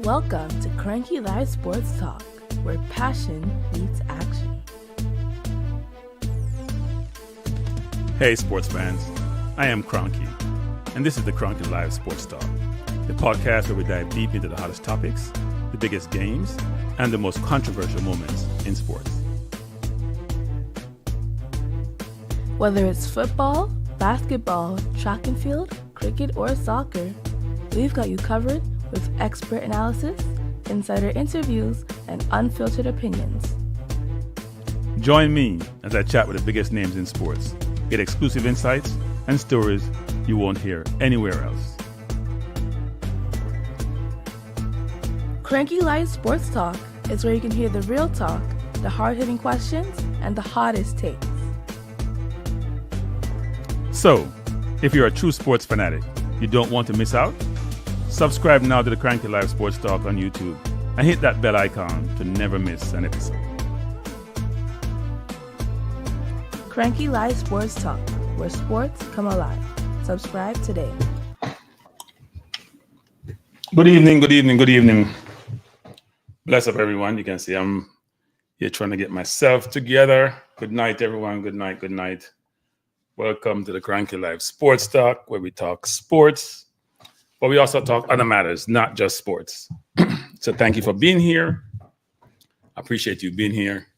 Welcome to Cranky Live Sports Talk, where passion meets action. Hey sports fans, I am Cranky, and this is the Cranky Live Sports Talk, the podcast where we dive deep into the hottest topics, the biggest games, and the most controversial moments in sports. Whether it's football, basketball, track and field, cricket, or soccer, we've got you covered with expert analysis, insider interviews, and unfiltered opinions. Join me as I chat with the biggest names in sports, get exclusive insights and stories you won't hear anywhere else. Cranky Live Sports Talk is where you can hear the real talk, the hard-hitting questions, and the hottest takes. So, if you're a true sports fanatic, you don't want to miss out? Subscribe now to the Cranky Live Sports Talk on YouTube and hit that bell icon to never miss an episode. Cranky Live Sports Talk, where sports come alive. Subscribe today. Good evening, good evening, good evening. Bless up, everyone. You can see I'm here trying to get myself together. Good night, everyone. Good night, good night. Welcome to the Cranky Live Sports Talk, where we talk sports, but we also talk other matters, not just sports. So thank you for being here. I appreciate you being here.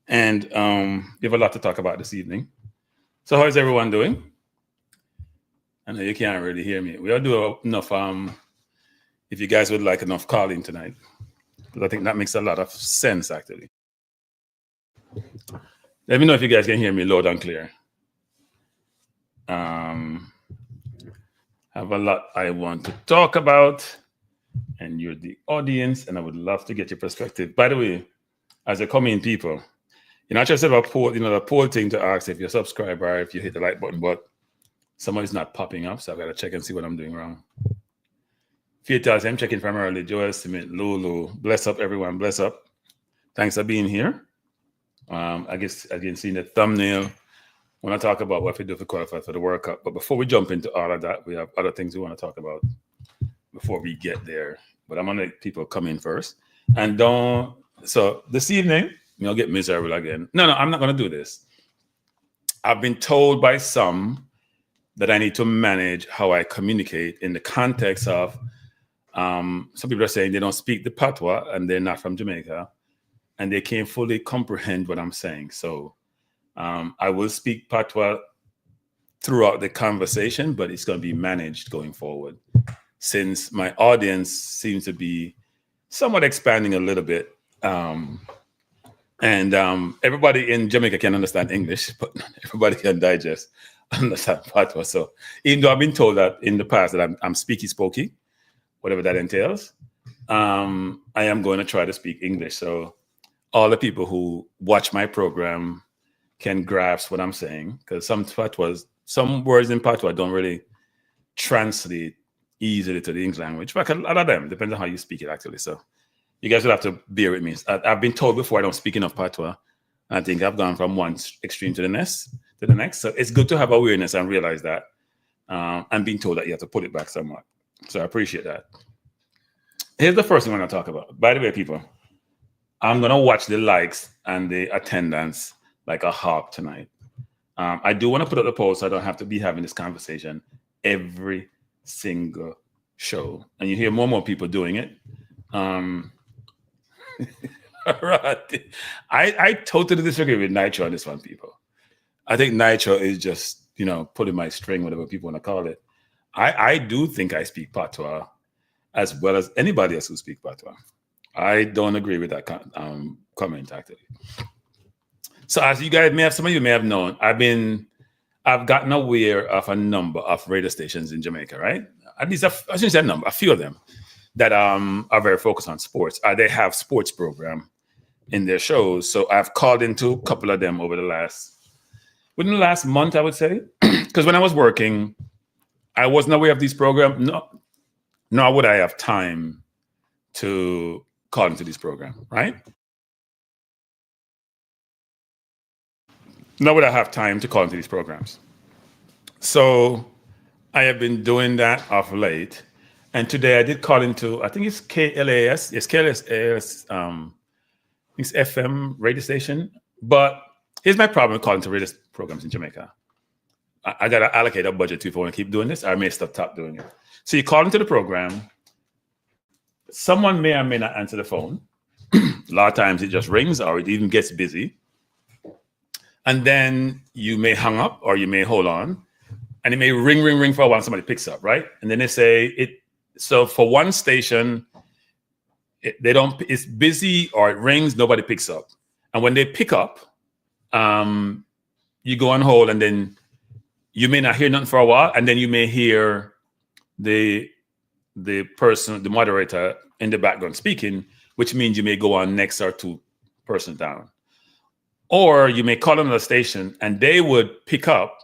And we have a lot to talk about this evening. So how is everyone doing? I know you can't really hear me. We'll do enough, if you guys would like enough calling tonight, because I think that makes a lot of sense, actually. Let me know if you guys can hear me loud and clear. Have a lot I want to talk about, and you're the audience, and I would love to get your perspective. By the way, as you're coming people, I just have a poll, the poll thing to ask if you're a subscriber, if you hit the like button, but somebody's not popping up, so I've got to check and see what I'm doing wrong. Features, I'm checking primarily. Joel Smith, Lulu, bless up everyone, bless up. Thanks for being here. I guess I can see in the thumbnail when I talk about what we do to qualify for the World Cup. But before we jump into all of that, we have other things we want to talk about before we get there. But I'm going to let people come in first. And so this evening, I'll get miserable again. No, I'm not going to do this. I've been told by some that I need to manage how I communicate in the context of some people are saying they don't speak the patois and they're not from Jamaica and they can't fully comprehend what I'm saying. So I will speak patois throughout the conversation, but it's going to be managed going forward since my audience seems to be somewhat expanding a little bit. And everybody in Jamaica can understand English, but not everybody can understand patois. So even though I've been told that in the past that I'm speaky-spokey, whatever that entails, I am going to try to speak English. So all the people who watch my program can grasp what I'm saying, because some words in patois don't really translate easily to the English language. But a lot of them, depends on how you speak it, actually. So you guys will have to bear with me. I've been told before I don't speak enough patois. I think I've gone from one extreme to the next. So it's good to have awareness and realize that. I'm being told that you have to put it back somewhat. So I appreciate that. Here's the first thing I want to talk about. By the way, people, I'm going to watch the likes and the attendance like a hawk tonight. I do want to put up the poll so I don't have to be having this conversation every single show. And you hear more and more people doing it. Right. I totally disagree with Nitro on this one, people. I think Nitro is just, pulling my string, whatever people want to call it. I do think I speak patois as well as anybody else who speaks patois. I don't agree with that comment, actually. So as you guys some of you may have known, I've gotten aware of a number of radio stations in Jamaica, right? At least I shouldn't say a number, a few of them that are very focused on sports. They have sports program in their shows. So I've called into a couple of them within the last month, I would say. Because when I was working, I wasn't aware of these programs. Nor would I have time to call into this program, right? Nor would I have time to call into these programs. So I have been doing that of late. And today I did call into, I think it's KLAS. It's KLAS, it's FM radio station. But here's my problem with calling to radio programs in Jamaica. I got to allocate a budget too if I want to keep doing this. I may stop doing it. So you call into the program. Someone may or may not answer the phone. A lot of times it just rings or it even gets busy. And then you may hang up or you may hold on. And it may ring for a while. Somebody picks up, right? And then they say it. So for one station, it's busy or it rings, nobody picks up. And when they pick up, you go on hold and then you may not hear nothing for a while. And then you may hear the person, the moderator in the background speaking, which means you may go on next or two persons down. Or you may call another station and they would pick up,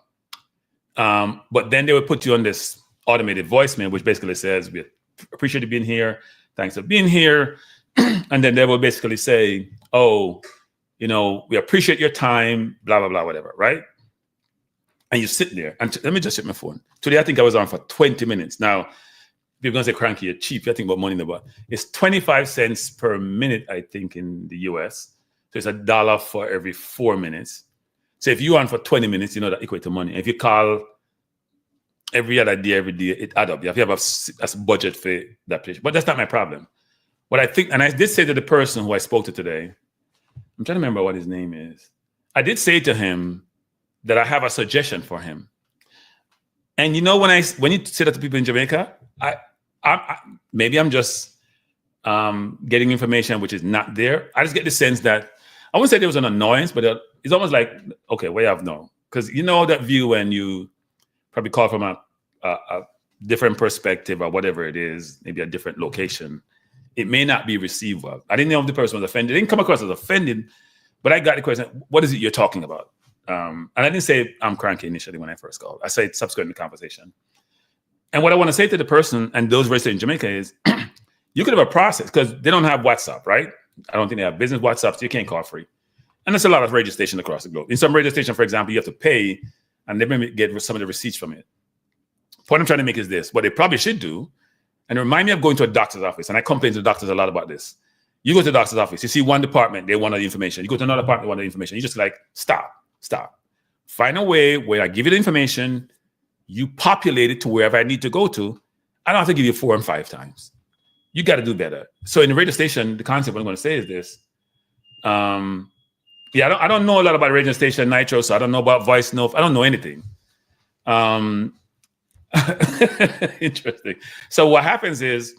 but then they would put you on this automated voicemail, which basically says, we appreciate you being here. Thanks for being here. And then they will basically say, oh, we appreciate your time, blah, blah, blah, whatever, right? And you sit there. And let me just check my phone. Today, I think I was on for 20 minutes. Now, if you're going to say cranky, you're cheap. You think about money in the butt. It's 25 cents per minute, I think, in the US. So it's $1 for every 4 minutes. So if you're on for 20 minutes, that equates to money. If you call every other day, it adds up. You have to have a budget for that place. But that's not my problem. What I think, and I did say to the person who I spoke to today, I'm trying to remember what his name is. I did say to him that I have a suggestion for him. And when you say that to people in Jamaica, maybe I'm just getting information which is not there. I just get the sense that I wouldn't say there was an annoyance, but it's almost like, okay, we have no. Because that view when you probably call from a different perspective or whatever it is, maybe a different location, it may not be received well. I didn't know if the person was offended. It didn't come across as offended, but I got the question, what is it you're talking about? And I didn't say I'm cranky initially when I first called. I said subsequent in the conversation. And what I want to say to the person and those registered in Jamaica is you could have a process because they don't have WhatsApp, right? I don't think they have business WhatsApp, so you can't call free. And there's a lot of radio stations across the globe. In some radio station, for example, you have to pay and they may get some of the receipts from it. The point I'm trying to make is this. What they probably should do, and remind me of going to a doctor's office, and I complain to doctors a lot about this. You go to the doctor's office, you see one department, they want all the information. You go to another department, they want the information. You just like, stop. Find a way where I give you the information, you populate it to wherever I need to go to. I don't have to give you 4 and 5 times. You got to do better. So in the radio station, the concept what I'm going to say is this. I don't know a lot about radio station Nitro, so I don't know about voice note. I don't know anything. Interesting. So what happens is,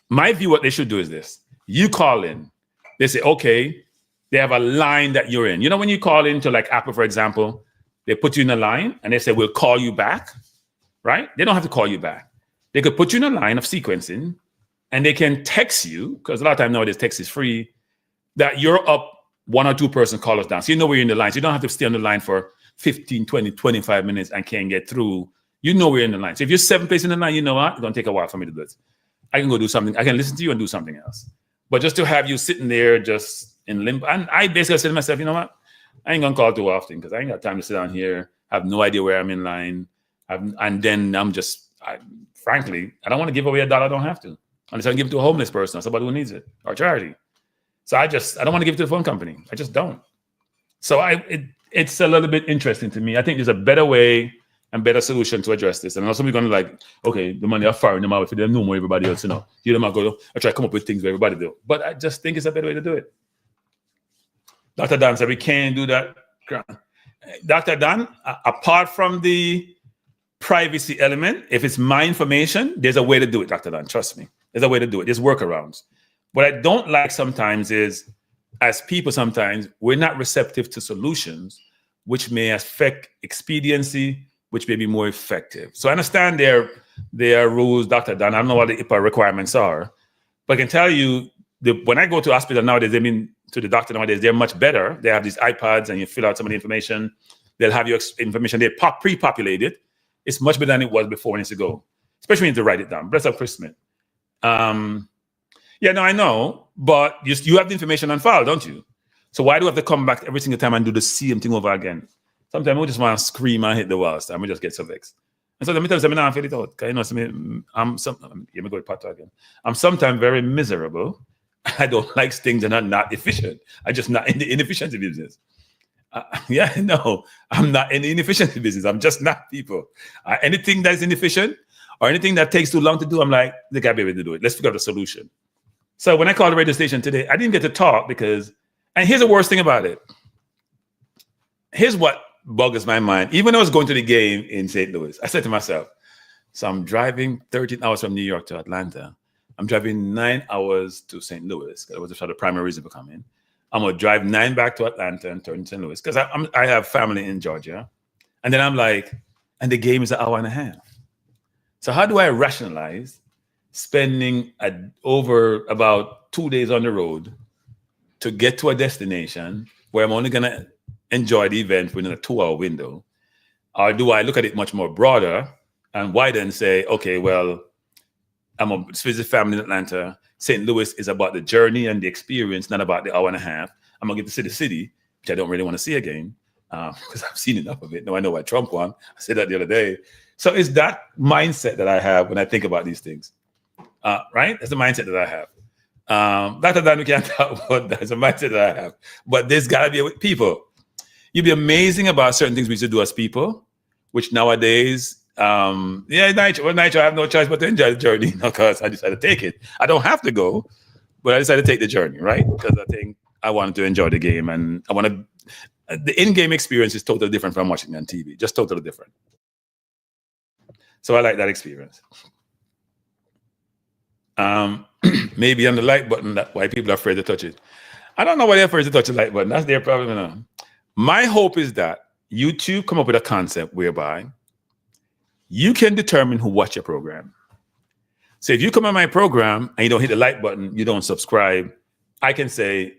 my view, what they should do is this. You call in. They say, okay, they have a line that you're in. When you call into like Apple, for example, they put you in a line and they say, we'll call you back, right? They don't have to call you back. They could put you in a line of sequencing and they can text you, because a lot of time nowadays text is free, that you're up 1 or 2 person callers down. So where you're in the line. So you don't have to stay on the line for 15, 20, 25 minutes and can't get through. Where you're in the line. So if you're 7th place in the line, you know what? It's going to take a while for me to do it. I can go do something. I can listen to you and do something else. But just to have you sitting there just in limbo. And I basically said to myself, you know what? I ain't going to call too often because I ain't got time to sit down here, have no idea where I'm in line. And then frankly, I don't want to give away $1 I don't have to. Unless I can give it to a homeless person or somebody who needs it or charity. So I don't want to give it to the phone company. I just don't. So it's a little bit interesting to me. I think there's a better way and better solution to address this. And also we're going to like, okay, the money are firing them out for them, no more everybody else, You don't go, I try to come up with things where everybody do. But I just think it's a better way to do it. Dr. Dan said we can't do that. Dr. Dan, apart from the privacy element, if it's my information, there's a way to do it, Dr. Dan. Trust me. There's a way to do it. There's workarounds. What I don't like sometimes is, as people sometimes, we're not receptive to solutions which may affect expediency, which may be more effective. So I understand their rules, Dr. Dan. I don't know what the HIPAA requirements are, but I can tell you, when I go to hospital nowadays, to the doctor nowadays, they're much better. They have these iPads and you fill out some of the information. They'll have your information. They pre-populate it. It's much better than it was before when it's to go, especially when you have to write it down. Bless up Christmas. I know, but you have the information on file, don't you? So why do I have to come back every single time and do the same thing over again? Sometimes we just want to scream and hit the wall. We just get so vexed. And so let me tell you something, I feel it out. You know, so let me go to Pat again. I'm sometimes very miserable. I don't like things that are not efficient. I'm just not in the inefficiency business. No, I'm not in the inefficiency business. I'm just not, people. Anything that's inefficient or anything that takes too long to do, I'm like, they gotta be able to do it. Let's figure out a solution. So when I called the radio station today, I didn't get to talk because, and here's the worst thing about it. Here's what boggles my mind. Even when I was going to the game in St. Louis, I said to myself, so I'm driving 13 hours from New York to Atlanta. I'm driving 9 hours to St. Louis. That was the primary reason for coming. I'm going to drive 9 back to Atlanta and turn to St. Louis because I have family in Georgia. And then I'm like, and the game is an hour and a half. So how do I rationalize spending over about 2 days on the road to get to a destination where I'm only going to enjoy the event within a 2-hour window? Or do I look at it much more broader and wider and say, okay, well, I'm going to visit family in Atlanta. St. Louis is about the journey and the experience, not about the hour and a half. I'm going to get to see the city, which I don't really want to see again because I've seen enough of it. Now I know why Trump won. I said that the other day. So it's that mindset that I have when I think about these things, right? That's the mindset that I have. Dr. Dan, we can't talk about that. It's a mindset that I have. But there's got to be with people. You'd be amazing about certain things we used to do as people, which nowadays, Nitro, I have no choice but to enjoy the journey because I decided to take it. I don't have to go, but I decided to take the journey, right? Because I think I wanted to enjoy the game and I want to. The in-game experience is totally different from watching it on TV, just totally different. So I like that experience. Maybe on the like button, that's why people are afraid to touch it. I don't know why they're afraid to touch the like button. That's their problem. You know? My hope is that YouTube come up with a concept whereby you can determine who watch your program. So if you come on my program and you don't hit the like button, you don't subscribe, I can say,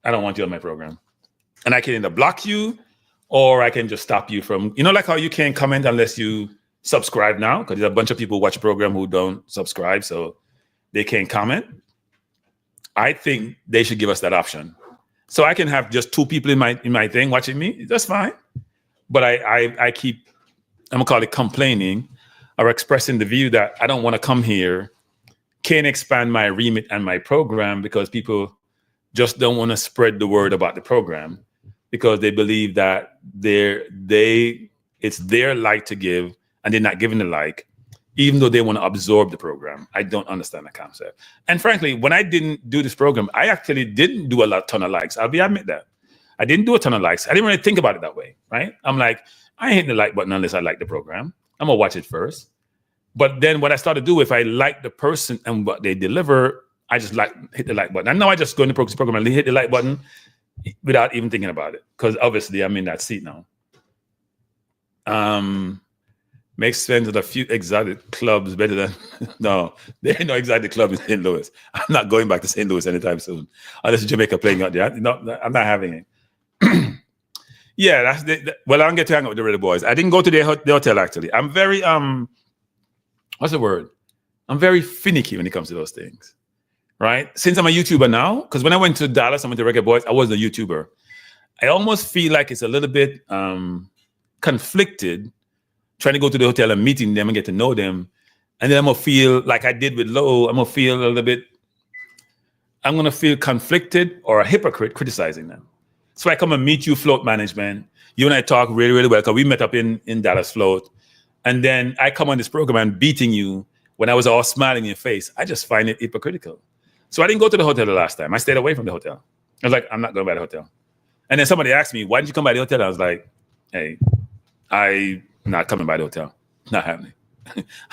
I don't want you on my program. And I can either block you or I can just stop you from, like how you can't comment unless you subscribe now, because there's a bunch of people who watch a program who don't subscribe, so they can't comment. I think they should give us that option. So I can have just 2 people in my thing watching me. That's fine. But I keep, I'm gonna call it complaining or expressing the view that I don't want to come here, can't expand my remit and my program because people just don't want to spread the word about the program because they believe that it's their like to give and they're not giving the like, even though they want to absorb the program. I don't understand the concept. And frankly, when I didn't do this program, I actually didn't do a ton of likes. I'll admit that. I didn't do a ton of likes. I didn't really think about it that way, right? I'm like, I ain't hitting the like button unless I like the program. I'm gonna watch it first. But then what I start to do, if I like the person and what they deliver, I just hit the like button. And now I just go in the program and hit the like button without even thinking about it. Because obviously I'm in that seat now. Makes friends with a few exotic clubs better than no, there ain't no exotic club in St. Louis. I'm not going back to St. Louis anytime soon. Unless Jamaica playing out there. No, I'm not having it. Yeah, that's well, I don't get to hang out with the Reggae Boyz. I didn't go to the hotel actually. I'm very what's the word? I'm very finicky when it comes to those things. Right? Since I'm a YouTuber now, because when I went to Dallas, I went to Reggae Boyz, I wasn't a YouTuber. I almost feel like it's a little bit conflicted trying to go to the hotel and meeting them and get to know them. And then I'm going to feel like I did with Lowe, I'm going to feel conflicted or a hypocrite criticizing them. So I come and meet you, float management. You and I talk really, really well because we met up in Dallas float. And then I come on this program and beating you when I was all smiling in your face. I just find it hypocritical. So I didn't go to the hotel the last time. I stayed away from the hotel. I was like, I'm not going by the hotel. And then somebody asked me, why didn't you come by the hotel? I was like, hey, I'm not coming by the hotel. Not happening.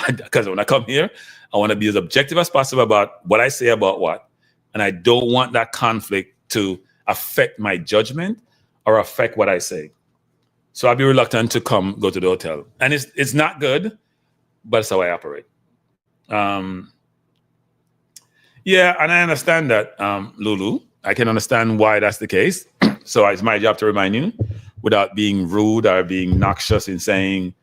Because when I come here, I want to be as objective as possible about what I say about what. And I don't want that conflict to affect my judgment or affect what I say. So I'll be reluctant to go to the hotel. And it's not good, but it's how I operate. Yeah, and I understand that, Lulu. I can understand why that's the case. So it's my job to remind you without being rude or being noxious in saying,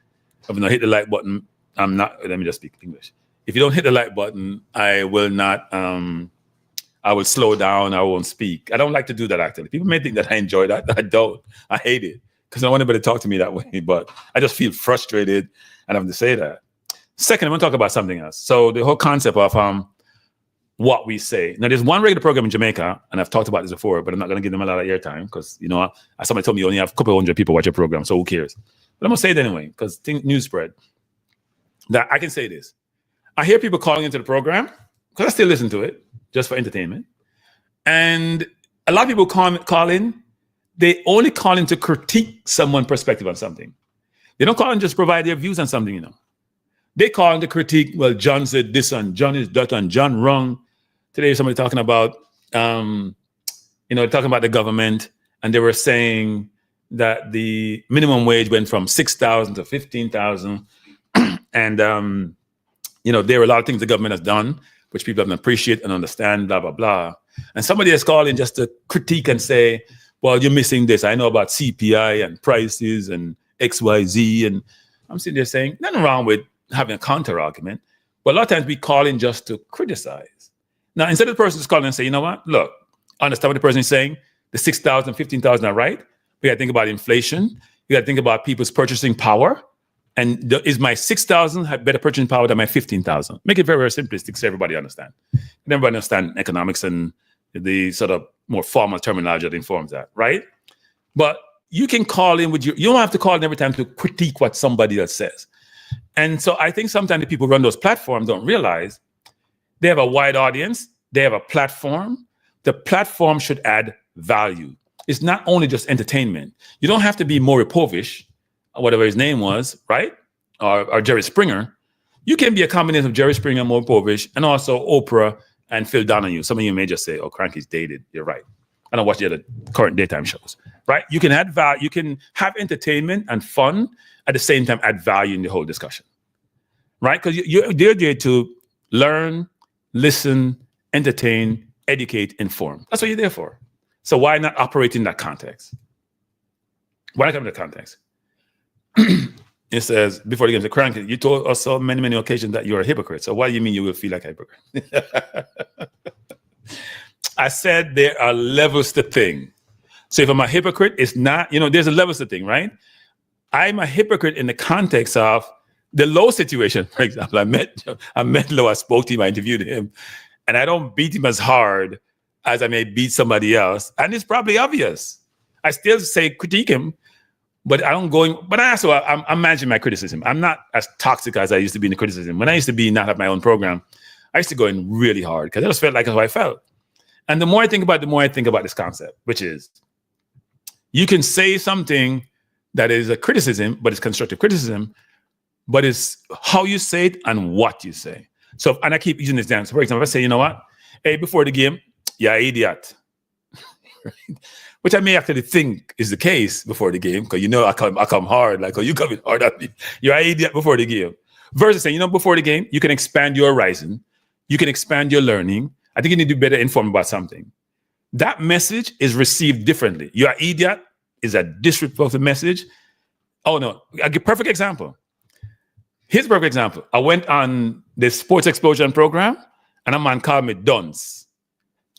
if you don't hit the like button, I'm not, let me just speak English. If you don't hit the like button, I will not, I will slow down, I won't speak. I don't like to do that actually. People may think that I enjoy that. I don't. I hate it because I don't want anybody to talk to me that way, but I just feel frustrated and having to say that. Second, I'm going to talk about something else. So the whole concept of what we say. Now, there's one regular program in Jamaica, and I've talked about this before, but I'm not going to give them a lot of airtime because, somebody told me you only have a couple hundred people watch your program, so who cares? But I'm going to say it anyway because news spread. That I can say this. I hear people calling into the program because I still listen to it just for entertainment. And a lot of people call in. They only call in to critique someone's perspective on something. They don't call in just provide their views on something, They call in to critique, well, John said this and John is that and John wrong. Today, somebody talking about, talking about the government, and they were saying that the minimum wage went from 6,000 to 15,000. And, there are a lot of things the government has done, which people don't appreciate and understand, blah, blah, blah. And somebody is calling just to critique and say, well, you're missing this. I know about CPI and prices and XYZ. And I'm sitting there saying, nothing wrong with having a counter argument. But a lot of times we call in just to criticize. Now, instead of the person just calling and say, you know what, look, I understand what the person is saying. The 6,000, 15,000 are right. We got to think about inflation. You got to think about people's purchasing power. And is my 6,000 have better purchasing power than my 15,000? Make it very, very simplistic so everybody understand. And everybody understand economics and the sort of more formal terminology that informs that, right? But you can call in you don't have to call in every time to critique what somebody else says. And so I think sometimes the people who run those platforms don't realize they have a wide audience. They have a platform. The platform should add value. It's not only just entertainment. You don't have to be Maury Povich, or whatever his name was, right? Or Jerry Springer. You can be a combination of Jerry Springer, Maury Povich, and also Oprah and Phil Donahue. Some of you may just say, oh, Cranky's dated. You're right. I don't watch the other current daytime shows, right? You can add value. You can have entertainment and fun at the same time, add value in the whole discussion, right? Because they're there to learn, listen, entertain, educate, inform. That's what you're there for. So why not operate in that context? Why not come in that context? It says, before the game, the Cranky, you told us on many, many occasions that you're a hypocrite. So why do you mean you will feel like a hypocrite? I said there are levels to thing. So if I'm a hypocrite, it's not, there's a levels to thing, right? I'm a hypocrite in the context of the Lowe situation. For example, I met Lowe, I spoke to him, I interviewed him, and I don't beat him as hard as I may beat somebody else. And it's probably obvious. I still say critique him, but I'm managing my criticism. I'm not as toxic as I used to be in the criticism. When I used to not have my own program, I used to go in really hard because I just felt like that's how I felt. And the more I think about it, the more I think about this concept, which is you can say something that is a criticism, but it's constructive criticism, but it's how you say it and what you say. So, and I keep using this down. So, for example, if I say, you know what? Hey, before the game, you're an idiot. Right? Which I may actually think is the case before the game, because I come hard, like, oh, you coming hard at me. You're an idiot before the game. Versus saying, before the game, you can expand your horizon. You can expand your learning. I think you need to be better informed about something. That message is received differently. You're an idiot is a disrespectful message. Oh, no. I'll give a perfect example. Here's a perfect example. I went on the Sports Explosion program, and a man called me dunce.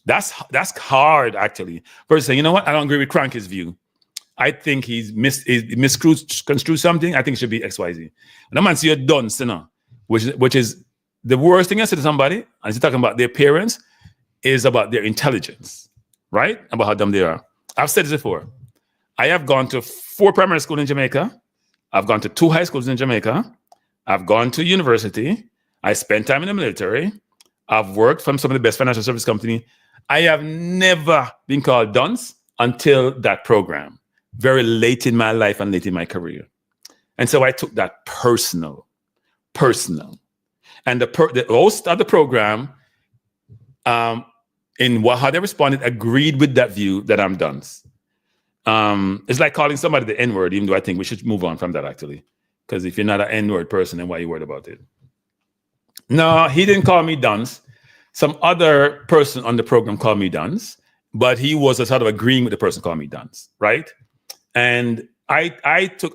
That's hard, actually. Versus saying, you know what? I don't agree with Cranky's view. I think he's misconstrued something. I think it should be XYZ. And a man see a dunce, which is the worst thing I say to somebody, and he's talking about their parents, is about their intelligence, right? About how dumb they are. I've said this before. I have gone to 4 primary schools in Jamaica. I've gone to 2 high schools in Jamaica. I've gone to university. I spent time in the military. I've worked from some of the best financial service companies. I have never been called dunce until that program, very late in my life and late in my career. And so I took that personal. And the host of the program, in how they responded, agreed with that view that I'm dunce. It's like calling somebody the N-word, even though I think we should move on from that, actually. Because if you're not an N-word person, then why are you worried about it? No, he didn't call me dunce. Some other person on the program called me dunce, but he was a sort of agreeing with the person called me dunce, right? And I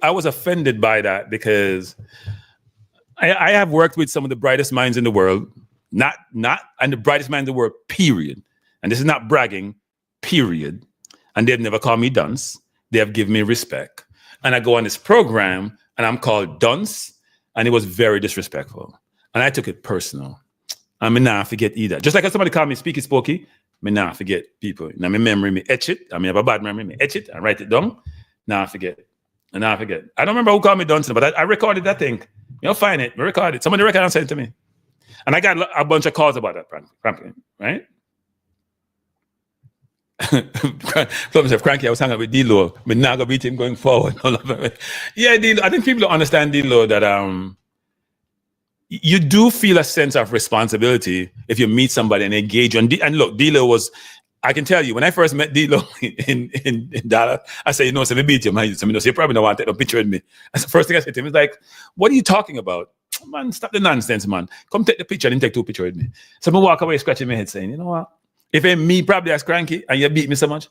was offended by that because I have worked with some of the brightest minds in the world, and the brightest minds in the world, period. And this is not bragging, period. And they've never called me dunce. They have given me respect. And I go on this program and I'm called dunce, and it was very disrespectful. And I took it personal. I mean, now I forget either. Just like if somebody called me speaky spokey, me now forget people. Now my memory, me etch it. I mean, I have a bad memory, me etch it and write it down. Now I forget. And now I forget. I don't remember who called me dunce, but I recorded that thing. You'll find it. I recorded it. Somebody recorded and sent it to me. And I got a bunch of calls about that, frankly, right? Told myself, Cranky, I was hanging out with D-Lo, but now I'm going to beat him going forward. Yeah, D-Lo, I think people don't understand, D-Lo, that you do feel a sense of responsibility if you meet somebody and engage. And look, D-Lo was, I can tell you, when I first met D-Lo in Dallas, I said, so we beat him. So you probably don't want to take a picture with me. That's the first thing I said to him. He's like, what are you talking about? Man, stop the nonsense, man. Come take the picture and then take 2 pictures with me. So I walk away scratching my head saying, you know what? If it's me probably as Cranky and you beat me so much,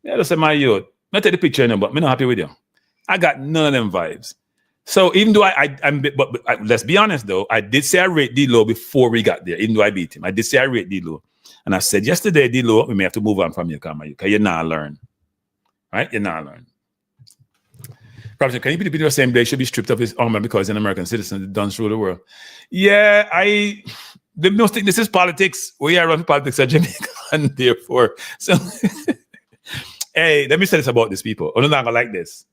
yeah, just say, my youth, not take the picture anymore, but I'm not happy with you. I got none of them vibes. So even though but let's be honest though, I did say I rate D-Lo before we got there, even though I beat him. I did say I rate D-Lo. And I said yesterday, D-Lo, we may have to move on from you, because you're not learn. Right? You're not learn. Probably, can you be the same day should be stripped of his armor because he's an American citizen that done through the world? Yeah, the most thing, this is politics. We are running politics at Jamaica, and therefore, so hey, let me say this about these people. I'm not gonna like this.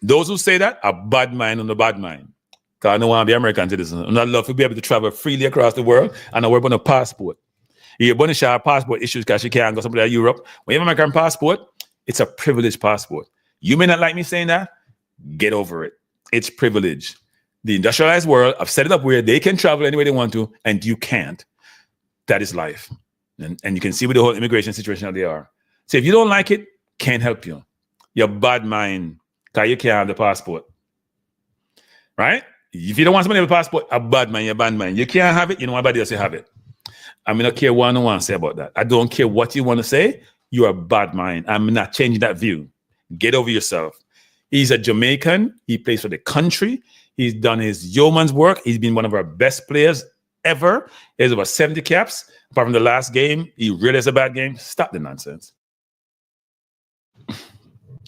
Those who say that are bad mind on the bad mind. Because I don't want to be American citizen. I'm not love to be able to travel freely across the world, and I work on a passport. You're going to share passport issues because you can't go somewhere to Europe. When you have an American passport, it's a privileged passport. You may not like me saying that. Get over it. It's privilege. The industrialized world, I've set it up where they can travel any way they want to, and you can't. That is life. And you can see with the whole immigration situation how they are. So if you don't like it, can't help you. You're bad mind because you can't have the passport. Right? If you don't want somebody to have a passport, a bad mind, you're bad mind. You can't have it, you know nobody else will have it. I mean, I don't care what I want to say about that. I don't care what you want to say. You're a bad mind. I'm not changing that view. Get over yourself. He's a Jamaican. He plays for the country. He's done his yeoman's work. He's been one of our best players ever. He has over 70 caps. Apart from the last game, he really has a bad game. Stop the nonsense.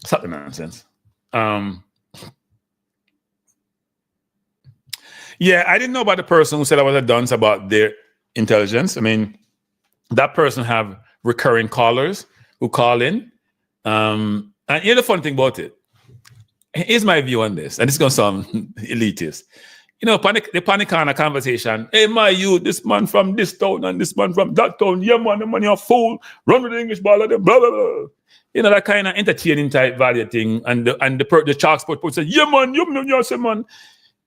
Stop the nonsense. Yeah, I didn't know about the person who said I was a dunce about their intelligence. I mean, that person have recurring callers who call in. And here's the fun thing about it. Here's my view on this, and it's going to sound elitist. You know, the panic kind of conversation. Hey, my youth, this man from this town and this man from that town. Yeah, man, the man, you're a fool. Run with the English ball, blah, blah, blah. You know, that kind of entertaining type value thing. And the chalk sport person say, yeah, man, you say, man.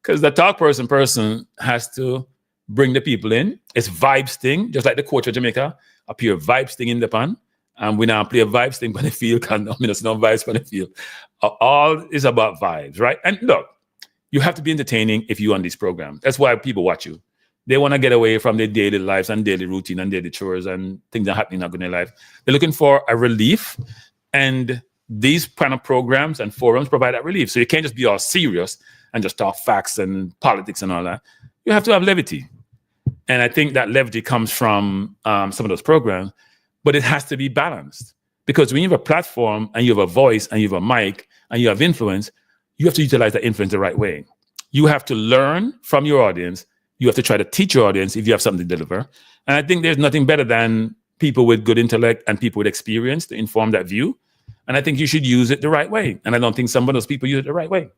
Because the talk person has to bring the people in. It's vibes thing, just like the coach of Jamaica, a pure vibes thing in the pan. And we now play a vibes thing on the field. It's no vibes on the field. All is about vibes, right? And look, you have to be entertaining if you're on this program. That's why people watch you. They want to get away from their daily lives and daily routine and daily chores and things that are happening in their life. They're looking for a relief. And these kind of programs and forums provide that relief. So you can't just be all serious and just talk facts and politics and all that. You have to have levity. And I think that levity comes from some of those programs, but it has to be balanced. Because when you have a platform and you have a voice and you have a mic and you have influence, you have to utilize that influence the right way. You have to learn from your audience. You have to try to teach your audience if you have something to deliver. And I think there's nothing better than people with good intellect and people with experience to inform that view. And I think you should use it the right way. And I don't think some of those people use it the right way.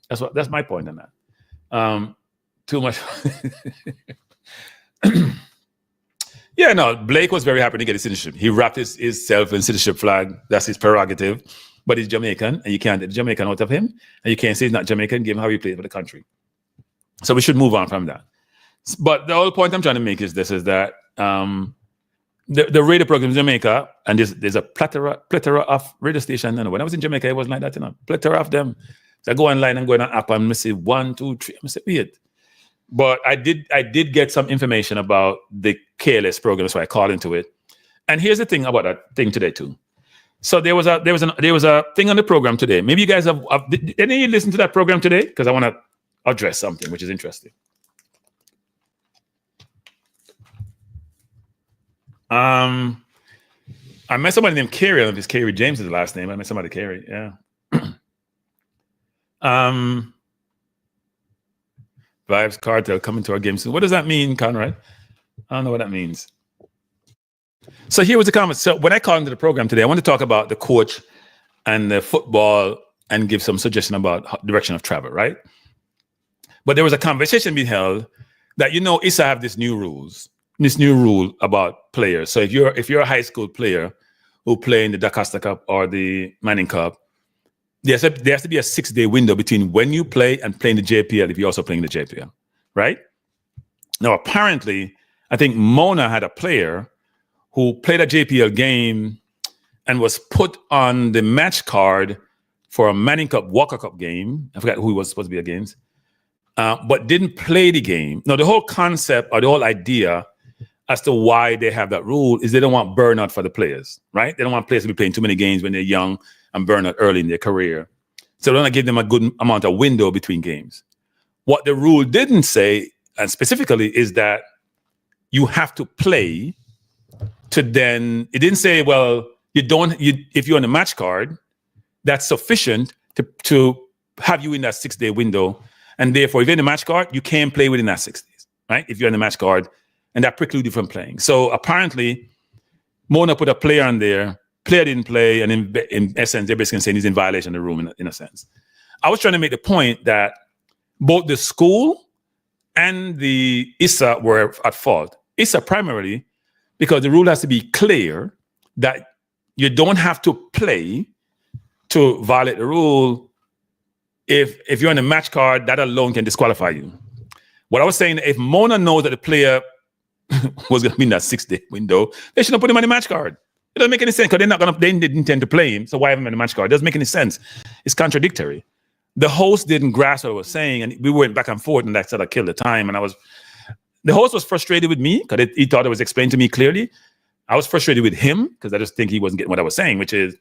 That's my point on that. Too much. Yeah, no, Blake was very happy to get his citizenship. He wrapped himself in citizenship flag. That's his prerogative. But he's Jamaican, and you can't get Jamaican out of him. And you can't say he's not Jamaican, given how he played for the country. So we should move on from that. But the whole point I'm trying to make is that the radio program in Jamaica, and there's a plethora of radio stations. When I was in Jamaica, it wasn't like that, plethora of them. So I go online and go on an app and I say 1, 2, 3. I say weird. But I did get some information about the KLS program, so I called into it. And here's the thing about that thing today too. So there was a thing on the program today. Maybe you guys did any of you listen to that program today? Because I want to address something which is interesting. I met somebody named Carey. I don't know if it's Carey James is the last name. I met somebody Carey. Yeah. Vibes Cartel coming to our game soon. What does that mean, Conrad? I don't know what that means. So here was the comment. So when I called into the program today, I want to talk about the coach and the football and give some suggestion about direction of travel, right? But there was a conversation being held that, ISA have this new rule about players. So if you're a high school player who play in the Da Costa Cup or the Manning Cup, there has to be a 6-day window between when you play and playing the JPL if you're also playing the JPL, right? Now, apparently, I think Mona had a player who played a JPL game and was put on the match card for a Manning Cup Walker Cup game. I forgot who he was supposed to be against, but didn't play the game. Now, the whole concept or the whole idea as to why they have that rule is they don't want burnout for the players, right? They don't want players to be playing too many games when they're young and burn out early in their career. So they want to give them a good amount of window between games. What the rule didn't say, and specifically, is that you have to play to then, it didn't say, well, if you're on the match card, that's sufficient to have you in that 6-day window. And therefore, if you're in the match card, you can't play within that 6 days, right? If you're in the match card, and that precludes you from playing. So apparently, Mona put a player on there, player didn't play, and in essence, they're basically saying he's in violation of the rule in a sense. I was trying to make the point that both the school and the ISA were at fault. ISA primarily because the rule has to be clear that you don't have to play to violate the rule. If you're on the match card, that alone can disqualify you. What I was saying, if Mona knows that the player was going to be in that 6-day window, they shouldn't put him on the match card. It doesn't make any sense because they didn't intend to play him. So why have him on the match card? It doesn't make any sense. It's contradictory. The host didn't grasp what I was saying, and we went back and forth, and that sort of killed the time. And the host was frustrated with me because he thought it was explained to me clearly. I was frustrated with him because I just think he wasn't getting what I was saying, which is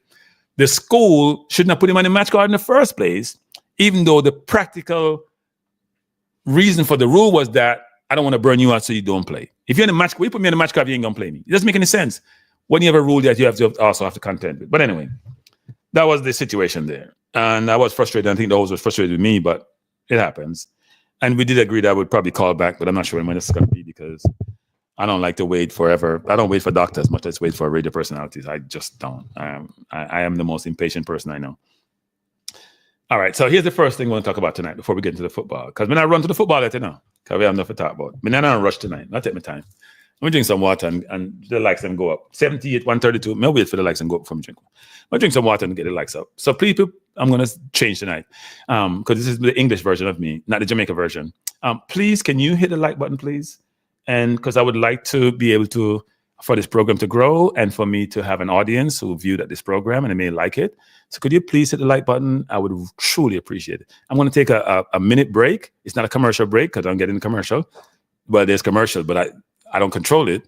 the school shouldn't have put him on the match card in the first place, even though the practical reason for the rule was that I don't want to burn you out so you don't play. If you're in a match, you put me in a match card, you ain't going to play me. It doesn't make any sense when you have a rule that you have to also have to contend with. But anyway, that was the situation there. And I was frustrated. I think the host was frustrated with me, but it happens. And we did agree that I would probably call back, but I'm not sure when it's going to be because I don't like to wait forever. I don't wait for doctors much as wait for radio personalities. I just don't. I am the most impatient person I know. All right, so here's the first thing we want to talk about tonight before we get into the football. Because when I run to the football, let you know. Because we have enough to talk about. But then I don't rush tonight. I'll take my time. I'm going to drink some water and the likes them go up. 78, 132. Maybe wait for the likes and go up before I drink. I'll drink some water and get the likes up. So please, I'm going to change tonight. Because this is the English version of me, not the Jamaica version. Please, can you hit the like button, please? And because I would like to be able to, for this program to grow and for me to have an audience who viewed at this program and they may like it. So could you please hit the like button? I would truly appreciate it. I'm going to take a minute break. It's not a commercial break because I'm getting the commercial. Well, there's commercial, but I don't control it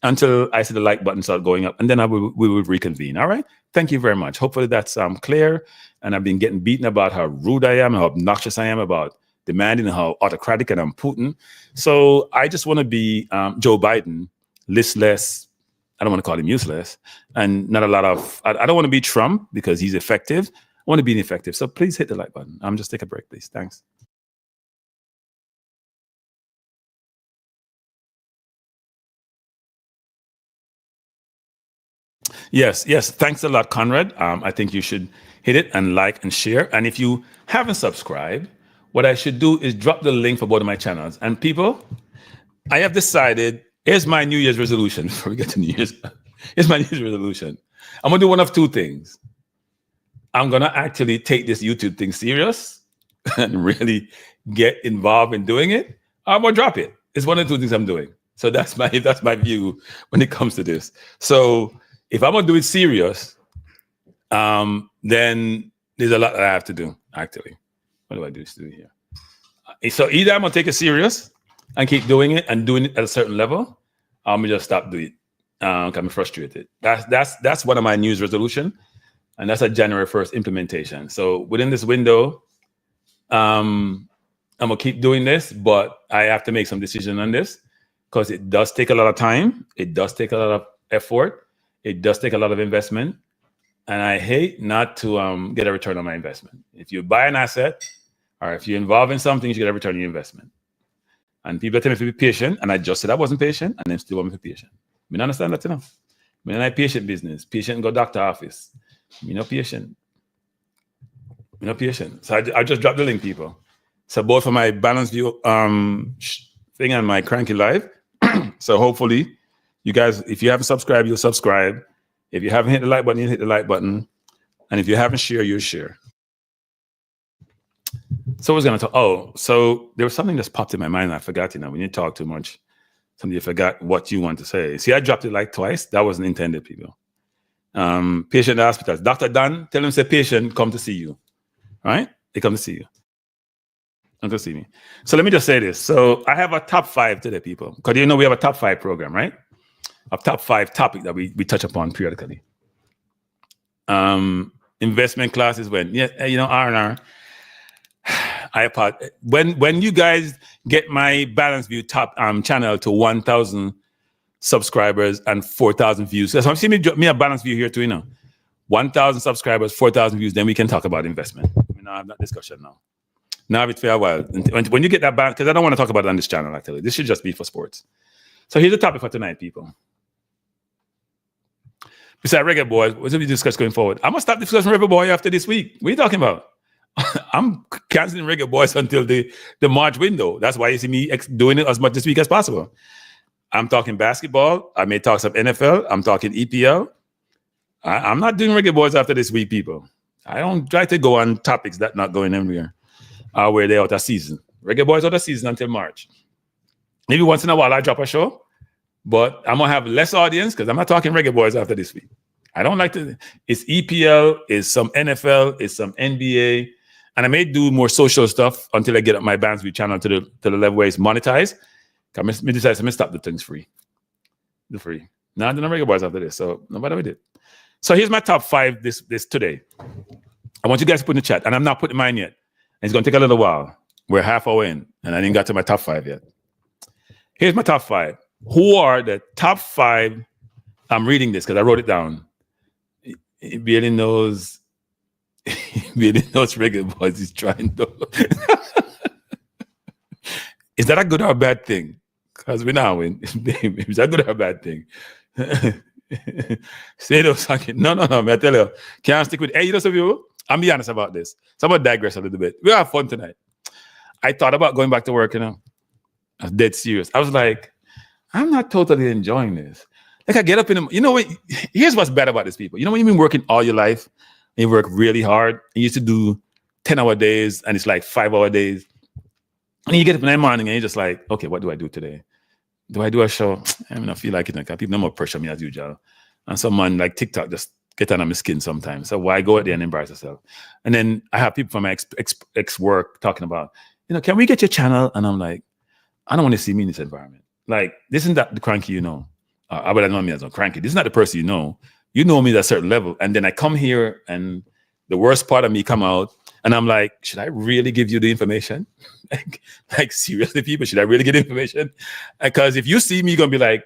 until I see the like button start going up. And then we will reconvene. All right. Thank you very much. Hopefully that's clear. And I've been getting beaten about how rude I am, how obnoxious I am about demanding, how autocratic and I'm Putin. So I just want to be Joe Biden, listless. I don't want to call him useless, and not a lot of. I don't want to be Trump because he's effective. I want to be ineffective. So please hit the like button. Just take a break, please. Thanks. Yes. Thanks a lot, Conrad. I think you should hit it and like and share. And if you haven't subscribed, what I should do is drop the link for both of my channels. And people, I have decided. Here's my New Year's resolution. Before we get to New Year's, here's my New Year's resolution. I'm gonna do one of two things. I'm gonna actually take this YouTube thing serious and really get involved in doing it. I'm gonna drop it. It's one of the two things I'm doing. So that's my view when it comes to this. So if I'm gonna do it serious, then there's a lot that I have to do. Actually, what do I do here? So either I'm gonna take it serious and keep doing it and doing it at a certain level, I'm gonna just stop doing it. I'm frustrated. That's one of my New Year's resolution, and that's a January 1st implementation. So within this window, I'm gonna keep doing this, but I have to make some decision on this because it does take a lot of time. It does take a lot of effort. It does take a lot of investment, and I hate not to get a return on my investment. If you buy an asset or if you're involved in something, you should get a return on your investment. And people tell me to be patient, and I just said I wasn't patient, and them still want me to be patient. I mean, understand that enough. I mean, I patient business. Patient go doctor office. Me no patient. Me no patient. So I just dropped the link, people. So both for my Balance View thing and my Cranky Live. So hopefully, you guys, if you haven't subscribed, you'll subscribe. If you haven't hit the like button, you hit the like button. And if you haven't shared, you'll share. So I was going to talk. Oh, so there was something that's popped in my mind. I forgot, when you talk too much, something you forgot what you want to say. See, I dropped it like twice. That wasn't intended, people. Patient in the hospitals. Dr. Dan, tell him, say, patient, come to see you. Right? They come to see you. Come to see me. So let me just say this. So I have a top 5 today, people. Because we have a top 5 program, right? A top 5 topic that we touch upon periodically. Investment classes when, R&R. iPod. When you guys get my Balance View top channel to 1,000 subscribers and 4,000 views. So I'm seeing me a Balance View here too, 1,000 subscribers, 4,000 views, then we can talk about investment. We now have that discussion now. Now it's fair while. When you get that balance, because I don't want to talk about it on this channel, actually. This should just be for sports. So here's the topic for tonight, people. Besides Reggae Boyz, what will we discuss going forward? I'm going to stop discussing Reggae Boyz after this week. What are you talking about? I'm canceling Reggae Boyz until the March window. That's why you see me doing it as much this week as possible. I'm talking basketball. I may talk some NFL. I'm talking EPL. I'm not doing Reggae Boyz after this week, people. I don't try to go on topics that not going anywhere where they're out of season. Reggae Boyz out of season until March. Maybe once in a while I drop a show, but I'm going to have less audience because I'm not talking Reggae Boyz after this week. I don't like to. It's EPL, it's some NFL, it's some NBA. And I may do more social stuff until I get up my Balance View channel to the level where it's monetized. I decide to stop the things free. The free. Now I'm doing Reggae Boyz after this. So no matter what I did. So here's my top 5 this today. I want you guys to put in the chat. And I'm not putting mine yet. And it's going to take a little while. We're half hour in. And I didn't get to my top 5 yet. Here's my top 5. Who are the top 5? I'm reading this because I wrote it down. He really knows. Really knows Reggae Boyz is trying to. Is that a good or a bad thing? Because we now win. Is that good or a bad thing? Say those something. No. I tell you, can't stick with. Hey, some people. I'm be honest about this. So I'm gonna digress a little bit. We have fun tonight. I thought about going back to work. I was dead serious. I was like, I'm not totally enjoying this. Like I get up in the. Here's what's bad about these people. When you've been working all your life. And you work really hard. You used to do 10-hour days, and it's like 5-hour days. And you get up in the morning, and you're just like, okay, what do I do today? Do I do a show? I don't feel like it. Like, people no more pressure me as usual. And someone like TikTok just get under my skin sometimes. So why go out there and embarrass yourself? And then I have people from my ex-work talking about, can we get your channel? And I'm like, I don't want to see me in this environment. Like, this isn't that the cranky I would have known me as a cranky. This is not the person you know. You know me at a certain level. And then I come here and the worst part of me come out and I'm like, should I really give you the information? like seriously, people, should I really get information? Because if you see me, you're going to be like,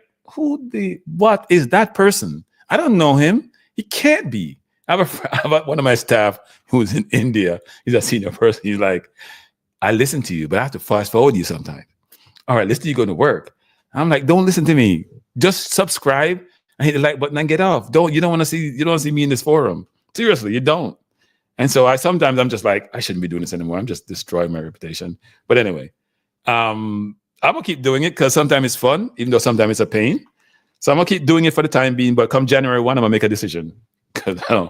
what is that person? I don't know him. He can't be. I have one of my staff who's in India. He's a senior person. He's like, I listen to you, but I have to fast forward you sometimes. All right, listen to you go to work. I'm like, don't listen to me. Just subscribe. I hit the like button and get off. You don't want to see me in this forum. Seriously, you don't. And so I'm just like, I shouldn't be doing this anymore. I'm just destroying my reputation. But anyway, I'm gonna keep doing it because sometimes it's fun, even though sometimes it's a pain. So I'm gonna keep doing it for the time being. But come January 1, I'm gonna make a decision because I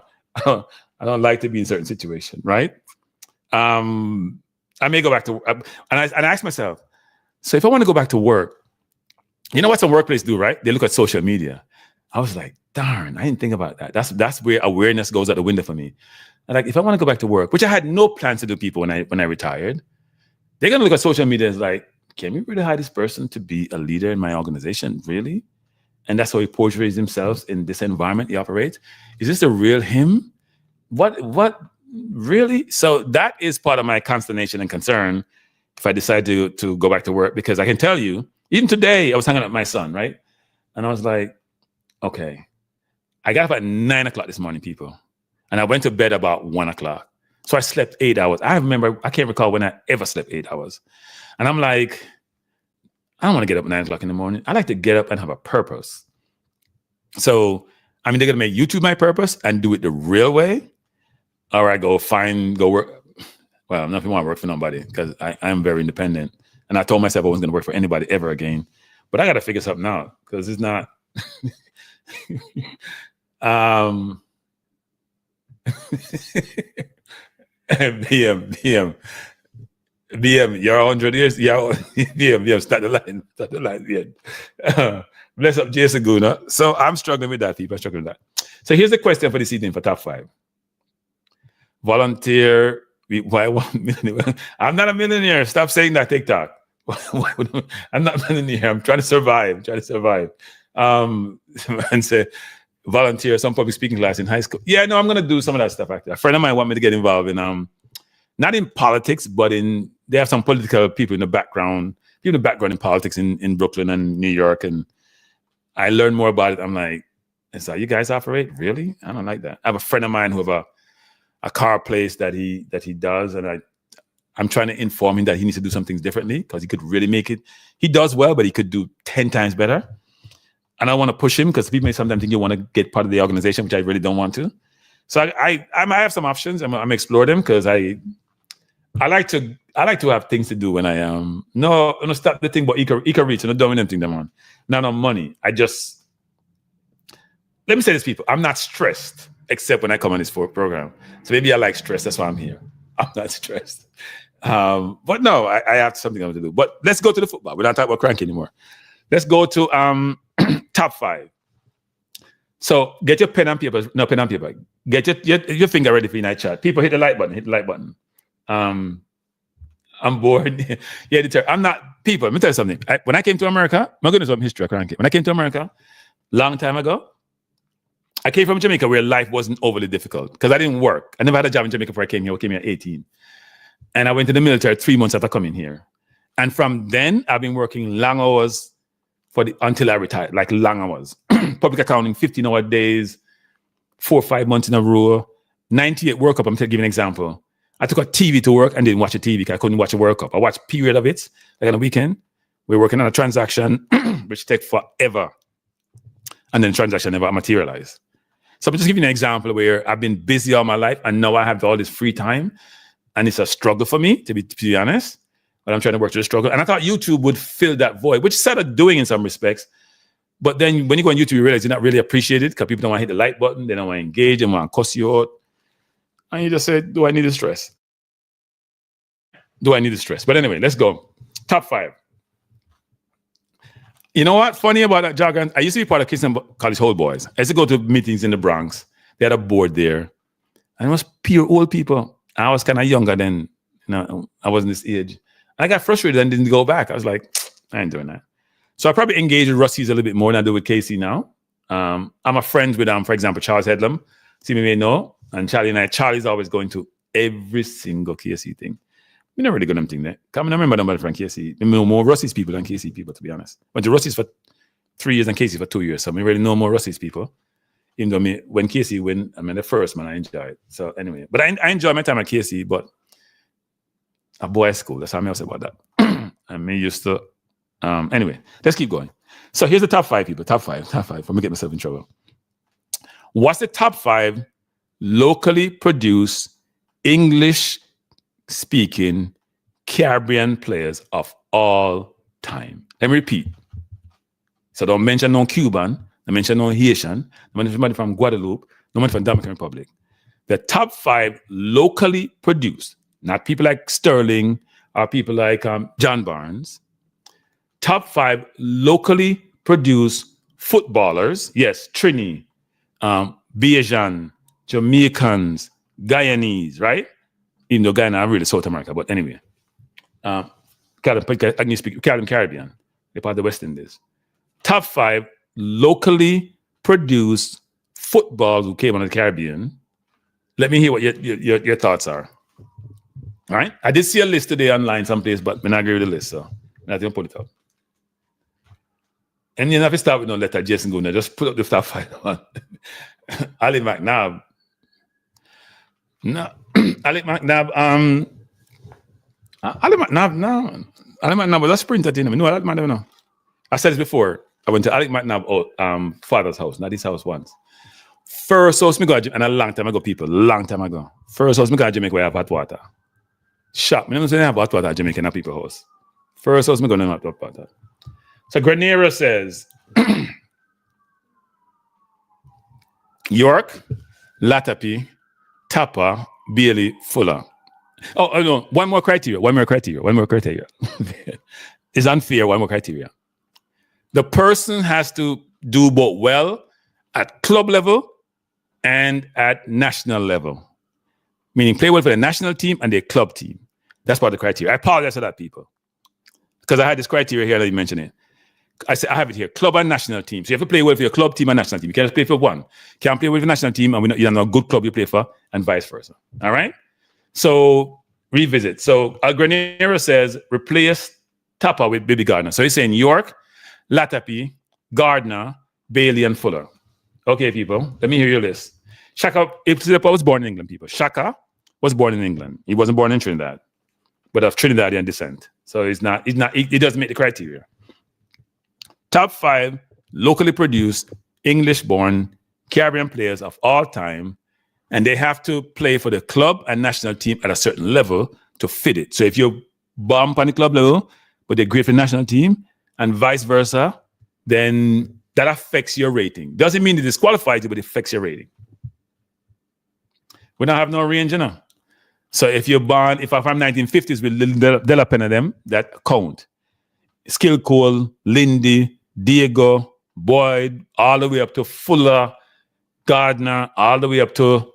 don't like to be in certain situations, right? I may go back to and I ask myself, so if I want to go back to work, you know what some workplaces do, right? They look at social media. I was like, darn, I didn't think about that. That's where awareness goes out the window for me. And like, if I want to go back to work, which I had no plans to do, people, when I retired, they're gonna look at social media as like, can we really hire this person to be a leader in my organization? Really? And that's how he portrays himself in this environment he operates. Is this the real him? What really? So that is part of my consternation and concern if I decide to go back to work, because I can tell you, even today, I was hanging out with my son, right? And I was like, okay, I got up at 9 o'clock this morning, people. And I went to bed about 1 o'clock. So I slept 8 hours. I can't recall when I ever slept 8 hours. And I'm like, I don't want to get up at 9 o'clock in the morning. I like to get up and have a purpose. So I'm either going to make YouTube my purpose and do it the real way, or I go work. Well, I'm not going to want to work for nobody because I'm very independent. And I told myself I wasn't going to work for anybody ever again. But I got to figure something out because it's not. BM, you're 100 years. BM, start the line. Bless up Jason Guna. So I'm struggling with that, people. I'm struggling with that. So here's the question for this evening for top 5. Volunteer. Why 1 million? I'm not a millionaire. Stop saying that, TikTok. I'm not a millionaire. I'm trying to survive. And say, volunteer some public speaking class in high school. Yeah, no, I'm going to do some of that stuff. Actually, a friend of mine want me to get involved in, not in politics, but they have some political people in the background in politics in Brooklyn and New York. And I learned more about it. I'm like, is that how you guys operate? Really? I don't like that. I have a friend of mine who have a car place that he does. And I'm trying to inform him that he needs to do some things differently because he could really make it. He does well, but he could do 10 times better. And I want to push him because people may sometimes think you want to get part of the organization, which I really don't want to. So I have some options. I'm explore them because I like to have things to do when I am. No, stop the thing about eco reach and not doing anything them on. No money. Let me say this, people. I'm not stressed except when I come on this program. So maybe I like stress. That's why I'm here. I'm not stressed. But no, I have something I want to do. But let's go to the football. We're not talking about cranky anymore. Let's go to top 5. So get your pen and paper. No, pen and paper. Get your finger ready for your night chat. People, hit the like button. I'm bored. I'm not. People, let me tell you something. When I came to America, my goodness, I'm history cranky. When I came to America, long time ago, I came from Jamaica where life wasn't overly difficult because I didn't work. I never had a job in Jamaica before I came here. I came here at 18. And I went to the military 3 months after coming here. And from then, I've been working long hours until I retired, like long hours. Public accounting, 15-hour days, 4 or 5 months in a row. 98 World Cup, I'm going to give you an example. I took a TV to work and didn't watch a TV because I couldn't watch a World Cup. I watched a period of it, like on a weekend. We're working on a transaction, which takes forever. And then the transaction never materialized. So I'm just giving you an example where I've been busy all my life and now I have all this free time. And it's a struggle for me, to be honest. But I'm trying to work through the struggle. And I thought YouTube would fill that void, which it started doing in some respects. But then when you go on YouTube, you realize you're not really appreciated because people don't want to hit the like button. They don't want to engage. They want to cuss you out. And you just say, do I need the stress? But anyway, let's go. Top 5. You know what? Funny about that jargon, I used to be part of Kingston College Old Boys. I used to go to meetings in the Bronx. They had a board there. And it was pure old people. I was kind of younger then. I wasn't this age. I got frustrated and didn't go back. I was like, I ain't doing that. So I probably engage with Rusty's a little bit more than I do with Casey now. I'm a friend with, for example, Charles Headlam. See me may know. And Charlie's always going to every single Casey thing. We never really got anything there. I remember nobody from Casey. We know more Rusty's people than Casey people, to be honest. Went to Rusty's for 3 years and Casey for 2 years. So we really know more Rusty's people. Even though when Casey win, the first man, I enjoyed. So anyway, but I enjoy my time at Casey, but a boys' school. That's how I say about that. And me used to. Anyway, let's keep going. So here's the top 5 people. Top five. I'm gonna get myself in trouble. What's the top 5 locally produced English-speaking Caribbean players of all time? Let me repeat. So don't mention no Cuban, don't mention no Haitian, don't mention anybody from Guadeloupe, no one from Dominican Republic. The top 5 locally produced, not people like Sterling or people like John Barnes. Top 5 locally produced footballers. Yes, Trini, Bajan, Jamaicans, Guyanese, right? Even though Guyana are really South America, but anyway. I can speak Caribbean. They're part of the West Indies. Top 5 locally produced footballs who came on the Caribbean. Let me hear what your thoughts are. All right? I did see a list today online someplace, but I'm not agree with the list, so I'm not going to put it up. And you don't have to start with no letter, Jason Guna. Just put up the top 5 one. Ali McNabb. No. Ali McNabb, Ali McNabb, no. Ali McNabb was a sprinter, you know. No, Ali McNabb, no. I said this before. I went to Ali McNabb father's house, not his house once. First house me go, and a long time ago, First house me go to Jamaica where I have hot water. Shop. Me don't say I have hot water at Jamaica, not people's house. First house me go to hot water. So Granera says, York, Latapi, Tapa, Bailey, Fuller. Oh, no, one more criteria. It's unfair, one more criteria. The person has to do both well at club level and at national level. Meaning play well for the national team and their club team. That's part of the criteria. I apologize for that, people. Because I had this criteria here that you mentioned it. I have it here, club and national team. So you have to play well for your club team and national team. You can't just play for one. You can't play well for the national team and you don't know a good club you play for and vice versa. All right? So revisit. So Granera says replace Tapa with Baby Gardner. So he's saying York, Latapi, Gardner, Bailey, and Fuller. Okay, people, let me hear your list. Shaka was born in England, people. Shaka was born in England. He wasn't born in Trinidad, but of Trinidadian descent. So he doesn't meet the criteria. Top 5 locally produced, English-born Caribbean players of all time, and they have to play for the club and national team at a certain level to fit it. So if you're bump on the club level, but they're great for the national team, and vice versa, then that affects your rating. Doesn't mean it disqualifies you, but it affects your rating. We don't have no range, you know. So if you're born, if I'm 1950s with little Della Pen of them, that count. Skill Cole, Lindy, Diego, Boyd, all the way up to Fuller, Gardner, all the way up to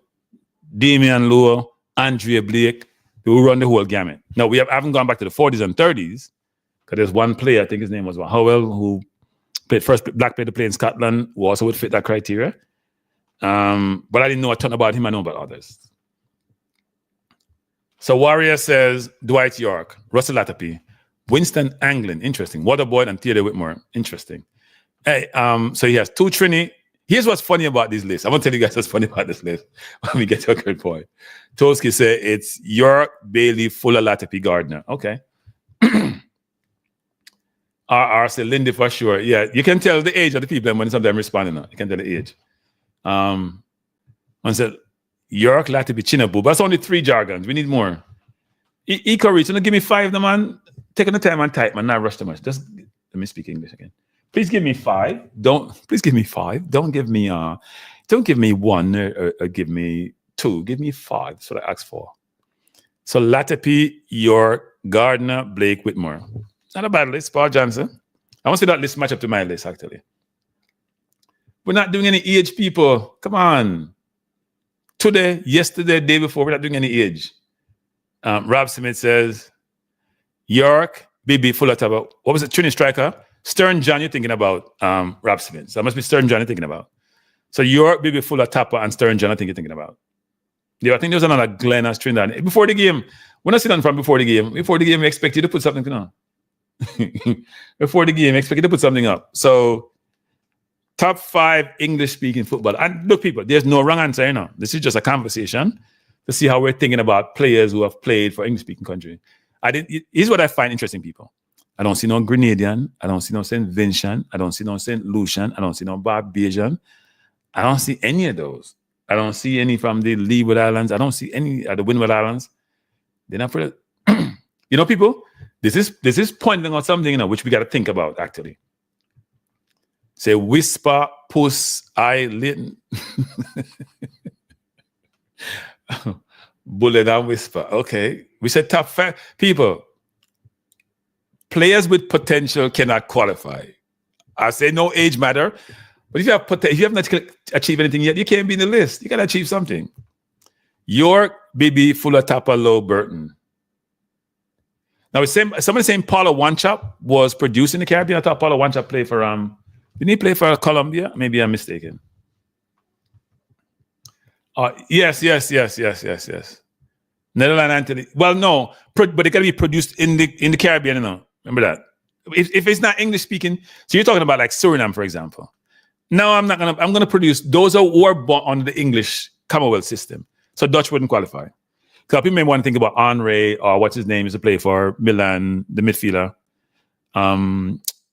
Damian Lowe, Andrea Blake, who run the whole gamut. Now, we haven't gone back to the 40s and 30s, because there's one player, I think his name was Howell, who played first black player to play in Scotland, who also would fit that criteria. But I didn't know a ton about him. I know about others. So Warrior says Dwight York, Russell Latapi, Winston Anglin, interesting. Waterboy and Theodore Whitmore, interesting. Hey, so he has 2 Trini. Here's what's funny about this list. I want to tell you guys what's funny about this list when we get to a good point. Toski said it's York, Bailey, Fuller, Latapi, Gardner. Okay. RR said Lindy for sure. Yeah, you can tell the age of the people when sometimes responding. You can tell the age. One said York, Latapi, Chinabu. That's only 3 jargons. We need more. Eco Reach, give me 5, the man. Taking the time and type, man, not rush too much. Just let me speak English again. Please give me 5. Please give me 5. Don't give me 1 or give me 2. Give me 5. That's what I asked for. So Latapi, York, Gardner, Blake, Whitmore. Not a bad list. Paul Johnson. I want to see that list match up to my list, actually. We're not doing any age, people. Come on. Today, yesterday, day before, we're not doing any age. Rob Smith says, York, BB, Fuller, Taba. What was it? Trini striker? Stern John, you're thinking about Rob Smith. So that must be Stern John you're thinking about. So York, BB, Fuller, Tapa, and Stern John, I think you're thinking about. Yeah, I think there was another Glenn as Trinidad. Before the game, when I sit down from before the game, we expect you to put something on. Before the game, expect you to put something up. So top 5 English-speaking football. And look, people, there's no wrong answer, you know. This is just a conversation to see how we're thinking about players who have played for English-speaking country. Here's what I find interesting, people. I don't see no Grenadian. I don't see no St. Vincent. I don't see no St. Lucian. I don't see no Barbadian. I don't see any of those. I don't see any from the Leeward Islands. I don't see any of the Windward Islands. They're not for the... You know, people, this is pointing out something, you know, which we got to think about, actually. Say whisper, puss, eye, lit. Bullet and whisper. Okay. We said top 5. People, players with potential cannot qualify. I say no age matter. But if you have not achieved anything yet, you can't be in the list. You got to achieve something. York, BB, Fuller, Tapa, Lowe, Burton. Now, somebody saying Paulo Wanchop was produced in the Caribbean. I thought Paulo Wanchop played for didn't he play for Colombia? Maybe I'm mistaken. Yes. Netherlands Anthony. Well, no, but it got to be produced in the Caribbean. You know, remember that. If it's not English speaking, so you're talking about like Suriname, for example. No, I'm gonna produce those who are born under the English Commonwealth system. So Dutch wouldn't qualify. Because people may want to think about Henry or what's his name used to play for Milan, the midfielder.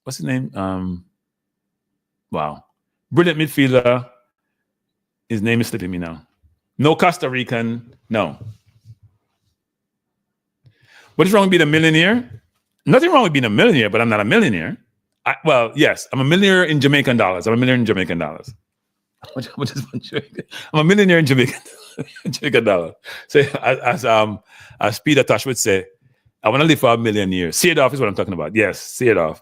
What's his name? Wow. Brilliant midfielder. His name is slipping me now. No Costa Rican. No. What is wrong with being a millionaire? Nothing wrong with being a millionaire, but I'm not a millionaire. Well, yes, I'm a millionaire in Jamaican dollars. I'm a millionaire in Jamaican dollars. I'm a millionaire in Jamaican dollars. So as Peter Tosh would say, I want to live for a million years. See it off is what I'm talking about. Yes, see it off.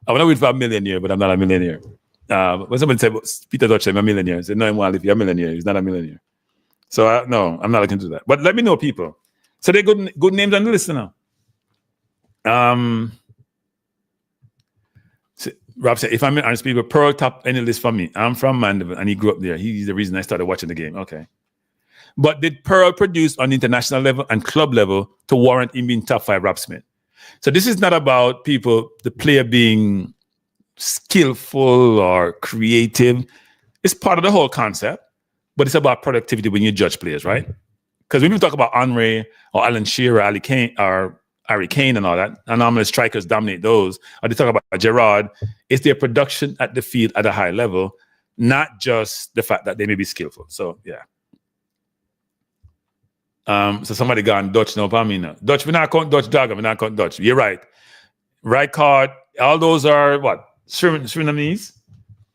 I want to live for a million years, but I'm not a millionaire. When somebody said, Peter Tosh, I'm a millionaire, I said, no, I want to live for a millionaire. He's not a millionaire. So no, I'm not looking to do that. But let me know, people. So they're good names on the list now. So Rob said, if I'm honest, people, Pearl top any list for me. I'm from Mandeville, and he grew up there. He's the reason I started watching the game. Okay. But did Pearl produce on the international level and club level to warrant him being top 5 Rapsmith? So this is not about people, the player being skillful or creative. It's part of the whole concept, but it's about productivity when you judge players, right? Because when you talk about Henry or Alan Shearer, Ali Kane, or Harry Kane and all that, and normally strikers dominate those, or they talk about Gerrard, it's their production at the field at a high level, not just the fact that they may be skillful. So, yeah. So somebody gone Dutch now, Pamina. Dutch, we not count Dutch Dagger, we not count Dutch. You're right. Right card, all those are what? Surinamese?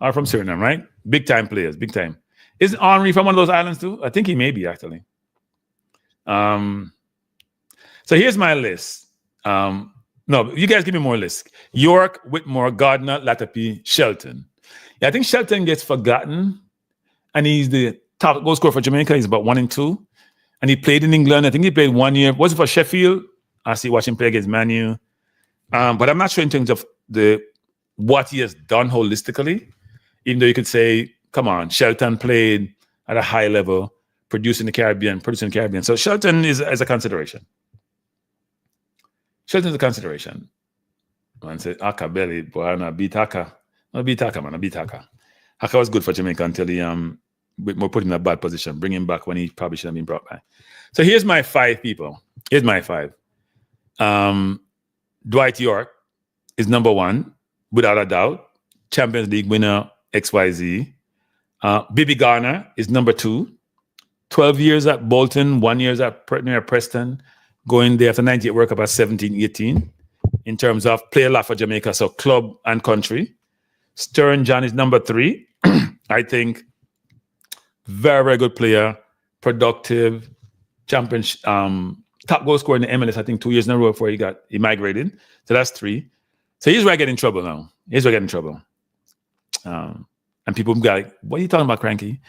Are from Suriname, right? Big time players, big time. Isn't Henry from one of those islands too? I think he may be, actually. So here's my list. No, you guys give me more lists. York, Whitmore, Gardner, Latapi, Shelton. Yeah, I think Shelton gets forgotten, and he's the top goal scorer for Jamaica. He's about 1 and 2. And he played in England. I think he played 1 year. Was it for Sheffield? I see watching play against Man U. But I'm not sure in terms of what he has done holistically, even though you could say, come on, Shelton played at a high level, producing the Caribbean. So Shelton is a consideration. Shelton's a consideration. Man said, Aka belly, boy, I'm not beat Aka. I beat Aka. Aka was good for Jamaica until he Whitmore put him in a bad position. Bring him back when he probably should have been brought back. So here's my 5 people. Here's my 5. Dwight York is number 1, without a doubt. Champions League winner, XYZ. Bibi Garner is number 2. 12 years at Bolton, 1 year at Preston, going there after 98 World Cup at 17, 18. In terms of play a lot for Jamaica, so club and country. Stern John is number 3. I think very, very good player, productive, champion, top goal scorer in the MLS, I think 2 years in a row before he migrated. So that's 3. So here's where I get in trouble now. And people go like, what are you talking about, Cranky?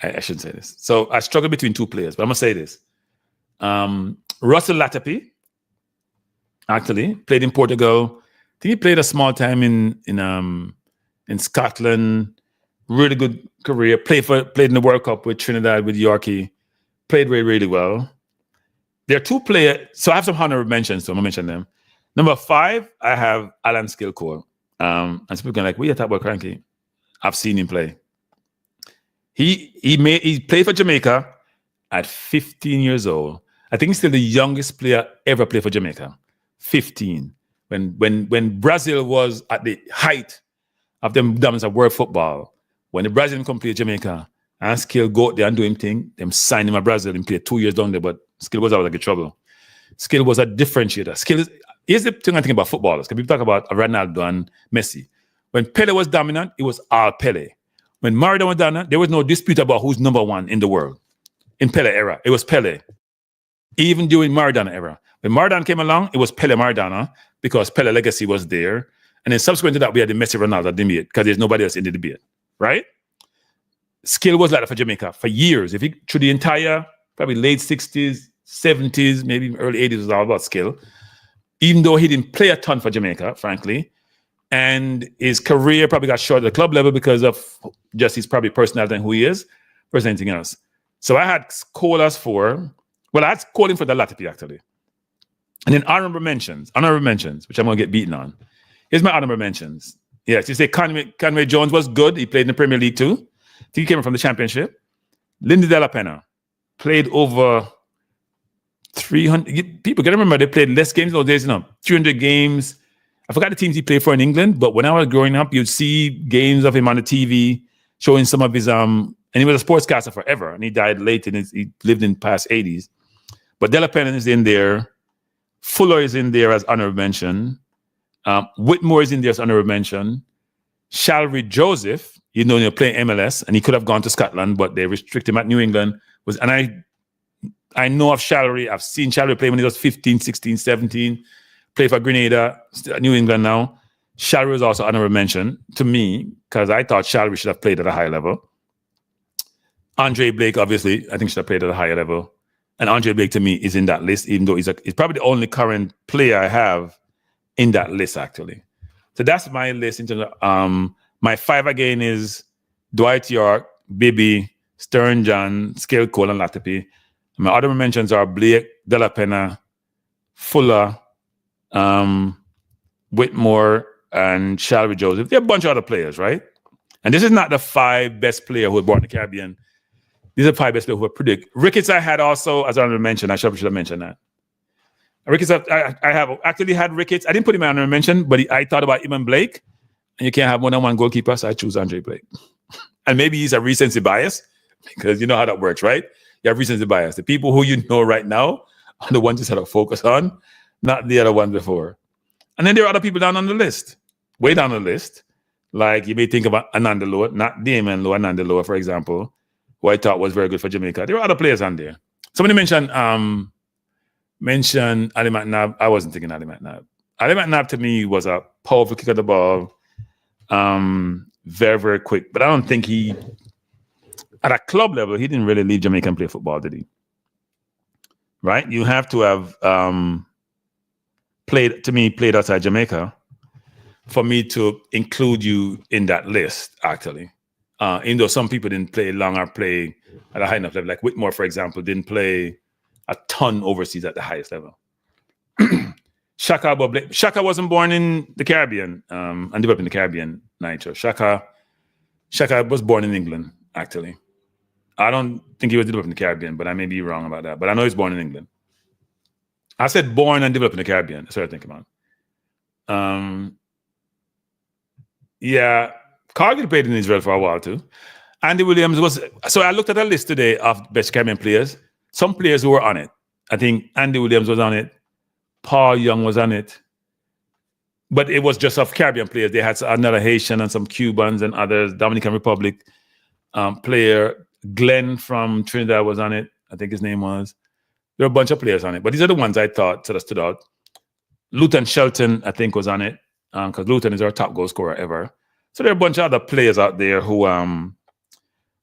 I shouldn't say this. So I struggle between 2 players, but I'm going to say this. Russell Latapi, actually, played in Portugal. I think he played a small time in Scotland. Really good career. Played in the World Cup with Trinidad, with Yorkie. Played really, really well. There are 2 players. So I have some honorable mentions, so I'm going to mention them. Number 5, I have Alan Skillcore. And some people are like, what are you talking about, Cranky? I've seen him play. He played for Jamaica at 15 years old. I think he's still the youngest player ever played for Jamaica. 15. When Brazil was at the height of them dominance of world football, when the Brazilian come play Jamaica, and Skill go out there and do him thing, them sign him a Brazil and play 2 years down there, but Skill was out of trouble. Skill was a differentiator. Here's the thing I think about footballers, because people talk about Ronaldo and Messi. When Pele was dominant, it was all Pele. When Maradona was dominant, there was no dispute about who's number 1 in the world. In Pele era, it was Pele. Even during Maradona era. When Maradona came along, it was Pele Maradona, because Pele legacy was there. And then subsequent to that, we had the Messi Ronaldo debate, because there's nobody else in the debate. Right? Skill was like that for Jamaica for years. If you through the entire probably late 60s, 70s, maybe early 80s was all about Skill. Even though he didn't play a ton for Jamaica, frankly. And his career probably got short at the club level because of just his probably personality and who he is versus anything else. So I had Cole as 4. Well, I had Cole in for the Latapi, actually. And then honorable mentions, which I'm going to get beaten on. Here's my honorable mentions. Yes, you say Conway Jones was good. He played in the Premier League too. I think he came from the Championship. Lindy De La Pena played over 300. People can remember they played less games those days, 300 games. I forgot the teams he played for in England, but when I was growing up, you'd see games of him on the TV showing some of his and he was a sportscaster forever, and he died late he lived in past 80s. But De La Pena is in there. Fuller is in there as honorable mention. Whitmore is in there as honorable mention. Shalry Joseph, you're playing MLS, and he could have gone to Scotland, but they restrict him at New England. I know of Shalry. I've seen Shalry play when he was 15, 16, 17. Play for Grenada, still at New England now. Shalry was also honorable mention to me because I thought Shalry should have played at a high level. Andre Blake, obviously, I think should have played at a higher level. And Andre Blake, to me, is in that list, even though he's probably the only current player I have in that list, actually. So that's my list in terms of my 5 again is Dwight York, Bibby, Stern John, Scale Cole, and Latipi. My other mentions are Blake, De La Pena, Fuller, Whitmore, and Shalry Joseph. There are a bunch of other players, right? And this is not the 5 best players who were born in the Caribbean. These are 5 best players who were predict. Ricketts I had also, as I mentioned, I should have mentioned that. Ricketts, I have actually had Ricketts. I didn't put him on honorable mention, but I thought about him and Blake. And you can't have more than one goalkeeper, so I choose Andre Blake. And maybe he's a recency bias, because you know how that works, right? You have recency bias. The people who you know right now are the ones you sort of focus on, not the other ones before. And then there are other people down on the list, way down the list. Like you may think about Ananda Loa, not Damon Loa, Ananda Loa, for example, who I thought was very good for Jamaica. There are other players on there. Somebody mentioned Ali McNabb. I wasn't thinking Ali McNabb. Ali McNabb to me was a powerful kick of the ball, very, very quick. But I don't think at a club level, he didn't really leave Jamaica and play football, did he? Right? You have to have played outside Jamaica for me to include you in that list, actually. Even though some people didn't play long or play at a high enough level, like Whitmore, for example, didn't play a ton overseas at the highest level. Shaka wasn't born in the Caribbean and developed in the Caribbean, Nitro. Shaka was born in England, actually. I don't think he was developed in the Caribbean, but I may be wrong about that. But I know he's born in England. I said born and developed in the Caribbean. That's what I think about. Yeah, Cargill played in Israel for a while too. Andy Williams was. So I looked at a list today of best Caribbean players. Some players who were on it. I think Andy Williams was on it. Paul Young was on it. But it was just of Caribbean players. They had another Haitian and some Cubans and others. Dominican Republic player. Glenn from Trinidad was on it. I think his name was. There were a bunch of players on it. But these are the ones I thought sort of stood out. Luton Shelton, I think, was on it. Because Luton is our top goal scorer ever. So there are a bunch of other players out there who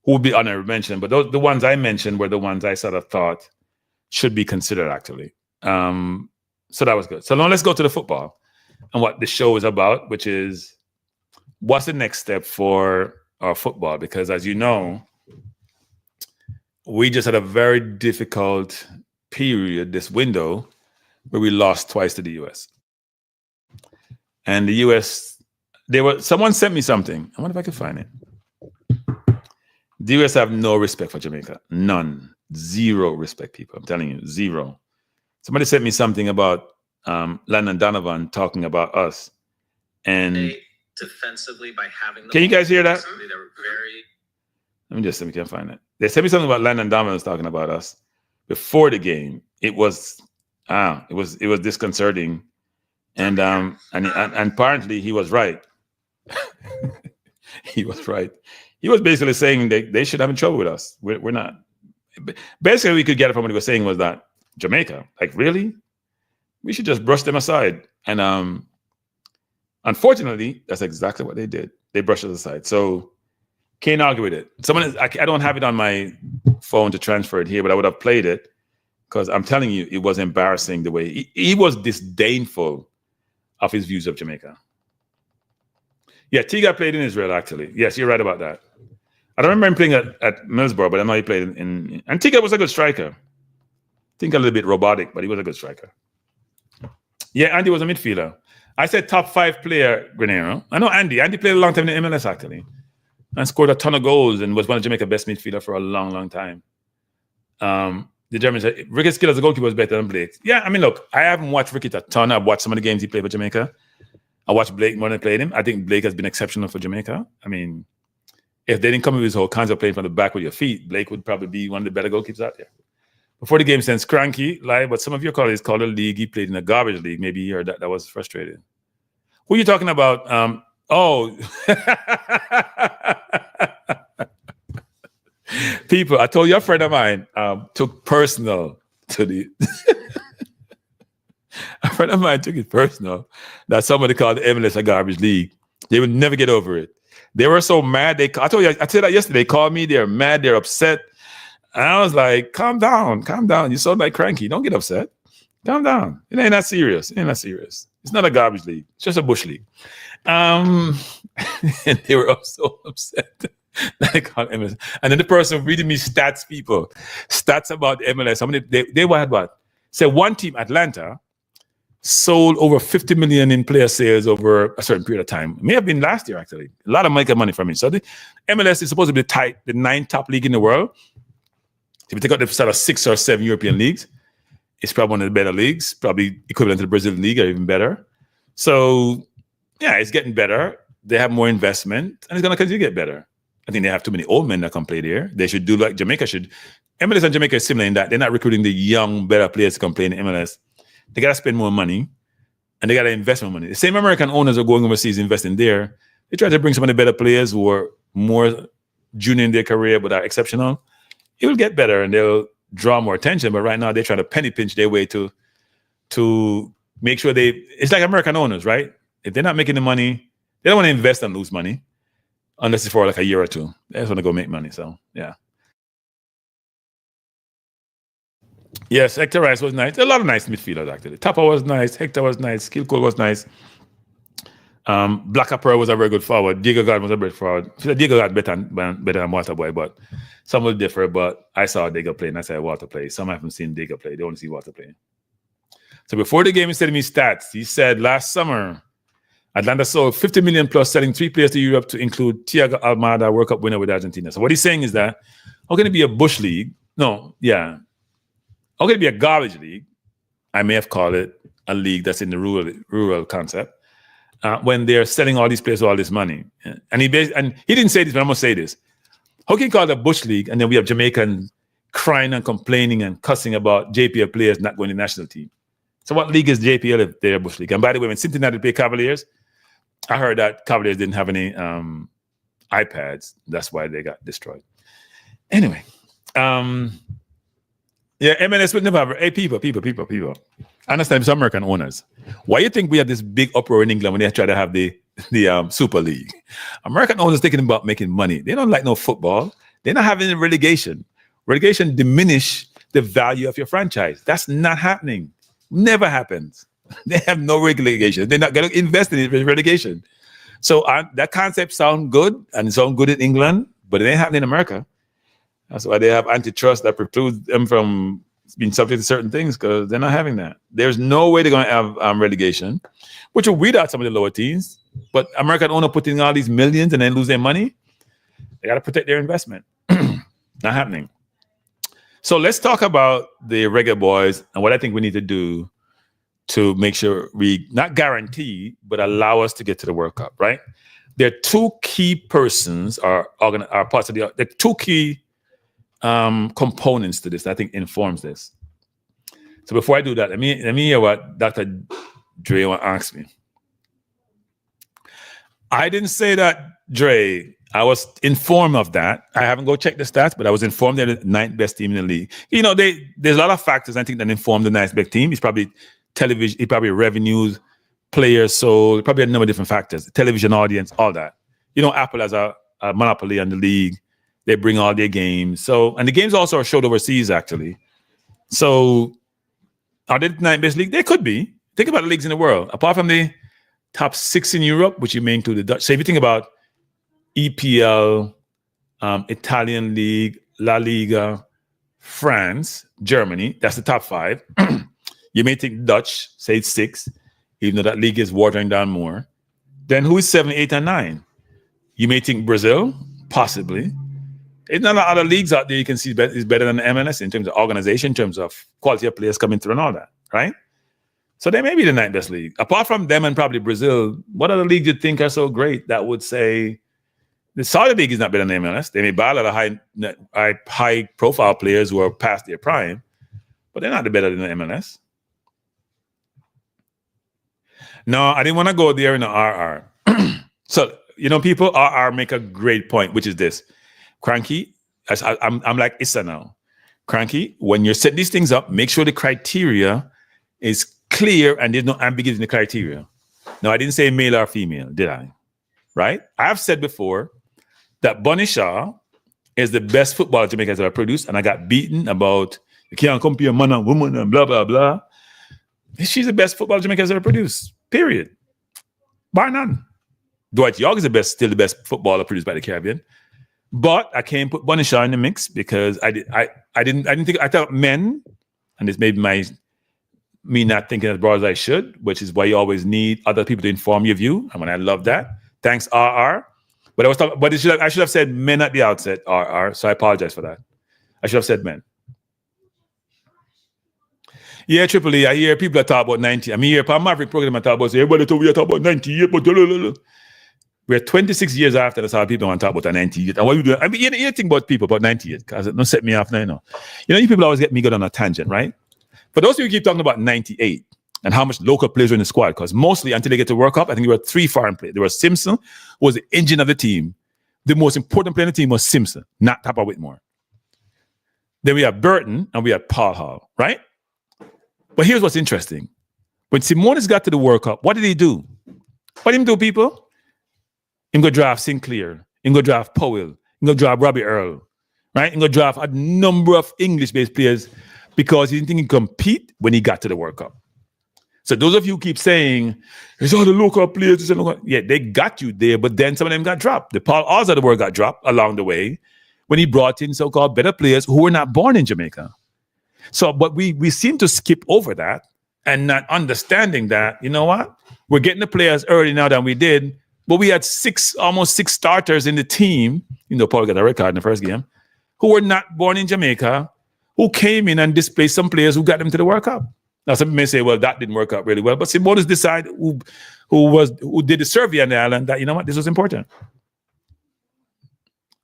would be honorable mention. But the ones I mentioned were the ones I sort of thought should be considered, actually. So that was good. So now let's go to the football and what the show is about, which is what's the next step for our football? Because as you know, we just had a very difficult period, this window, where we lost twice to the U.S. And the U.S., someone sent me something. I wonder if I can find it. The U.S. have no respect for Jamaica. None. Zero respect, people. I'm telling you, zero. Somebody sent me something about Landon Donovan talking about us. And defensively by having can you guys hear that? They were very... Let me just see if we can find it. They sent me something about Landon Donovan talking about us before the game. It was disconcerting. And apparently he was right. He was right. He was basically saying they should have in trouble with us. We're not. Basically, we could get it from what he was saying was that Jamaica, like really, we should just brush them aside. And unfortunately, that's exactly what they did. They brushed us aside. So can't argue with it. I don't have it on my phone to transfer it here, but I would have played it because I'm telling you, it was embarrassing the way he was disdainful of his views of Jamaica. Yeah, Tiga played in Israel, actually. Yes, you're right about that. I don't remember him playing at Millsborough, but I know he played in and Tiga was a good striker. I think a little bit robotic, but he was a good striker. Yeah, Andy was a midfielder. I said top 5 player, Grenero. I know Andy. Andy played a long time in the MLS, actually. And scored a ton of goals and was one of Jamaica's best midfielder for a long, long time. The Germans said Ricky's skill as a goalkeeper was better than Blake's. Yeah, I mean, look, I haven't watched Ricky a ton. I've watched some of the games he played for Jamaica. I watched Blake more than I played him. I think Blake has been exceptional for Jamaica. I mean, if they didn't come with his whole concept of playing from the back with your feet, Blake would probably be one of the better goalkeepers out there. Before the game, since Cranky, like what some of your colleagues call a league, he played in a garbage league. Maybe you heard that. That was frustrating. Who are you talking about? People, I told you a friend of mine took personal to the a friend of mine took it personal that somebody called the MLS a garbage league. They would never get over it. They were so mad. I told you that yesterday. They called me. They're mad. They're upset. And I was like, calm down. You sound like Cranky. Don't get upset. Calm down. It ain't that serious. It's not a garbage league. It's just a bush league. And they were so upset. They called MLS. And then the person reading me stats about MLS. How many they had what? Say one team, Atlanta, sold over 50 million in player sales over a certain period of time. It may have been last year, actually. A lot of money from it. So the MLS is supposed to be the 9th top league in the world. If you take out the sort of 6 or 7 European leagues, it's probably one of the better leagues, probably equivalent to the Brazilian league or even better. So, yeah, it's getting better. They have more investment, and it's going to continue to get better. I think they have too many old men that can play there. They should do like Jamaica should. MLS and Jamaica is similar in that they're not recruiting the young, better players to come play in the MLS. They got to spend more money, and they got to invest more money. The same American owners are going overseas investing there. They try to bring some of the better players who are more junior in their career but are exceptional. It will get better, and they'll draw more attention. But right now, they're trying to penny pinch their way to make sure it's like American owners, right? If they're not making the money, they don't want to invest and lose money unless it's for like a year or two. They just want to go make money. So, yeah. Yes, Hector Rice was nice. A lot of nice midfielders, actually. Tapa was nice. Hector was nice. Skillcole was nice. Blackapper was a very good forward. Diego God was a great forward. Diego God better than Waterboy, but some will differ. But I saw Diego play, and I saw Walter play. Some haven't seen Diego play. They only see Walter play. So before the game, he said me stats. He said last summer, Atlanta sold 50 million plus, selling 3 players to Europe to include Thiago Almada, World Cup winner with Argentina. So what he's saying is that, how can it be a bush league? No, yeah. How can it be a garbage league? I may have called it a league that's in the rural concept. When they're selling all these players for all this money. And he didn't say this, but I'm going to say this. How can you call it a bush league, and then we have Jamaicans crying and complaining and cussing about JPL players not going to the national team? So what league is JPL if they're a bush league? And by the way, when Cincinnati play Cavaliers, I heard that Cavaliers didn't have any iPads. That's why they got destroyed. Anyway. Yeah, MLS would never have. Hey, people. I understand some American owners. Why you think we have this big uproar in England when they try to have the Super League? American owners thinking about making money. They don't like no football. They're not having relegation. Relegation diminish the value of your franchise. That's not happening. Never happens. They have no relegation. They're not going to invest in relegation. So that concept sounds good, and it sounds good in England, but it ain't happening in America. That's why they have antitrust that precludes them from being subject to certain things, because they're not having that. There's no way they're going to have relegation, which will weed out some of the lower teams. But American owner putting all these millions and then lose their money, they got to protect their investment. Not happening. So let's talk about the Reggae Boyz and what I think we need to do to make sure we not guarantee, but allow us to get to the World Cup, right? There are 2 key persons are parts of the there are 2 key components to this that I think informs this. So before I do that, let me hear what Dr. Dre asked me. I didn't say that, Dre. I was informed of that. I haven't go check the stats, but I was informed they're the 9th best team in the league. You know, there's a lot of factors I think that inform the 9th best team. It's probably television, it's probably revenues, players sold, probably a number of different factors. Television audience, all that. You know, Apple has a monopoly on the league. They bring all their games. So, and the games also are showed overseas, actually. So, are they the 9th best league? They could be. Think about the leagues in the world. Apart from the top 6 in Europe, which you may include the Dutch. So, if you think about EPL, Italian League, La Liga, France, Germany, that's the top 5. You may think Dutch, say it's 6, even though that league is watering down more. Then who is 7, 8, and 9? You may think Brazil, possibly. There's not a lot of other leagues out there you can see is better than the MLS in terms of organization, in terms of quality of players coming through and all that, right? So they may be the ninth best league. Apart from them and probably Brazil, what other leagues you think are so great that would say the Saudi League is not better than the MLS? They may buy a lot of high-profile players who are past their prime, but they're not better than the MLS. No, I didn't want to go there in the RR. So, people, RR make a great point, which is this. Cranky, I'm like Issa now. Cranky, when you're setting these things up, make sure the criteria is clear and there's no ambiguity in the criteria. Now, I didn't say male or female, did I? Right? I've said before that Bunny Shaw is the best footballer Jamaica has ever produced, and I got beaten about you can't compare man and woman and blah, blah, blah. She's the best footballer Jamaica has ever produced, period. Bar none. Dwight York is still the best footballer produced by the Caribbean. But I can't put Bunny Shaw in the mix because I thought men, and this may be me not thinking as broad as I should, which is why you always need other people to inform your view. I love that. Thanks, RR. But I should have said men at the outset, RR. So I apologize for that. I should have said men. Yeah, Triple E, I hear people are talking about 90. Here, for a Maverick program, I talk about, everybody told we are talking about 98, but we're 26 years after that's how people want to talk about a 98. And what you do? You think about people about 98, because it don't set me off now. You people always get me good on a tangent, right? For those of you who keep talking about 98 and how much local players are in the squad, because mostly until they get to World Cup, I think there were 3 foreign players. There was Simpson, who was the engine of the team. The most important player in the team was Simpson, not Tapa Whitmore. Then we have Burton and we have Paul Hall, right? But here's what's interesting. When Simonis got to the World Cup, what did he do? What did he do, people? He go draft Sinclair. He go draft Powell. He go draft Robbie Earl. Right? He go draft a number of English-based players because he didn't think he could compete when he got to the World Cup. So those of you who keep saying, it's all the local players. Yeah, they got you there, but then some of them got dropped. The Paul Oz of the world got dropped along the way when he brought in so-called better players who were not born in Jamaica. So, but we seem to skip over that and not understanding that, you know what? We're getting the players early now than we did, but we had almost six starters in the team, Paul got a red card in the first game, who were not born in Jamaica, who came in and displaced some players who got them to the World Cup. Now, some people may say, well, that didn't work out really well, but Simonis decided who did the survey on the island that, you know what, this was important.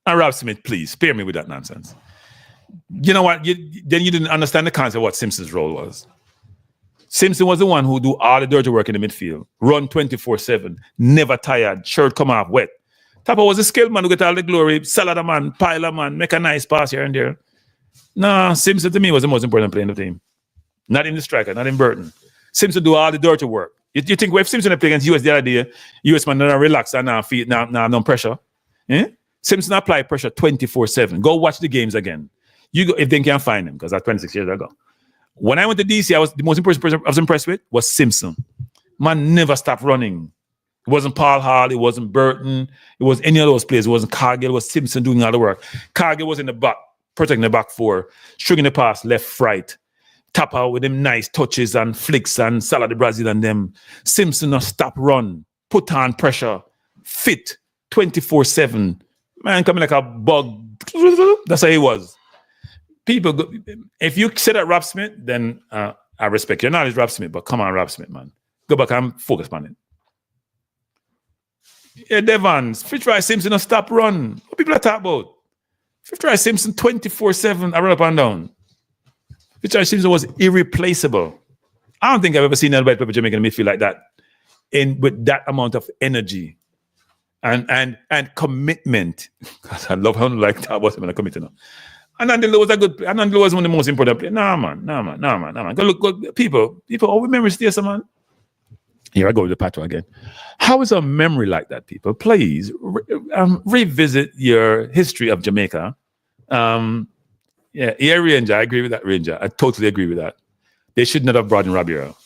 And Rob Smith, please, spare me with that nonsense. You know what? Then you didn't understand the concept of what Simpson's role was. Simpson was the one who do all the dirty work in the midfield, run 24/7, never tired, shirt come off wet. Tapa was a skilled man who get all the glory, salad a man, pile a man, make a nice pass here and there. No, Simpson to me was the most important player in the team. Not in the striker, not in Burton. Simpson do all the dirty work. You think if Simpson play against US the other day, US man don't relax and now feel no pressure. Eh? Simpson apply pressure 24/7. Go watch the games again. You go if they can't find him, because that's 26 years ago. When I went to DC, the most important person I was impressed with was Simpson. Man never stopped running. It wasn't Paul Hall, it wasn't Burton, it was any of those players. It wasn't Cargill, it was Simpson doing all the work. Cargill was in the back, protecting the back four, stringing the pass left, right. Tap out with them nice touches and flicks and Salah de Brazil and them. Simpson not stop run, put on pressure, fit 24/7. Man coming like a bug. That's how he was. People, if you say that Rob Smith, then I respect you. Not as Rob Smith, but come on, Rob Smith, man. Go back and focus on it. Yeah, Devons, Fitzroy Simpson not stop run. What people are talking about? Fitzroy Simpson 24/7, I run up and down. Fitzroy Simpson was irreplaceable. I don't think I've ever seen anybody play Jamaican midfield like that, with that amount of energy and commitment. Because I love how like that was when I committed now. And Andelo was a good player. And Andelo was one of the most important players. Nah, man. Go look, people, all memory stays, man. Here I go with the patrol again. How is a memory like that, people? Please revisit your history of Jamaica. Yeah, Ranger. I agree with that, Ranger. I totally agree with that. They should not have brought in Robbie Earl.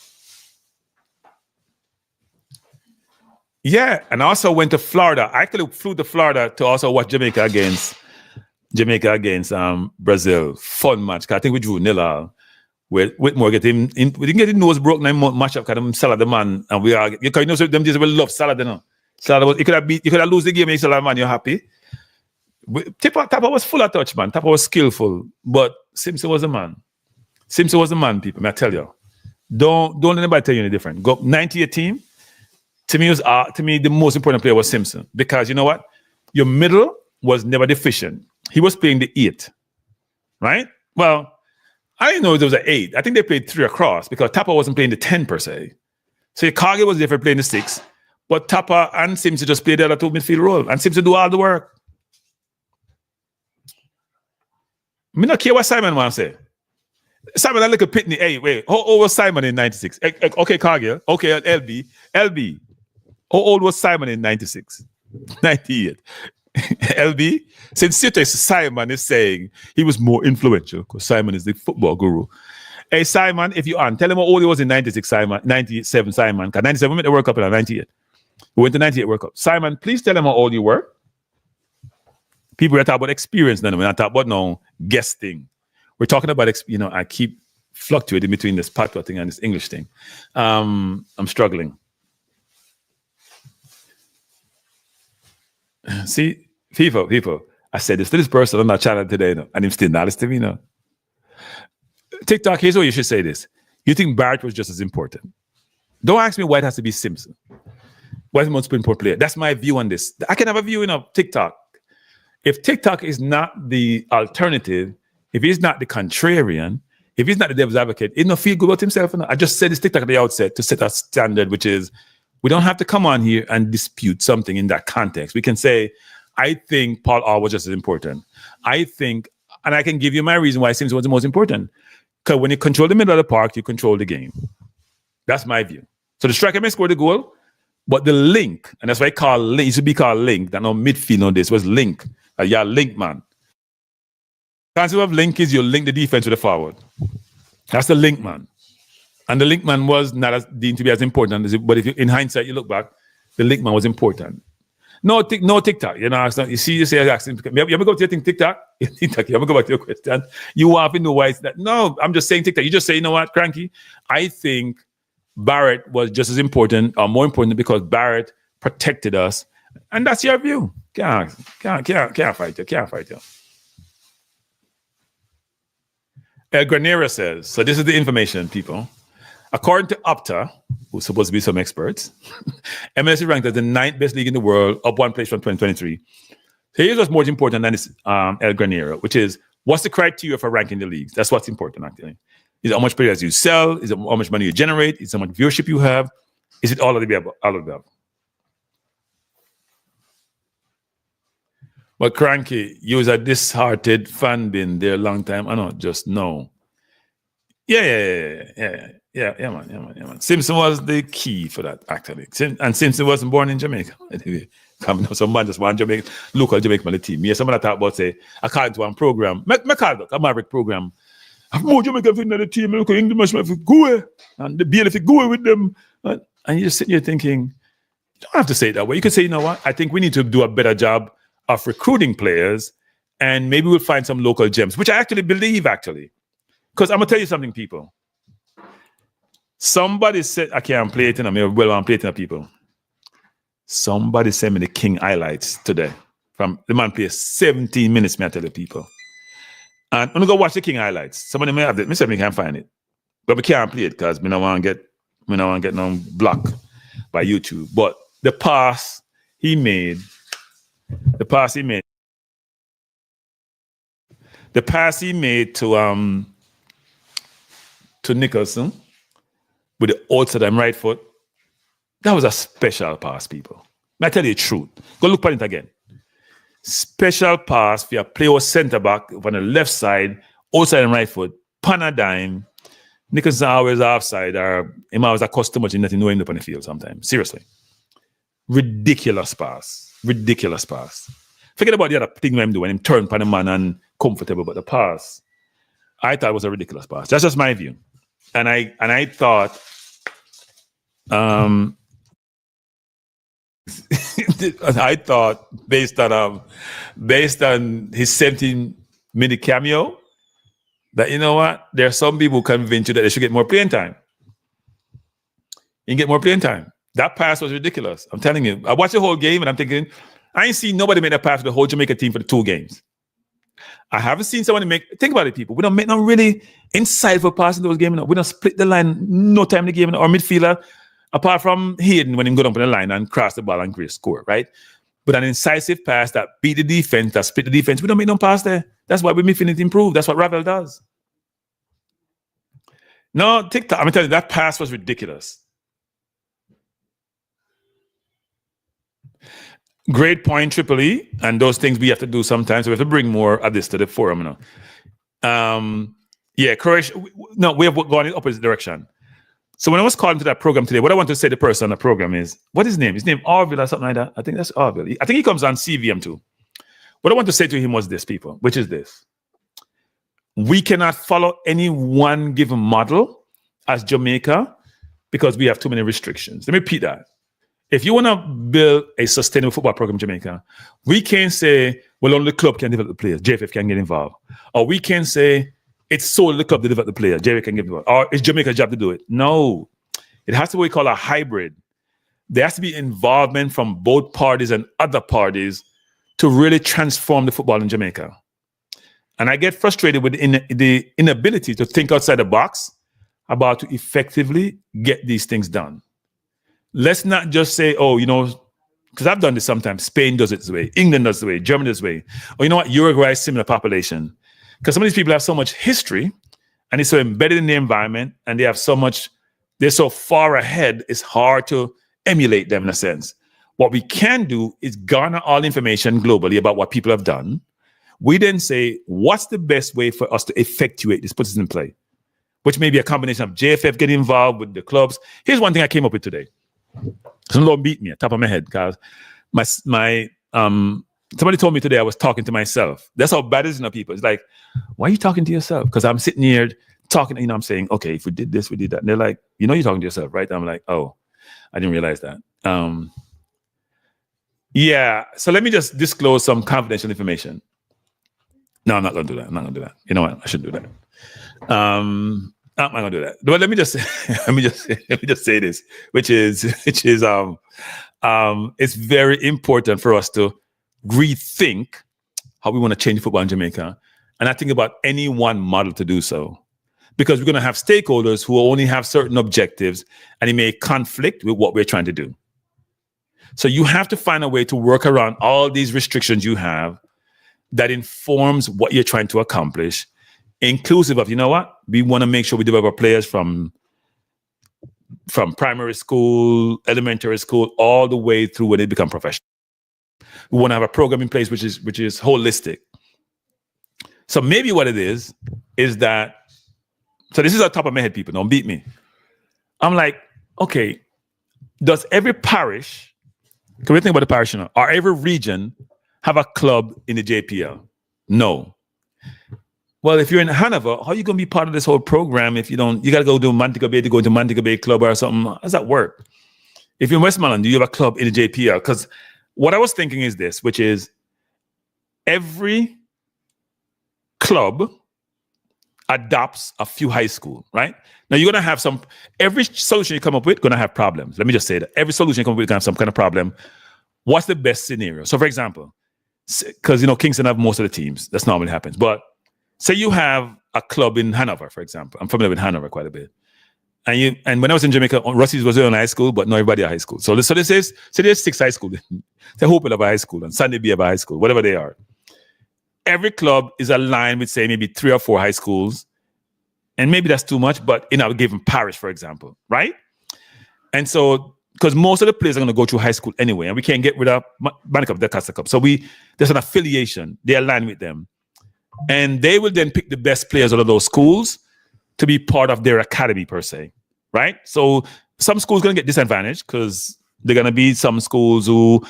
Yeah, and I also went to Florida. I actually flew to Florida to also watch Jamaica against Brazil. Fun match. I think we drew 0-0. Whitmore get him in. We didn't get his nose broken in match up because Salah the man, and we are because them days we love Salah. You know, Salah was you could have lose the game and Salah man, you're happy. Tapper was full of touch, man. Tapper was skillful, but Simpson was a man. Simpson was a man, people. I tell you. Don't let anybody tell you any different. Go 98 team. To me, the most important player was Simpson, because you know what? Your middle was never deficient. He was playing the 8, right? Well, I didn't know there was an 8. I think they played 3 across because Tapper wasn't playing the 10 per se. So Cargill was there for playing the 6, but Tapper and Simpson just played the other 2 midfield role, and Simpson do all the work. Me not care what Simon wants to say. Simon, I look at Pitney. Hey, wait, how old was Simon in 96? Okay, Cargill. Okay, LB. How old was Simon in 96? 98. LB, since Simon is saying he was more influential because Simon is the football guru. Hey, Simon, if you aren't, tell him how old he was in 96, Simon, 97, Simon. Because 97 went to the World Cup in 98. We went to 98 World Cup. Simon, please tell him how old you were. People are talking about experience now. We're not talking about no guessing. We're talking about, I keep fluctuating between this patois thing and this English thing. I'm struggling. See, people, I said this to this person on that channel today, and he's still not listening to me, TikTok, here's what you should say this. You think Barrett was just as important. Don't ask me why it has to be Simpson. Why is the most important player? That's my view on this. I can have a view in TikTok. If TikTok is not the alternative, if he's not the contrarian, if he's not the devil's advocate, he don't feel good about himself. I just said this TikTok at the outset to set a standard, which is we don't have to come on here and dispute something in that context. We can say, I think Paul R was just as important. I think, and I can give you my reason why Simpson was the most important. Because when you control the middle of the park, you control the game. That's my view. So the striker may score the goal, but the link, and that's why it should be called link. That no midfield on this was link. Yeah, link man. The concept of link is you link the defense with the forward. That's the link man. And the link man was not deemed to be as important as it, but if you, in hindsight, you look back, the link man was important. No TikTok. You see, you say, you ever go to your TikTok? TikTok, you ever go back to your question? You want to know why it's that? No, I'm just saying TikTok. You just say, you know what, Cranky? I think Barrett was just as important or more important because Barrett protected us. And that's your view. Can't fight you. Can't fight you. El Granera says, so this is the information, people. According to Opta, who's supposed to be some experts, MLS is ranked as the 9th best league in the world, up 1 place from 2023. So here's what's more important than this El Granera, which is what's the criteria for ranking the leagues? That's what's important, actually. Is it how much players you sell? Is it how much money you generate? Is it how much viewership you have? Is it all of the above? All of the above. But Cranky, you was a disheartened fan been there a long time. I don't just know. Yeah, man. Simpson was the key for that, actually. And Simpson wasn't born in Jamaica. Some man just want Jamaica, local Jamaican on the team. Yeah, someone talk about, say, I call it one program. I call it a Maverick program. I have more Jamaican in the team. Look at English, if it go and the BL if it go with them. And you're just sitting here thinking, you don't have to say it that way. You can say, you know what? I think we need to do a better job of recruiting players, and maybe we'll find some local gems, which I actually believe, actually. Because I'm going to tell you something, people. Somebody said, I can't play it, and I'm playing it, people. Somebody sent me the King highlights today. From the man plays 17 minutes, may I tell you, people. And I'm going to go watch the King highlights. Somebody may have it. Me say me can't find it. But we can't play it because we don't want to get no block by YouTube. But the pass he made to Nicholson with the outside and right foot, that was a special pass, people. I tell you the truth. Go look at it again. Special pass for a player center back on the left side, outside and right foot, pan a dime. Nicholson always offside, or him always cost too much in nothing, no end up on the field sometimes. Seriously. Ridiculous pass. Forget about the other thing I'm doing, him turn pan a man and comfortable, but the pass, I thought it was a ridiculous pass. That's just my view. And I thought I thought based on his 17-minute cameo that, you know what, there are some people who convince you that they should get more playing time. You can get more playing time. That pass was ridiculous. I'm telling you. I watched the whole game and I'm thinking, I ain't seen nobody make that pass for the whole Jamaica team for the 2 games. I haven't seen somebody think about it, people. We don't make no really insightful pass in those games. We don't split the line no time in the game. Our midfielder, apart from Hayden when he go down for the line and cross the ball and create score, right? But an incisive pass that beat the defense, that split the defense, we don't make no pass there. That's why we midfield improve. That's what Ravel does. No, TikTok, I'm telling you, that pass was ridiculous. Great point, Triple E, and those things we have to do sometimes. So we have to bring more of this to the forum. You know? Yeah, Croatia. No, we have gone in the opposite direction. So when I was calling to that program today, what I want to say to the person on the program is, what is his name? His name Orville or something like that. I think that's Orville. I think he comes on CVM too. What I want to say to him was this, people, which is this. We cannot follow any one given model as Jamaica because we have too many restrictions. Let me repeat that. If you want to build a sustainable football program in Jamaica, we can't say, well, only the club can develop the players, JFF can get involved. Or we can say, it's solely the club to develop the players, JFF can get involved. Or it's Jamaica's job to do it. No. It has to be what we call a hybrid. There has to be involvement from both parties and other parties to really transform the football in Jamaica. And I get frustrated with the inability to think outside the box about to effectively get these things done. Let's not just say, oh, you know, because I've done this sometimes. Spain does it this way. England does it this way. Germany does it this way. Or you know what? Uruguay is similar population. Because some of these people have so much history and it's so embedded in the environment and they have so much, they're so far ahead, it's hard to emulate them in a sense. What we can do is garner all information globally about what people have done. We then say, what's the best way for us to effectuate this, put this in play? Which may be a combination of JFF getting involved with the clubs. Here's one thing I came up with today. Some Lord beat me at the top of my head because somebody told me today I was talking to myself. That's how bad it is, you know, people. It's like, why are you talking to yourself? Because I'm sitting here talking, you know, I'm saying, okay, if we did this, we did that. And they're like, you know, you're talking to yourself, right? I'm like, oh, I didn't realize that. Yeah, so let me just disclose some confidential information. No, I'm not going to do that. I'm not going to do that. You know what? I shouldn't do that. I'm not going to do that. But let me just say this, which is it's very important for us to rethink how we want to change football in Jamaica. And I think about any one model to do so. Because we're going to have stakeholders who only have certain objectives and it may conflict with what we're trying to do. So you have to find a way to work around all these restrictions you have that informs what you're trying to accomplish, inclusive of, you know what? We want to make sure we develop our players from primary school, elementary school, all the way through when they become professional. We want to have a program in place which is holistic. So maybe what it is that, so this is at the top of my head, people, don't beat me. I'm like, okay, does every parish, can we think about the parish now, or every region have a club in the JPL? No. Well, if you're in Hanover, how are you going to be part of this whole program if you don't, you got to go to Montego Bay to go into Montego Bay Club or something? How does that work? If you're in Westmoreland, do you have a club in the JPL? Because what I was thinking is this, which is every club adopts a few high school, right? Now you're going to have every solution you come up with going to have problems. Let me just say that. Every solution you come up with is going to have some kind of problem. What's the best scenario? So for example, because, you know, Kingston have most of the teams. That's not what happens. But say you have a club in Hanover, for example. I'm familiar with Hanover quite a bit. And when I was in Jamaica, Rusty's was in high school, but not everybody at high school. So there's 6 high schools. Say Hope will have a high school and Sunday Bay have a high school, whatever they are. Every club is aligned with, say, maybe 3 or 4 high schools. And maybe that's too much, but in a given parish, for example, right? And so, because most of the players are going to go through high school anyway, and we can't get rid of the Casa Cup. So there's an affiliation. They align with them. And they will then pick the best players out of those schools to be part of their academy, per se, right? So some schools are going to get disadvantaged because they're going to be some schools who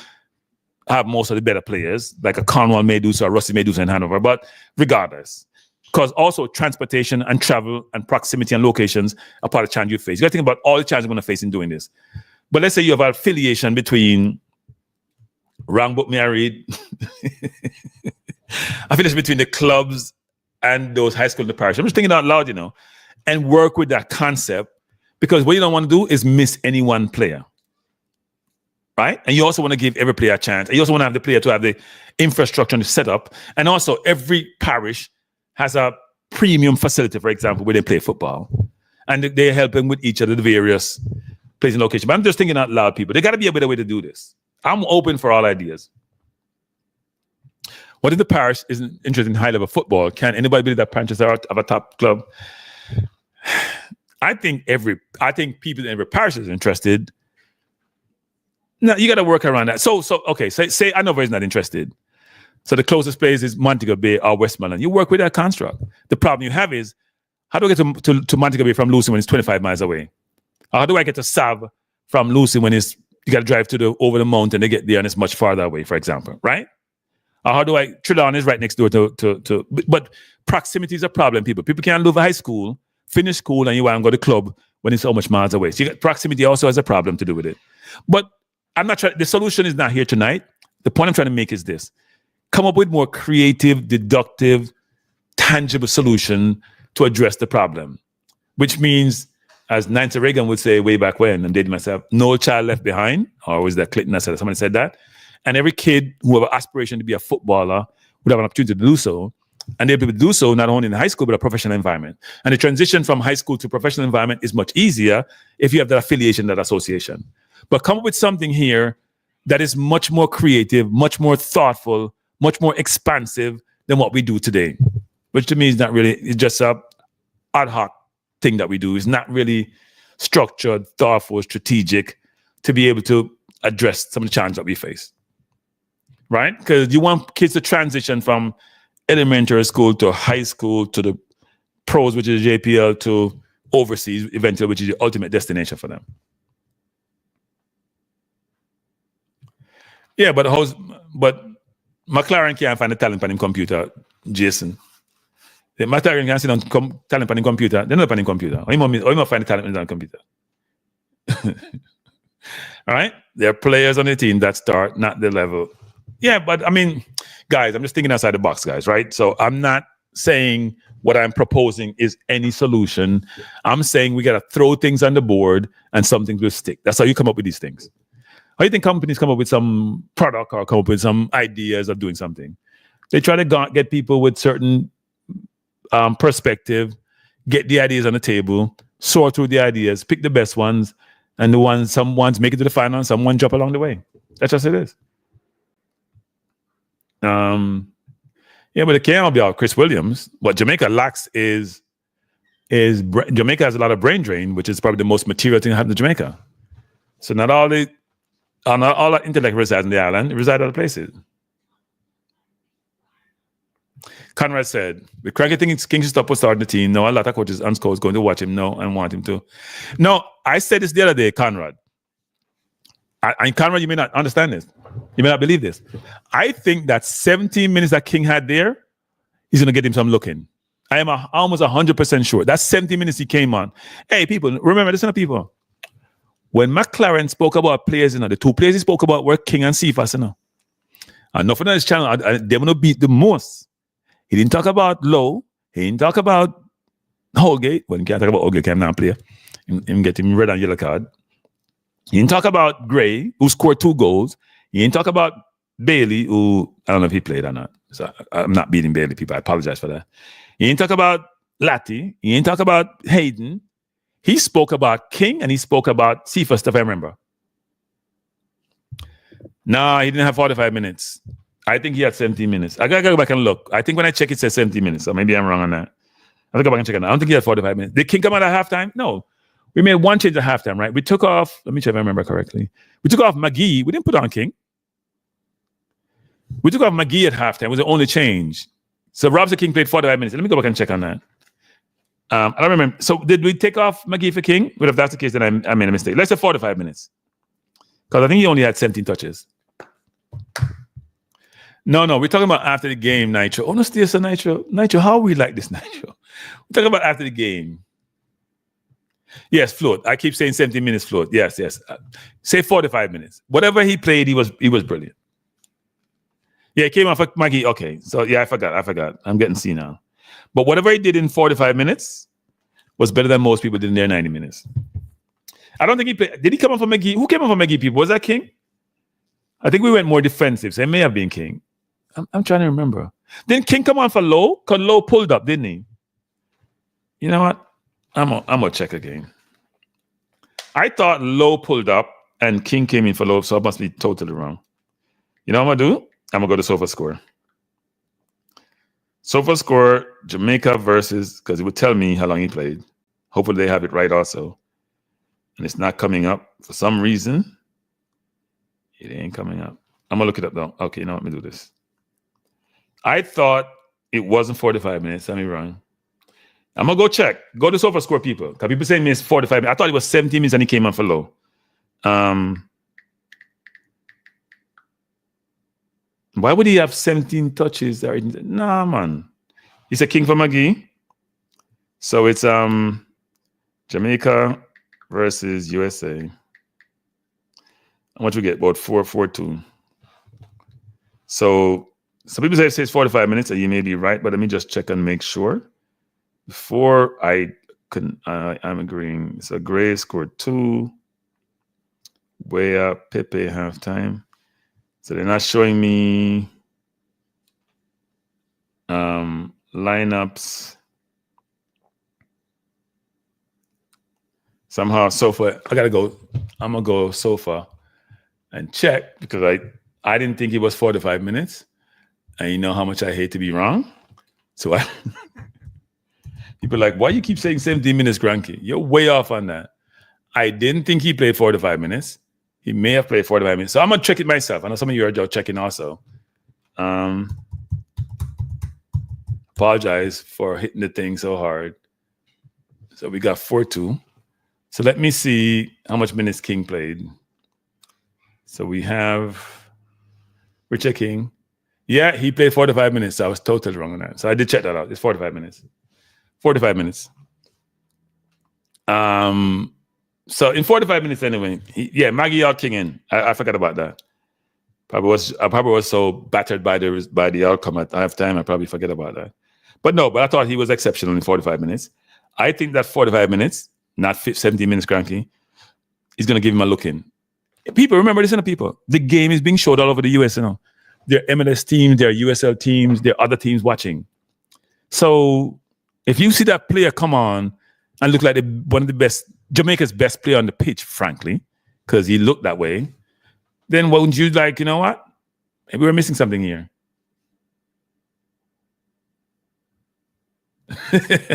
have most of the better players, like a Cornwall may do so, a Rusty may do so in Hanover, but regardless. Because also transportation and travel and proximity and locations are part of the challenge you face. You got to think about all the challenges you're going to face in doing this. But let's say you have an affiliation between wrong book may I read, affiliation between the clubs and those high school in the parish. I'm just thinking out loud, you know, and work with that concept, because what you don't want to do is miss any one player. right? And you also want to give every player a chance. And you also want to have the player to have the infrastructure and the setup. And also every parish has a premium facility, for example, where they play football. And they're helping with each other, the various places and locations. But I'm just thinking out loud, people. There got to be a better way to do this. I'm open for all ideas. What if the parish isn't interested in high-level football? Can anybody believe that parishes are of a top club? I think people in every parish is interested. No, you got to work around that. So okay. Say Anova is not interested. So the closest place is Montego Bay or Westmoreland. You work with that construct. The problem you have is, how do I get to Montego Bay from Lucy when it's 25 miles away? Or how do I get to Sav from Lucy when you got to drive over the mountain to get there and it's much farther away, for example, right? Or how do Trelawny is right next door but proximity is a problem, people. People can't leave high school, finish school, and you want to go to the club when it's so much miles away. So proximity also has a problem to do with it. But the solution is not here tonight. The point I'm trying to make is this. Come up with more creative, deductive, tangible solution to address the problem. Which means, as Nancy Reagan would say way back when, and dated myself, no child left behind. Or was that Clinton that said it? Somebody said that. And every kid who have an aspiration to be a footballer would have an opportunity to do so. And they'll be able to do so not only in high school, but a professional environment. And the transition from high school to professional environment is much easier if you have that affiliation, that association. But come up with something here that is much more creative, much more thoughtful, much more expansive than what we do today. Which to me is not really, it's just a ad hoc thing that we do. It's not really structured, thoughtful, strategic to be able to address some of the challenges that we face. Right? Because you want kids to transition from elementary school to high school to the pros, which is JPL, to overseas eventually, which is the ultimate destination for them. Yeah, but McClaren can't find the talent on his computer, Jason. The McClaren can't sit on talent on his computer. They're not on his computer. Or he might find the talent on the computer. All right? There are players on the team that start, not the level. Yeah, but I mean, guys, I'm just thinking outside the box, guys, right? So I'm not saying what I'm proposing is any solution. I'm saying we got to throw things on the board and something will stick. That's how you come up with these things. How do you think companies come up with some product or come up with some ideas of doing something? They try to get people with certain perspective, get the ideas on the table, sort through the ideas, pick the best ones, and some ones make it to the final and some drop along the way. That's just it is. Yeah, but it can't be all Chris Williams. What Jamaica lacks is Jamaica has a lot of brain drain, which is probably the most material thing that happened to Jamaica. So not all that intellect resides in the island, it resides other places. Conrad said, with Cranky thinking King should stop starting the team. No, a lot of coaches and scouts going to watch him. No, and want him to. No, I said this the other day, Conrad. And Conrad, you may not understand this. You may not believe this. I think that 17 minutes that King had there, he's going to get him some looking. I am almost 100% sure. That's 17 minutes he came on. Hey, people, remember, listen to people. When McClaren spoke about players, the two players he spoke about were King and Cephas, And nothing on his channel, they want to beat the most. He didn't talk about Lowe. He didn't talk about Holgate. Well, he can't talk about Holgate, he can't play. Him get him red and yellow card. He didn't talk about Gray, who scored 2 goals. He didn't talk about Bailey, who, I don't know if he played or not. So I'm not beating Bailey, people. I apologize for that. He didn't talk about Latty. He didn't talk about Hayden. He spoke about King and he spoke about Cephas, if I remember. No, he didn't have 45 minutes. I think he had 17 minutes. I gotta go back and look. I think when I check, it says 17 minutes. So maybe I'm wrong on that. I'll go back and check it out. I don't think he had 45 minutes. Did King come out at halftime? No. We made one change at halftime, right? We took off, let me check if I remember correctly. We took off McGee. We didn't put on King. We took off McGee at halftime. It was the only change. So Robson King played 45 minutes. Let me go back and check on that. I don't remember. So did we take off McGee for King? But if that's the case, then I made a mistake. Let's say 45 minutes. Because I think he only had 17 touches. No, we're talking about after the game, Nitro. Oh, no, still so Nitro. Nitro, how we like this, Nitro? We're talking about after the game. Yes, float. I keep saying 17 minutes float. Yes. Say 45 minutes. Whatever he played, he was brilliant. Yeah, he came off for Maggie. Okay. So yeah, I forgot. I'm getting C now. But whatever he did in 45 minutes was better than most people did in their 90 minutes. I don't think he played. Did he come off for McGee? Who came off for McGee, people? Was that King? I think we went more defensive, so it may have been King. I'm trying to remember. Didn't King come on for Low? Because Low pulled up, didn't he? You know what? I'm gonna check again. I thought Low pulled up and King came in for Low, so I must be totally wrong. You know what I'm gonna do? I'm gonna go to Sofa Score. Sofa Score, Jamaica versus, because it would tell me how long he played. Hopefully they have it right also. And it's not coming up for some reason. It ain't coming up. I'm gonna look it up though. Okay, now let me do this. I thought it wasn't 45 minutes. Let me wrong. I'm gonna go check. Go to Sofa Score, people. Because people saying it's 45 minutes. I thought it was 17 minutes and he came on for Low. Why would he have 17 touches? Nah, man. He's a King for McGee. So it's Jamaica versus USA. How much we get? About 4-4-2. So some people say it's 45 minutes, and you may be right, but let me just check and make sure. Before I'm agreeing. So Gray scored 2. Way up, Pepe halftime. So they're not showing me lineups. Somehow Sofa, I'm gonna go Sofa and check because I didn't think it was 45 minutes. And you know how much I hate to be wrong. So people are like, why you keep saying 17 minutes, Granky? You're way off on that. I didn't think he played 45 minutes. He may have played 45 minutes. So I'm going to check it myself. I know some of you are checking also. Apologize for hitting the thing so hard. So we got 4-2. So let me see how much minutes King played. So we're checking. Yeah, he played 45 minutes. So I was totally wrong on that. So I did check that out. It's 45 minutes. 45 minutes. So in 45 minutes anyway, Maggie out King in. I forgot about that. I probably was so battered by the outcome at halftime. I probably forget about that. But I thought he was exceptional in 45 minutes. I think that 45 minutes, not 17 minutes, Cranky, is going to give him a look in. People, remember this, people. The game is being showed all over the US, There are MLS teams, there are USL teams, there are other teams watching. So if you see that player come on and look like one of the best, Jamaica's best player on the pitch, frankly, because he looked that way, then wouldn't you you know what? Maybe we're missing something here.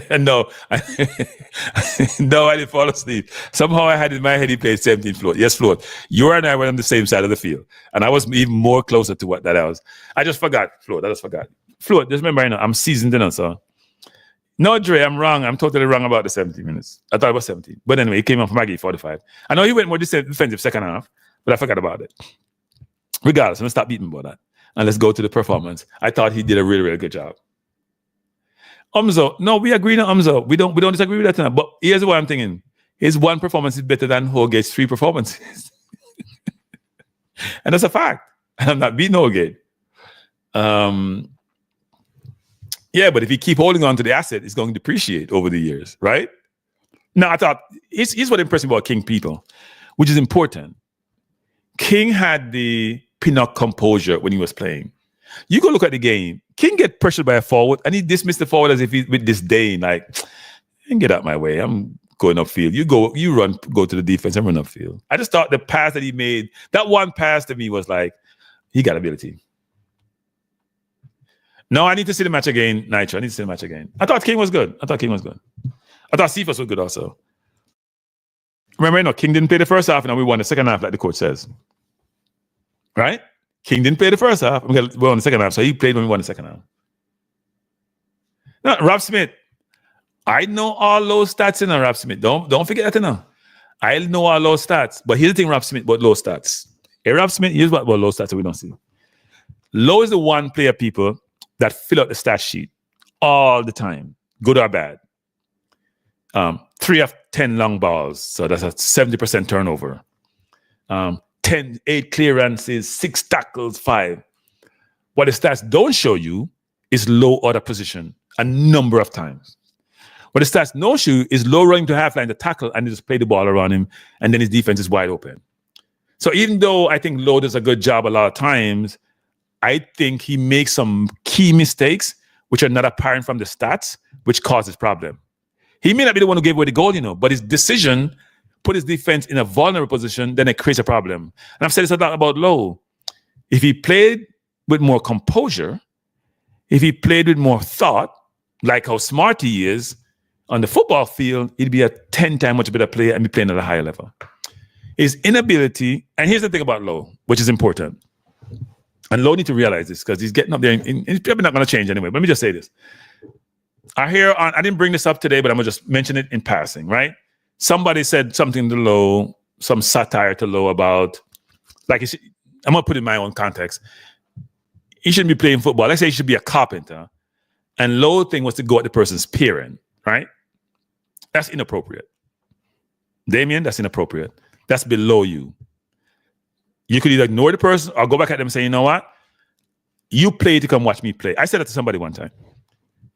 No, I didn't fall asleep. Somehow I had in my head he played 17 Float. Yes, Float. You and I were on the same side of the field. And I was even more closer to what that was. I just forgot, Float. I just forgot. Float, just remember, I'm seasoned in, so. No, Dre, I'm wrong. I'm totally wrong about the 17 minutes. I thought it was 17. But anyway, he came on for Maggie 45. I know he went more defensive second half, but I forgot about it. Regardless, I'm going to stop beating about that. And let's go to the performance. I thought he did a really, really good job. Umzo, no, we agree on Umzo. We don't disagree with that tonight. But here's what I'm thinking. His one performance is better than Holgate's 3 performances. And that's a fact. And I'm not beating Holgate. Yeah, but if you keep holding on to the asset, it's going to depreciate over the years, right? Now, I thought, here's what impressed me about King people, which is important. King had the Pinnock composure when he was playing. You go look at the game. King get pressured by a forward, and he dismissed the forward as if he's with disdain, like, get out my way. I'm going upfield. You run, go to the defense and run upfield. I just thought the pass that he made, that one pass to me was like, he got ability. No, I need to see the match again, Nitro. I need to see the match again. I thought King was good. I thought Cephas was good also. Remember, King didn't play the first half, and we won the second half, like the coach says. Right? King didn't play the first half. We won the second half, so he played when we won the second half. Now, Rob Smith. I know all those stats in Rob Smith. Don't forget that, I know all those stats. But here's the thing, Rob Smith, about low stats. Hey, Rob Smith, here's what about low stats that we don't see. Low is the one player, people, that fill out the stat sheet all the time, good or bad. 3 of 10 long balls, so that's a 70% turnover. 8 clearances, 6 tackles, 5. What the stats don't show you is low order position a number of times. What the stats don't show you is low running to half line to tackle and just play the ball around him, and then his defense is wide open. So even though I think Lowe does a good job a lot of times, I think he makes some key mistakes which are not apparent from the stats, which causes problem. He may not be the one who gave away the goal, but his decision put his defense in a vulnerable position, then it creates a problem. And I've said this a lot about Lowe. If he played with more composure, if he played with more thought, like how smart he is on the football field, he'd be a 10 times much better player and be playing at a higher level. His inability, and here's the thing about Lowe, which is important. And Lowe need to realize this because he's getting up there and he's probably not going to change anyway. Let me just say this. I didn't bring this up today, but I'm going to just mention it in passing, right? Somebody said something to Lowe, some satire to Lowe about, I'm going to put it in my own context. He shouldn't be playing football. Let's say he should be a carpenter. And Lowe thing was to go at the person's parent, right? That's inappropriate. Damien, that's inappropriate. That's below you. You could either ignore the person or go back at them and say, you know what? You play to come watch me play. I said that to somebody one time.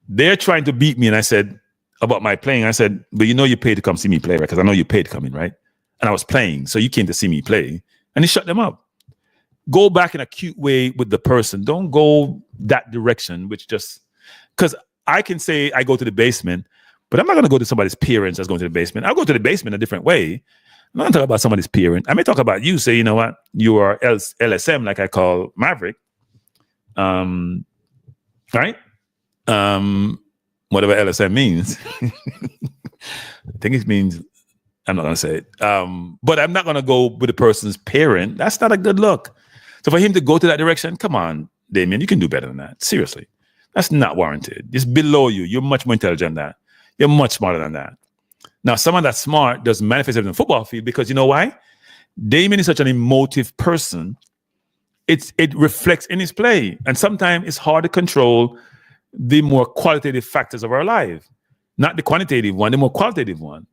They're trying to beat me. And I said, about my playing, I said, but you paid to come see me play, right? Because I know you paid to come in, right? And I was playing. So you came to see me play. And he shut them up. Go back in a cute way with the person. Don't go that direction, which just... Because I can say I go to the basement, but I'm not going to go to somebody's parents that's going to the basement. I'll go to the basement a different way. I'm not going to talk about somebody's parent. I may talk about you, say, you know what? You are LSM, like I call Maverick. Right? Whatever LSM means. I think it means, I'm not going to say it. But I'm not going to go with the person's parent. That's not a good look. So for him to go to that direction, come on, Damien, you can do better than that. Seriously. That's not warranted. It's below you. You're much more intelligent than that. You're much smarter than that. Now, someone that's smart does manifest in the football field because you know why? Damien is such an emotive person. It reflects in his play. And sometimes it's hard to control the more qualitative factors of our life. Not the quantitative one, the more qualitative one.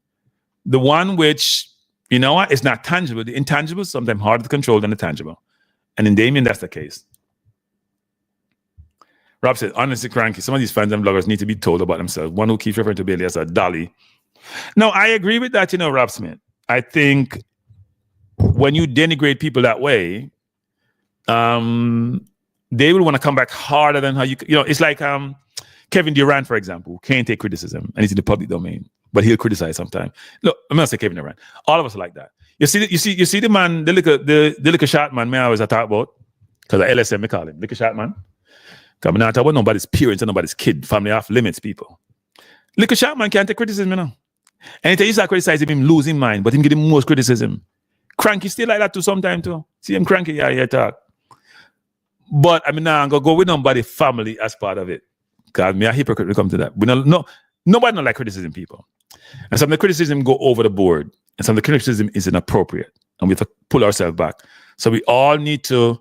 The one which, you know what, is not tangible. The intangible is sometimes harder to control than the tangible. And in Damien, that's the case. Rob said, honestly, cranky. Some of these fans and bloggers need to be told about themselves. One who keeps referring to Bailey as a dolly. No, I agree with that, Rob Smith. I think when you denigrate people that way, they will want to come back harder than how it's like Kevin Durant, for example, can't take criticism and he's in the public domain, but he'll criticize sometimes. Look, I'm not saying Kevin Durant. All of us are like that. You see the man, the liquor shot man, I always talk about, because the LSM, we call him, liquor shot man. Because I'm not talking about nobody's parents and nobody's kid, family off limits, people. Liquor shot man can't take criticism, Anytime you start criticizing him, losing mind, but him getting most criticism. Cranky still like that too sometimes too. See him cranky, yeah, talk. But I mean, now I'm going to go with nobody's family as part of it. Because me a hypocrite when it comes to that. Nobody don't like criticism, people. And some of the criticism go over the board. And some of the criticism is inappropriate. And we have to pull ourselves back. So we all need to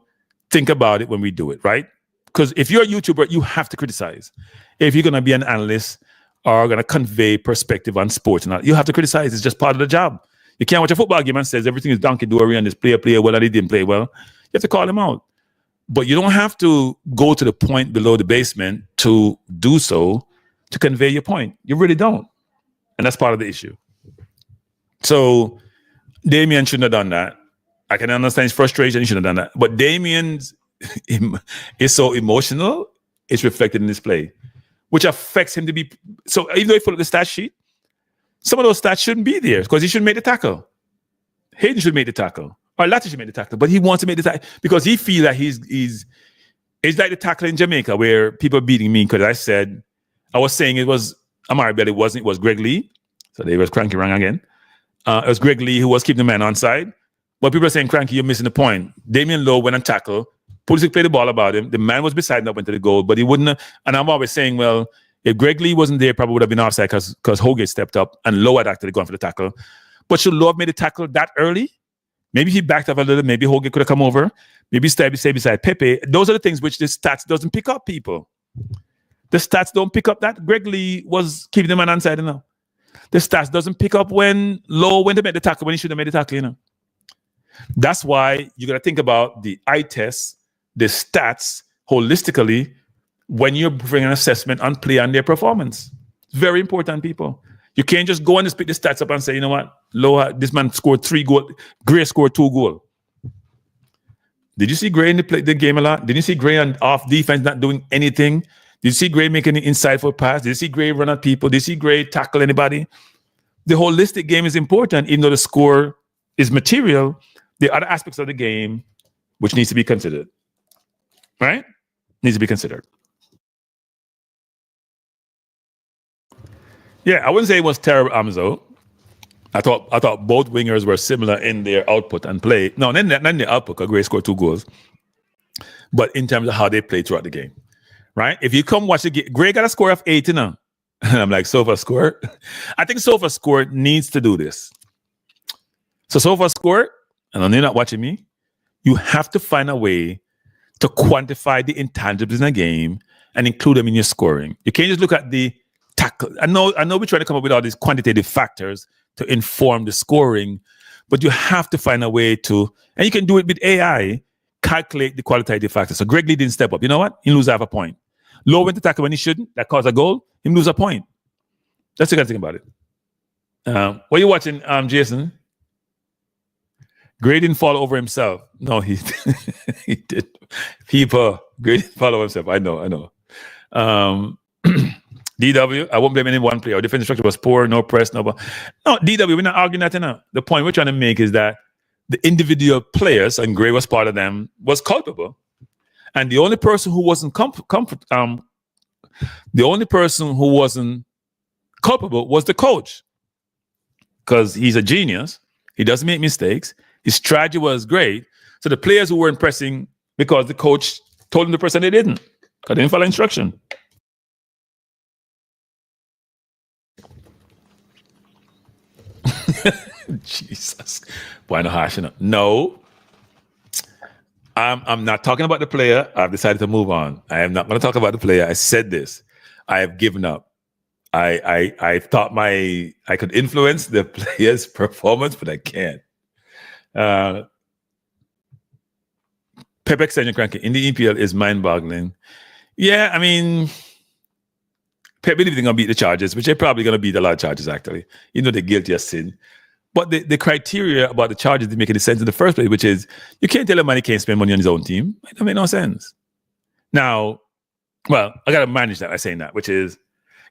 think about it when we do it, right? Because if you're a YouTuber, you have to criticize. If you're going to be an analyst or going to convey perspective on sports, you have to criticize. It's just part of the job. You can't watch a football game and says everything is donkey-dory and this player well and he didn't play well. You have to call him out. But you don't have to go to the point below the basement to do so to convey your point. You really don't. And that's part of the issue. So Damien shouldn't have done that. I can understand his frustration. He shouldn't have done that. But Damien is so emotional, it's reflected in his play, which affects him to be... So even though he put up the stat sheet, some of those stats shouldn't be there because he shouldn't make the tackle. Hayden should make the tackle. Or Latte should make the tackle. But he wants to make the tackle because he feels that it's like the tackle in Jamaica where people are beating me because I was saying it was Amari Bell, it wasn't, it was Greg Lee. So they was cranky wrong again. It was Greg Lee who was keeping the man on side. But people are saying, cranky, you're missing the point. Damian Lowe went and tackled. Pulisic played the ball about him. The man was beside him up into the goal, but he wouldn't have, and I'm always saying, well, if Greg Lee wasn't there, probably would have been offside because Hogan stepped up and Lowe had actually gone for the tackle. But should Lowe have made the tackle that early? Maybe he backed up a little. Maybe Hogan could have come over. Maybe stay beside Pepe. Those are the things which the stats doesn't pick up, people. The stats don't pick up that. Greg Lee was keeping the man on side, The stats doesn't pick up when Lowe went to make the tackle when he should have made the tackle, That's why you got to think about the eye test, the stats holistically when you're bringing an assessment on play and their performance. It's very important, people. You can't just go and just pick the stats up and say, you know what, Lowe, this man scored 3 goals, Gray scored 2 goals. Did you see Gray in the game a lot? Did you see Gray on off defense not doing anything? Did you see Gray making an insightful pass? Did you see Gray run at people? Did you see Gray tackle anybody? The holistic game is important, even though the score is material. The other aspects of the game, which needs to be considered, right? Needs to be considered. Yeah, I wouldn't say it was terrible, Amzo. I thought both wingers were similar in their output and play. No, not in the output, because Gray scored 2 goals. But in terms of how they played throughout the game, right? If you come watch the game, Gray got a score of 8, And I'm like, SofaScore? I think SofaScore needs to do this. So SofaScore, and I know you're not watching me, you have to find a way to quantify the intangibles in a game and include them in your scoring. You can't just look at the tackle. I know we're trying to come up with all these quantitative factors to inform the scoring, but you have to find a way to, and you can do it with AI, calculate the qualitative factors. So Greg Lee didn't step up. You know what? He lose half a point. Low went to tackle when he shouldn't. That caused a goal. He lose a point. That's the good thing about it. What are you watching, Jason? Gray didn't fall over himself. No, he he did. Gray didn't fall over himself. I know. DW, I won't blame any one player. Our defensive structure was poor, no press, no ball. No, DW, we're not arguing that enough. The point we're trying to make is that the individual players, and Gray was part of them, was culpable. And the only person who wasn't culpable was the coach. Because he's a genius. He doesn't make mistakes. His strategy was great. So the players who weren't pressing because the coach told them to press and they didn't. Because they didn't follow instruction. Jesus. Why not harsh enough? No. I'm not talking about the player. I've decided to move on. I am not going to talk about the player. I said this. I have given up. I thought I could influence the player's performance, but I can't. Pep extension cranking in the EPL is mind-boggling. Yeah, I mean, Pep believe they're going to beat the Chargers, which they're probably going to beat a lot of Chargers, actually. You know, they're guilty of sin. But the criteria about the Chargers didn't make any sense in the first place, which is you can't tell a man he can't spend money on his own team. It don't make no sense. Now, well, I got to manage that by saying that, which is,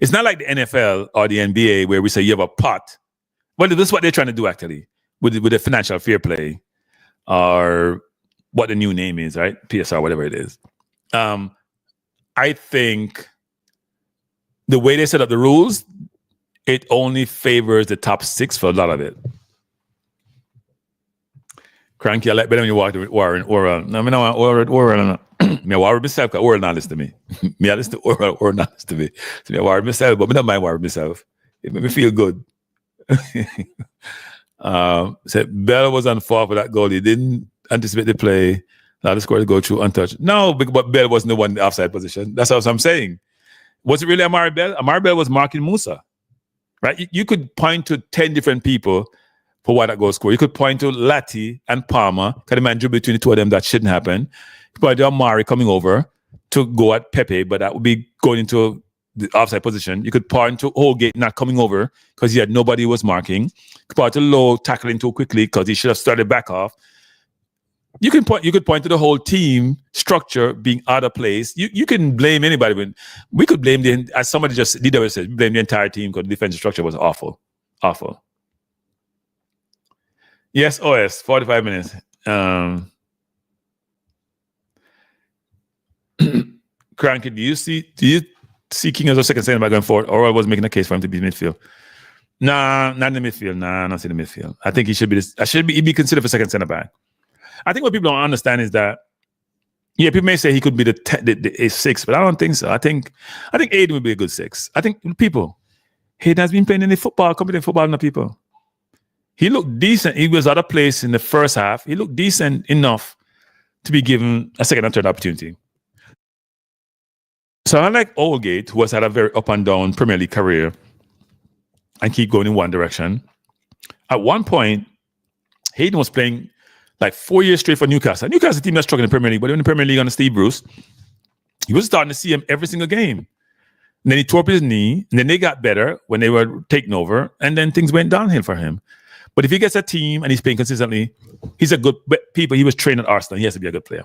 it's not like the NFL or the NBA where we say you have a pot. Well, this is what they're trying to do, actually, with the financial fair play or what the new name is, right? PSR, whatever it is. I think the way they set up the rules, it only favors the top 6 for a lot of it. Cranky, I like better when you walk with Warren, Oral. No, I mean, Oral. Me worry myself because Oral not listen to me. Me I listen to Oral not listen to me. So me worry myself, but me don't mind worry myself. It made me feel good. So Bell was on 4 for that goal. He didn't anticipate the play. Now the score to go through untouched. No, but Bell wasn't the one in the offside position. That's what I'm saying. Was it really Amari Bell? Amari Bell was marking Musa. Right? You could point to 10 different people for why that goal scored. You could point to Lati and Palmer, because the man drew between the two of them that shouldn't happen. You could point to Amari coming over to go at Pepe, but that would be going into the offside position. You could point to Holgate not coming over because he had nobody who was marking. You could point to Lowe tackling too quickly because he should have started back off. You could point to the whole team structure being out of place. You can blame anybody, but we could blame as somebody just DW said, blame the entire team because the defensive structure was awful. Yes, OS 45 minutes. Cranky, do you see King as a second center back going forward, or I was making a case for him to be midfield? Nah, not in the midfield. Nah, not in the midfield. I think he should be considered for second center back. I think what people don't understand is that, yeah, people may say he could be the 6, but I don't think so. I think Aiden would be a good 6. I think Aiden has been playing in the competitive football, not people. He looked decent. He was out of place in the first half. He looked decent enough to be given a second and third opportunity. So unlike Oldgate, who has had a very up and down Premier League career and keep going in one direction, at one point, Hayden was playing like 4 years straight for Newcastle. Newcastle team that's struggling in the Premier League, but in the Premier League under Steve Bruce, he was starting to see him every single game. And then he tore up his knee, and then they got better when they were taking over, and then things went downhill for him. But if he gets a team and he's playing consistently, he's a good people. He was trained at Arsenal. He has to be a good player.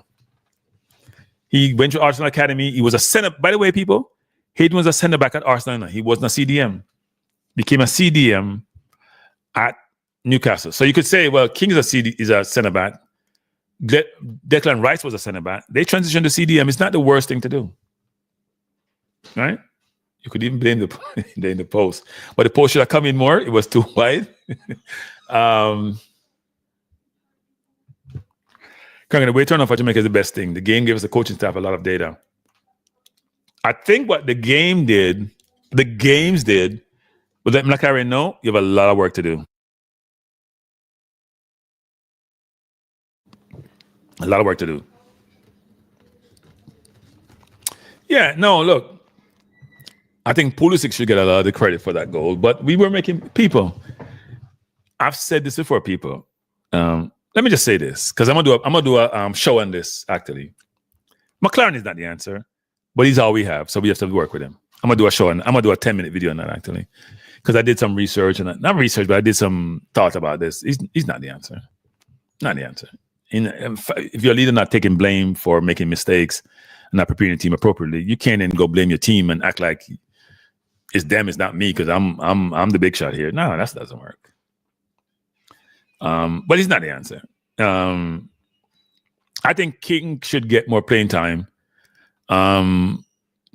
He went to Arsenal Academy. He was a center. By the way, people, Hayden was a center back at Arsenal. He wasn't a CDM. Became a CDM at Newcastle. So you could say, well, King is a center back. Declan Rice was a center back. They transitioned to CDM. It's not the worst thing to do, right? You could even blame the post, but the post should have come in more. It was too wide. The way turn off for Jamaica is the best thing. The game gave us the coaching staff a lot of data. I think what the games did, but let McClaren know you have a lot of work to do. A lot of work to do. Yeah, no, look. I think Pulisic should get a lot of the credit for that goal, but we were making people. I've said this before, people. Let me just say this, because I'm gonna do a show on this, actually. McClaren is not the answer, but he's all we have, so we have to work with him. I'm gonna do a show, and I'm gonna do a 10-minute video on that, actually, because I did some research, and not research, but I did some thought about this. He's not the answer. Not the answer. If you're a leader not taking blame for making mistakes and not preparing your team appropriately, you can't then go blame your team and act like it's them, it's not me, because I'm the big shot here. No, that doesn't work. But he's not the answer. I think King should get more playing time. I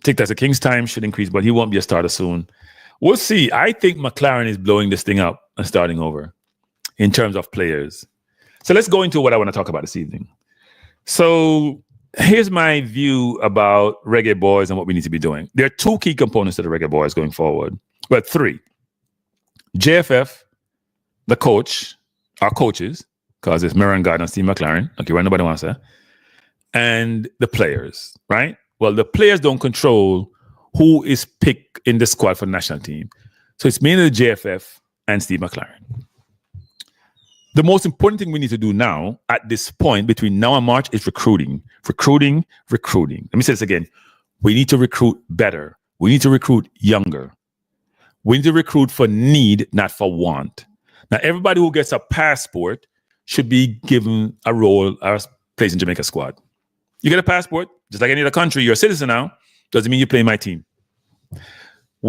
think that the King's time should increase, but he won't be a starter soon. We'll see. I think McClaren is blowing this thing up and starting over in terms of players. So let's go into what I want to talk about this evening. So here's my view about Reggae Boyz and what we need to be doing. There are two key components to the Reggae Boyz going forward. Well, three. JFF, the coach, our coaches, because it's Mirren God and Steve McClaren. Okay, right, nobody wants that. And the players, right? Well, the players don't control who is picked in the squad for the national team. So it's mainly the JFF and Steve McClaren. The most important thing we need to do now, at this point, between now and March, is recruiting. Recruiting. Let me say this again. We need to recruit better. We need to recruit younger. We need to recruit for need, not for want. Now, everybody who gets a passport should be given a role or a place in Jamaica squad. You get a passport, just like any other country, you're a citizen now, doesn't mean you play my team.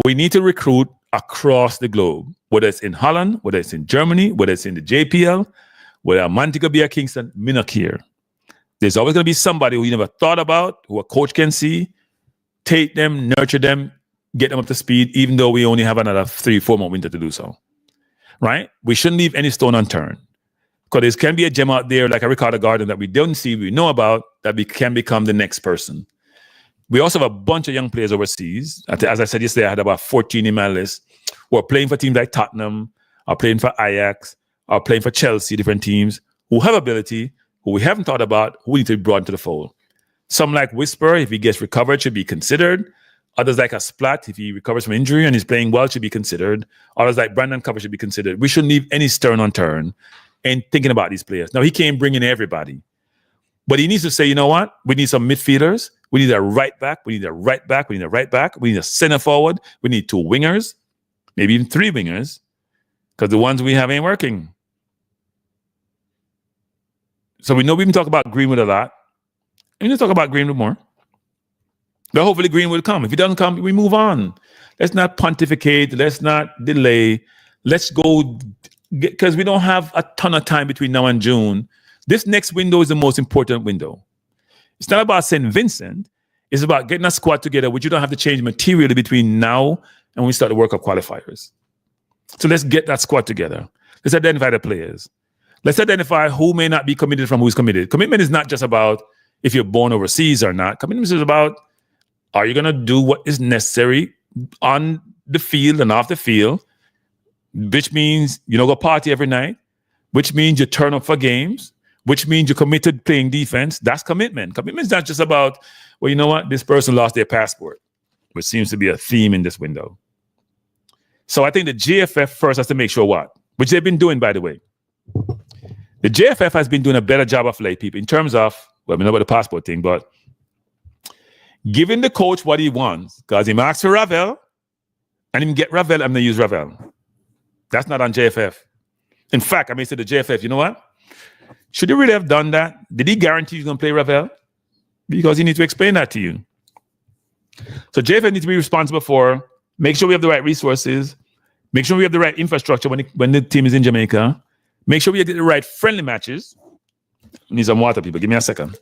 We need to recruit across the globe, whether it's in Holland, whether it's in Germany, whether it's in the JPL, whether Montego Bay or Kingston, me not care. There's always going to be somebody who you never thought about, who a coach can see, take them, nurture them, get them up to speed, even though we only have another 3-4 more winter to do so. Right? We shouldn't leave any stone unturned. Because there can be a gem out there like a Ricardo Garden that we don't see, we know about, that we can become the next person. We also have a bunch of young players overseas. As I said yesterday, I had about 14 in my list who are playing for teams like Tottenham, are playing for Ajax, are playing for Chelsea, different teams, who have ability, who we haven't thought about, who we need to be brought into the fold. Some like Whisper, if he gets recovered, should be considered. Others like a Splat, if he recovers from injury and is playing well, should be considered. Others like Brandon Cover should be considered. We shouldn't leave any stone unturned in thinking about these players. Now, he can't bring in everybody. But he needs to say, you know what? We need some midfielders. We need a right back. We need a right back. We need a right back. We need a center forward. We need 2 wingers, maybe even 3 wingers, because the ones we have ain't working. So we know we can talk about Greenwood a lot. We need to talk about Greenwood more. But hopefully Greenwood will come. If he doesn't come, we move on. Let's not pontificate. Let's not delay. Let's go, because we don't have a ton of time between now and June. This next window is the most important window. It's not about St. Vincent. It's about getting a squad together, which you don't have to change materially between now and when we start the World Cup qualifiers. So let's get that squad together. Let's identify the players. Let's identify who may not be committed from who's committed. Commitment is not just about if you're born overseas or not. Commitment is about, are you going to do what is necessary on the field and off the field, which means you don't go party every night, which means you turn up for games, which means you're committed playing defense. That's commitment. Commitment is not just about, well, you know what? This person lost their passport, which seems to be a theme in this window. So I think the JFF first has to make sure what? Which they've been doing, by the way. The JFF has been doing a better job of late people in terms of, well, we know about the passport thing, but giving the coach what he wants, because he asks for Ravel, and he can get Ravel, I'm going to use Ravel. That's not on JFF. In fact, I may say to JFF, you know what? Should he really have done that? Did he guarantee he's going to play Ravel? Because he needs to explain that to you. So JFF needs to be responsible for make sure we have the right resources, make sure we have the right infrastructure when the team is in Jamaica, make sure we get the right friendly matches. I need some water, people. Give me a second.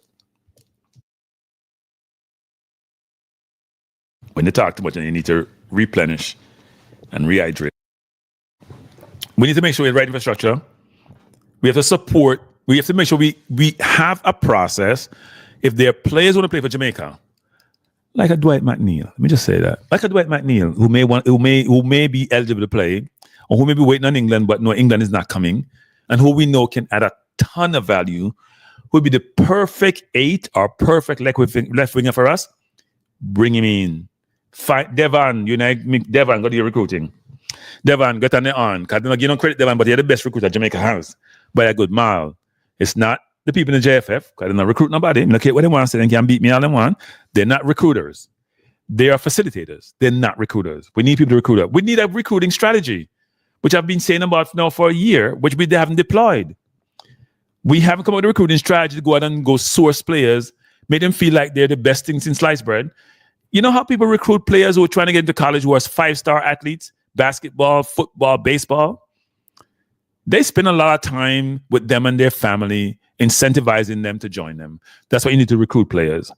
When they talk too much, and you need to replenish and rehydrate. We need to make sure we have the right infrastructure. We have to support. We have to make sure we have a process. If there are players who want to play for Jamaica, like a Dwight McNeil, let me just say that, like a Dwight McNeil who may be eligible to play, or who may be waiting on England, but no, England is not coming, and who we know can add a ton of value, would be the perfect 8 or perfect left winger for us. Bring him in. Fight Devon, Devon, go to your recruiting. Devon, get on. Because they don't give no credit, Devon, but you're the best recruiter Jamaica has by a good mile. It's not the people in the JFF, because they're not recruit nobody. I don't care what they want, so they can beat me all they want. They're not recruiters. They are facilitators. They're not recruiters. We need people to recruit. We need a recruiting strategy, which I've been saying about now for a year, which we haven't deployed. We haven't come up with a recruiting strategy to go out and go source players, make them feel like they're the best thing since sliced bread. You know how people recruit players who are trying to get into college who are 5-star athletes, basketball, football, baseball? They spend a lot of time with them and their family, incentivizing them to join them. That's why you need to recruit players,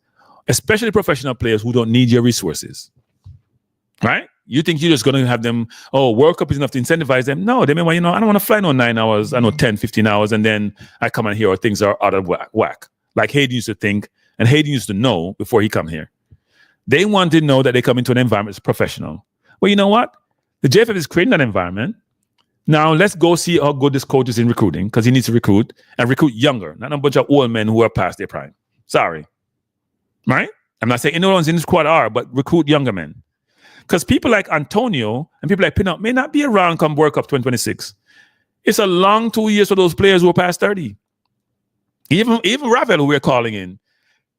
especially professional players who don't need your resources. Right? You think you're just going to have them, World Cup is enough to incentivize them? No, they mean, well, I don't want to fly no 9 hours, 10, 15 hours, and then I come on here or things are out of whack. Like Hayden used to think, and Hayden used to know before he come here. They want to know that they come into an environment that's professional. Well, you know what? The JFF is creating that environment. Now, let's go see how good this coach is in recruiting, because he needs to recruit and recruit younger, not a bunch of old men who are past their prime. Sorry. Right? I'm not saying anyone's in the squad are, but recruit younger men. Because people like Antonio and people like Pinot may not be around come World Cup 2026. It's a long 2 years for those players who are past 30. Even Ravel, who we're calling in,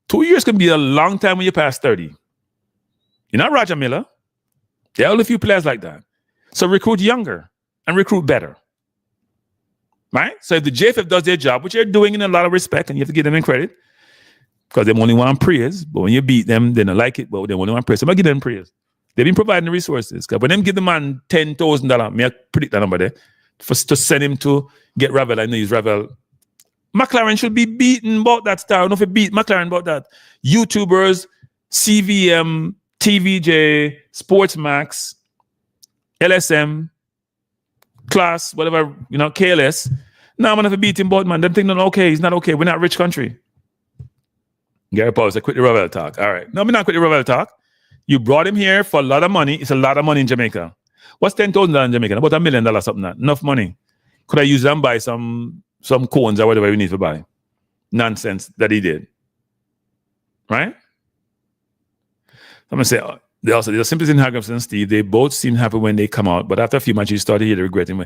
2 years can be a long time when you're past 30. You're not Roger Miller. There are only a few players like that. So recruit younger and recruit better. Right? So if the JFF does their job, which they're doing in a lot of respect, and you have to give them in credit, because they only want praise, but when you beat them, they don't like it, but they only want praise. So I'm going to give them praise. They've been providing the resources. Because when them give the man $10,000, may I predict that number there, to send him to get Ravel. I know he's Ravel. McClaren should be beaten about that star. I don't know if he beat McClaren about that. YouTubers, CVM, TVJ, Sportsmax, LSM, Class, whatever, KLS. Now I'm going to beat him, but man, them think not okay. He's not okay. We're not a rich country. Gary Paul said, quit the Ravel talk. All right. No, I'm not quit the Ravel talk. You brought him here for a lot of money. It's a lot of money in Jamaica. What's $10,000 in Jamaica? About $1 million, something like that. Enough money. Could I use them buy some cones or whatever we need to buy? Nonsense that he did. Right? I'm going to say, the Simpleton Hargreaves and Steve, they both seem happy when they come out, but after a few matches, you start to hear the regretting.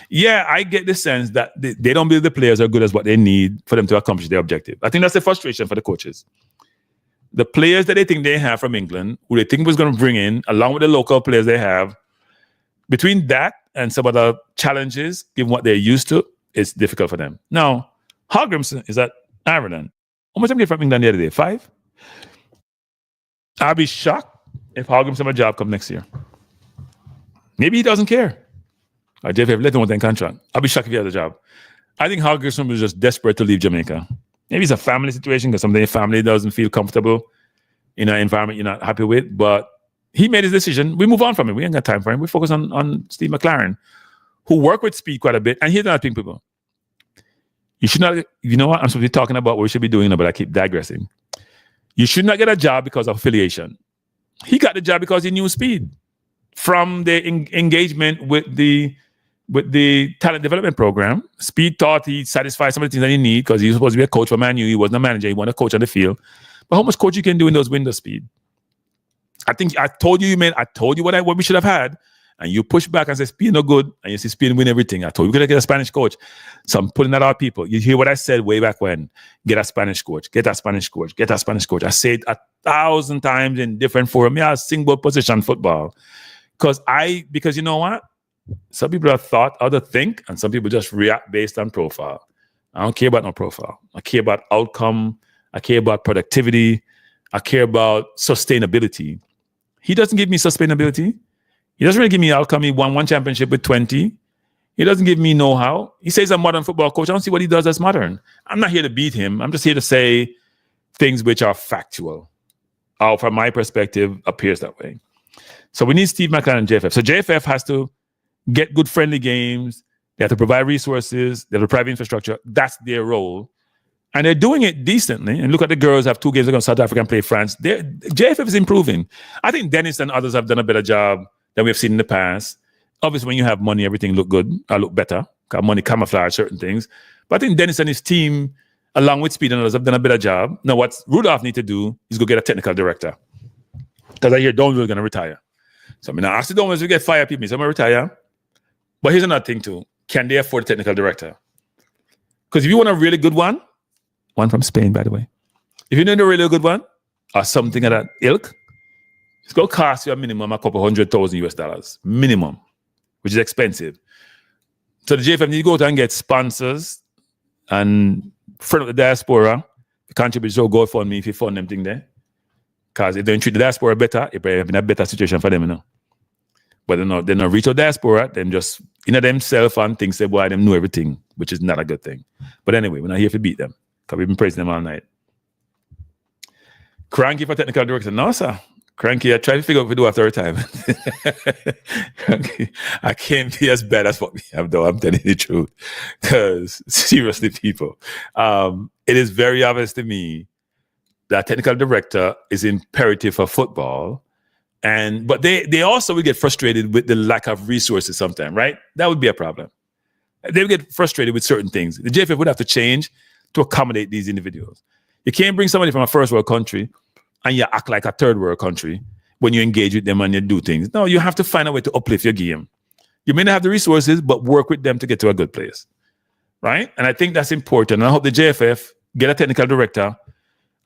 Yeah, I get the sense that they don't believe the players are good as what they need for them to accomplish their objective. I think that's the frustration for the coaches. The players that they think they have from England, who they think was going to bring in, along with the local players they have, between that and some other challenges, given what they're used to, it's difficult for them. Now, Hargreaves is at Ireland. How much time did he get from England the other day? 5? I'll be shocked if Hargreaves have a job come next year. Maybe he doesn't care. Or JFF let him with that contract. I'll be shocked if he has a job. I think Hargreaves was just desperate to leave Jamaica. Maybe it's a family situation because sometimes your family doesn't feel comfortable in an environment you're not happy with. But he made his decision. We move on from it. We ain't got time for him. We focus on Steve McClaren, who worked with Speed quite a bit. And here's another thing, people. You should not, you know what? I'm supposed to be talking about what we should be doing, but I keep digressing. You should not get a job because of affiliation. He got the job because he knew Speed from the engagement with the talent development program. Speed thought he satisfied some of the things that he need because he was supposed to be a coach for Man U. He wasn't a manager. He wanted a coach on the field. But how much coach you can do in those windows, Speed? I think I told you what we should have had. And you push back and say, Speed no good. And you see Speed win everything. I told you we got to get a Spanish coach. So I'm putting that out people. You hear what I said way back when. Get a Spanish coach. Get a Spanish coach. Get a Spanish coach. I said 1,000 times in different forums. Yeah, single position football. Because you know what? Some people have thought how to think, and some people just react based on profile. I don't care about no profile. I care about outcome. I care about productivity. I care about sustainability. He doesn't give me sustainability. He doesn't really give me outcome. He won one championship with 20. He doesn't give me know-how. He says I'm a modern football coach. I don't see what he does that's modern. I'm not here to beat him. I'm just here to say things which are factual. Or from my perspective, appears that way. So we need Steve McClaren and JFF. So JFF has to get good friendly games. They have to provide resources. They have to provide infrastructure. That's their role. And they're doing it decently. And look at the girls have 2 games against South Africa and play France. JFF is improving. I think Dennis and others have done a better job than we've seen in the past. Obviously, when you have money, everything look good. Look better. Because money camouflage certain things. But I think Dennis and his team, along with Speed and others, have done a better job. Now, what Rudolph need to do is go get a technical director. Because I hear Donald is going to retire. So I mean, I asked the Donald to get fired people. So I'm going to retire. But here's another thing too. Can they afford a technical director? Because if you want a really good one from Spain, by the way. If you need a really good one, or something of that ilk, it's going to cost you a minimum a couple $100,000 minimum, which is expensive. So the JFM need to go out and get sponsors and friend of the diaspora, contribute to GoFundMe if you fund them thing there. Because if they don't treat the diaspora better, it probably in a better situation for them, you know. But they're not reach out diaspora, them just themselves and things say, boy, them know everything, which is not a good thing. But anyway, we're not here to beat them. Because we've been praising them all night. Cranky for technical director. No, sir. Cranky, I try to figure out what we do after retirement. Cranky, I can't be as bad as what we have, though. I'm telling you the truth. Because, seriously, people, it is very obvious to me that technical director is imperative for football. But they also will get frustrated with the lack of resources sometimes, right? That would be a problem. They would get frustrated with certain things. The JFF would have to change to accommodate these individuals. You can't bring somebody from a first world country and you act like a third world country when you engage with them and you do things. No, you have to find a way to uplift your game. You may not have the resources, but work with them to get to a good place, right? And I think that's important. And I hope the JFF get a technical director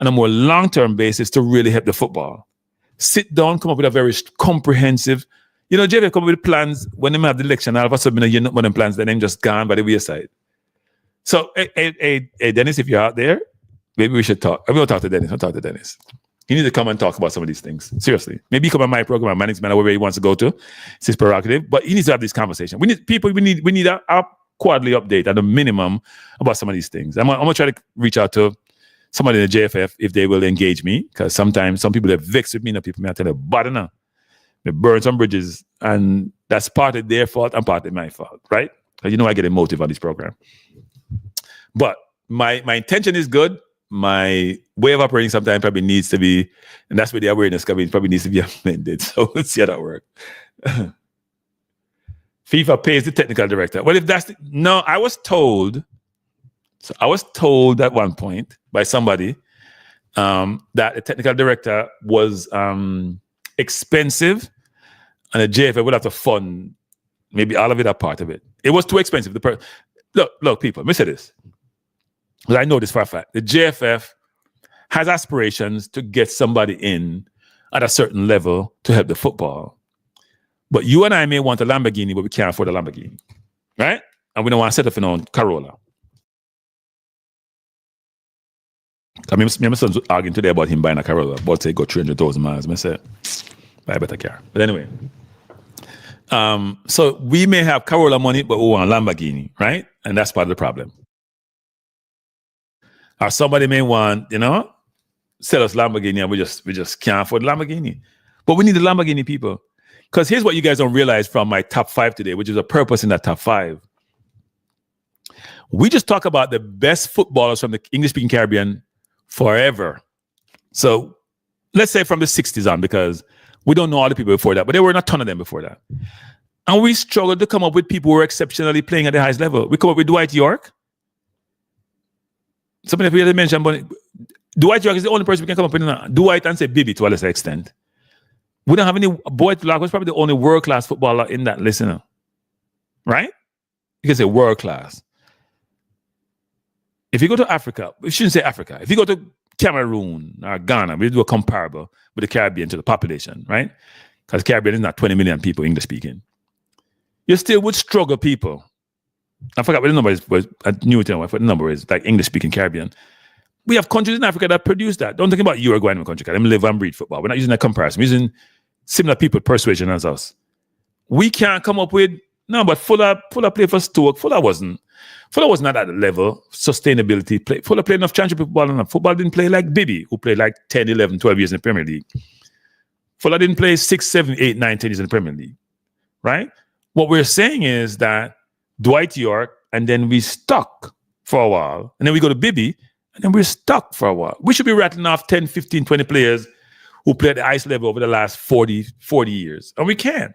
on a more long-term basis to really help the football. Sit down, come up with a very comprehensive, JFF come up with plans when they have the election, all of a sudden, you're not one of them plans, then they're just gone by the wayside. So, hey, Dennis, if you're out there, maybe we should talk. I will talk to Dennis. I'll talk to Dennis. He needs to come and talk about some of these things. Seriously. Maybe he come on my program, my management, or wherever he wants to go to. It's his prerogative. But he needs to have this conversation. We need a quarterly update at a minimum about some of these things. I'm going to try to reach out to somebody in the JFF if they will engage me. Because sometimes some people are vexed with me. And people may tell them, bother now. They burn some bridges. And that's part of their fault and part of my fault. Right? Because I get a motive on this program. But my intention is good. My way of operating sometimes probably needs to be, and that's where the awareness probably needs to be amended. So let's see how that works. FIFA pays the technical director. Well, if that's I was told at one point by somebody that the technical director was expensive, and the JFF would have to fund maybe all of it or part of it. It was too expensive. Look, people, let me say this. Because I know this for a fact. The JFF has aspirations to get somebody in at a certain level to help the football. But you and I may want a Lamborghini, but we can't afford a Lamborghini. Right? And we don't want to set up in our Corolla. I mean, my son's arguing today about him buying a Corolla. But say go 300,000 miles. I said, buy a better car. But anyway. So we may have Corolla money, but we want a Lamborghini. Right? And that's part of the problem. Or somebody may want, sell us Lamborghini and we just can't afford Lamborghini. But we need the Lamborghini, people. Because here's what you guys don't realize from my top 5 today, which is a purpose in that top 5. We just talk about the best footballers from the English-speaking Caribbean forever. So let's say from the 60s on, because we don't know all the people before that, but there were not a ton of them before that. And we struggled to come up with people who were exceptionally playing at the highest level. We come up with Dwight York. Somebody we had mentioned, but Dwight York is the only person we can come up with. Dwight and say Bibi to a lesser extent. We don't have any. Boyd Lark was probably the only world-class footballer in that listener. Right? You can say world-class. If you go to Africa, we shouldn't say Africa. If you go to Cameroon or Ghana, we do a comparable with the Caribbean to the population, right? Because Caribbean is not 20 million people English speaking. you still would struggle people. I forgot what the number is, but I knew it. What the number is, like English-speaking Caribbean. We have countries in Africa that produce that. Don't think about Uruguay in my country. Them live and breathe football. We're not using that comparison. We're using similar people persuasion as us. We can't come up with but Fuller played for Stoke. Fuller wasn't at that level. Sustainability. Fuller played enough championship football enough. Football didn't play like Bibby, who played like 10, 11, 12 years in the Premier League. Fuller didn't play 6, 7, 8, 9, 10 years in the Premier League. Right? What we're saying is that Dwight York, and then we stuck for a while. And then we go to Bibby, and then we're stuck for a while. We should be rattling off 10, 15, 20 players who played at the ice level over the last 40 years. And we can't.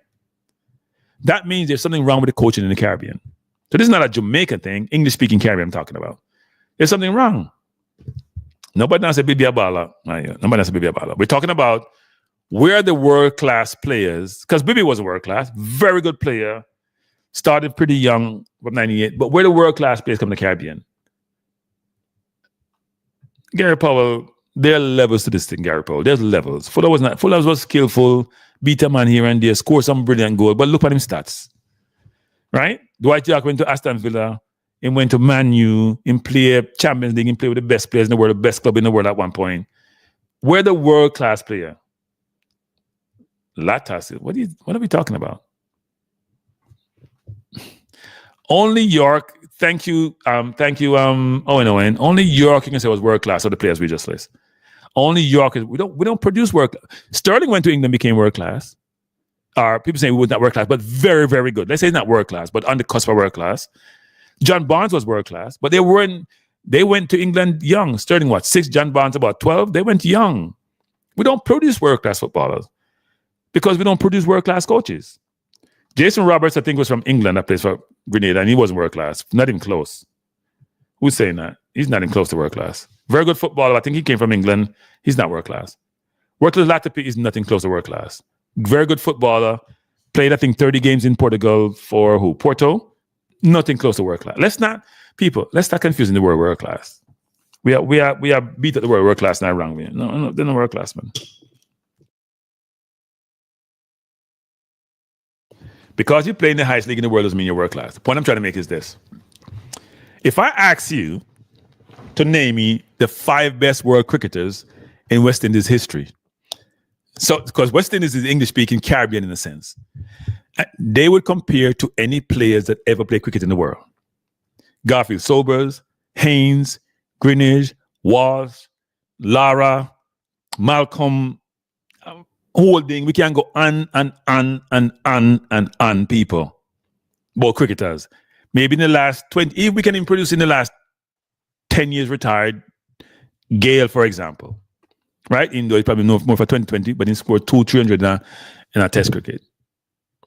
That means there's something wrong with the coaching in the Caribbean. So this is not a Jamaica thing, English-speaking Caribbean I'm talking about. There's something wrong. Nobody now said Bibi Abala. Nobody now said Bibi Abala. We're talking about where the world-class players, because Bibi was a world-class, very good player, started pretty young, from 98, but where the world-class players come to the Caribbean? Gary Powell, there are levels to this thing, Gary Powell. There's levels. Fuller was skillful, beat a man here and there, score some brilliant goal, but look at him stats. Right? Dwight York went to Aston Villa, he went to Man U, he played Champions League, he played with the best players in the world, the best club in the world at one point. We're the world-class player. Latas, what are we talking about? Only York, thank you, Owen. Only York you can say was world class of the players we just list. Only York is we don't produce world. Sterling went to England, became world class. People say we was not world class, but very, very good. Let's say it's not world class, but on the cusp of world class. John Barnes was world class, but they went to England young. Sterling, 6? John Barnes about 12. They went young. We don't produce world class footballers because we don't produce world class coaches. Jason Roberts, I think, was from England, that plays for Grenada, and he wasn't world class. Not even close. Who's saying that? He's not even close to world class. Very good footballer. I think he came from England. He's not world class. Worthless Latipi is nothing close to world class. Very good footballer. Played, I think, 30 games in Portugal for who? Porto. Nothing close to world class. Let's start confusing the word world class. We are beat at the word world class now wrong. No, they're not world class, man. Because you play in the highest league in the world doesn't mean you're world class. The point I'm trying to make is this. If I ask you to name me the 5 best world cricketers in West Indies history, so because West Indies is English-speaking Caribbean in a sense, they would compare to any players that ever played cricket in the world. Garfield Sobers, Haynes, Greenidge, Walsh, Lara, Malcolm, Holding. We can go on, people. About cricketers. Maybe in the last 20, if we can introduce in the last 10 years retired, Gale, for example. Right? Even though he's probably more for 2020, but he scored 200-300 in a test cricket.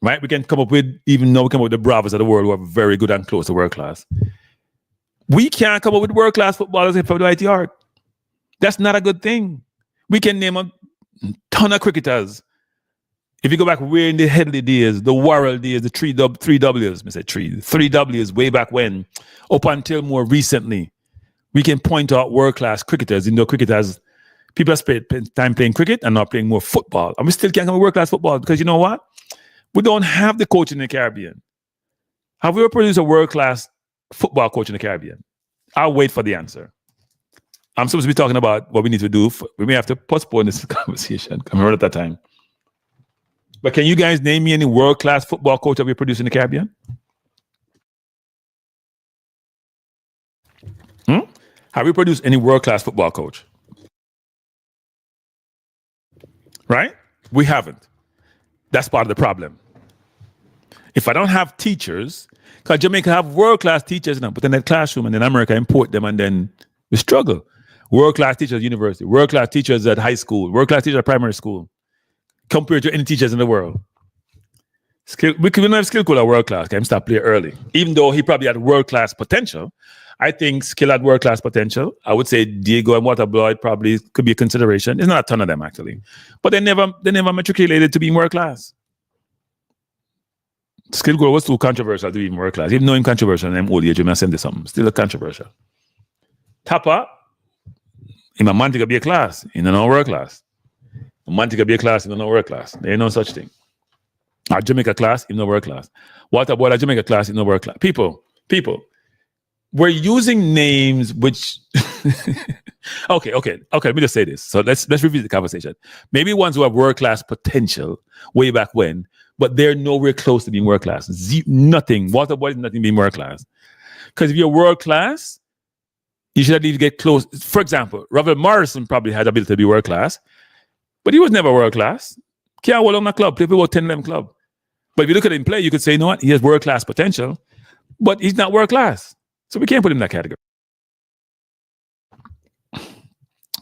Right? We can come up with the Bravos of the world who are very good and close to world class. We can't come up with world class footballers if we do IT art. That's not a good thing. We can name a ton of cricketers. If you go back way in the Headley days, the Worrell days, the three W's way back when, up until more recently, we can point out world-class cricketers. Indoor cricketers, people have spent time playing cricket and not playing more football. And we still can't come with world-class football because you know what? We don't have the coach in the Caribbean. Have we ever produced a world-class football coach in the Caribbean? I'll wait for the answer. I'm supposed to be talking about what we need to do. We may have to postpone this conversation. I'm around at that time. But can you guys name me any world-class football coach that we produce in the Caribbean? Have we produced any world-class football coach? Right? We haven't. That's part of the problem. If I don't have teachers, because Jamaica have world-class teachers now, but in that classroom, and then America import them, and then we struggle. World-class teachers at university, world-class teachers at high school, world-class teachers at primary school, compared to any teachers in the world. We couldn't have skill at world-class. Can start playing early. Even though he probably had world-class potential, I think skill had world-class potential. I would say Diego and Waterboy probably could be a consideration. There's not a ton of them, actually. But they never matriculated to being world-class. Skill goal was too controversial to be even world-class. Even though I'm controversial in them old age, you may send this something. Still a controversial. Tapa, in a man to be a class, in a world class. A man to be a class, in a world class. There ain't no such thing. Our Jamaica class, even though world class. What about our Jamaica class, even though world class? People, we're using names which okay. Let me just say this. So let's revisit the conversation. Maybe ones who have world class potential way back when, but they're nowhere close to being world class. Nothing. Water boys, nothing being world class. Because if you're world class, you should at least get close. For example, Robert Morrison probably had the ability to be world class, but he was never world class. Can't hold on a club, play for about 10-11 club. But if you look at him play, you could say, you know what? He has world class potential, but he's not world class. So we can't put him in that category.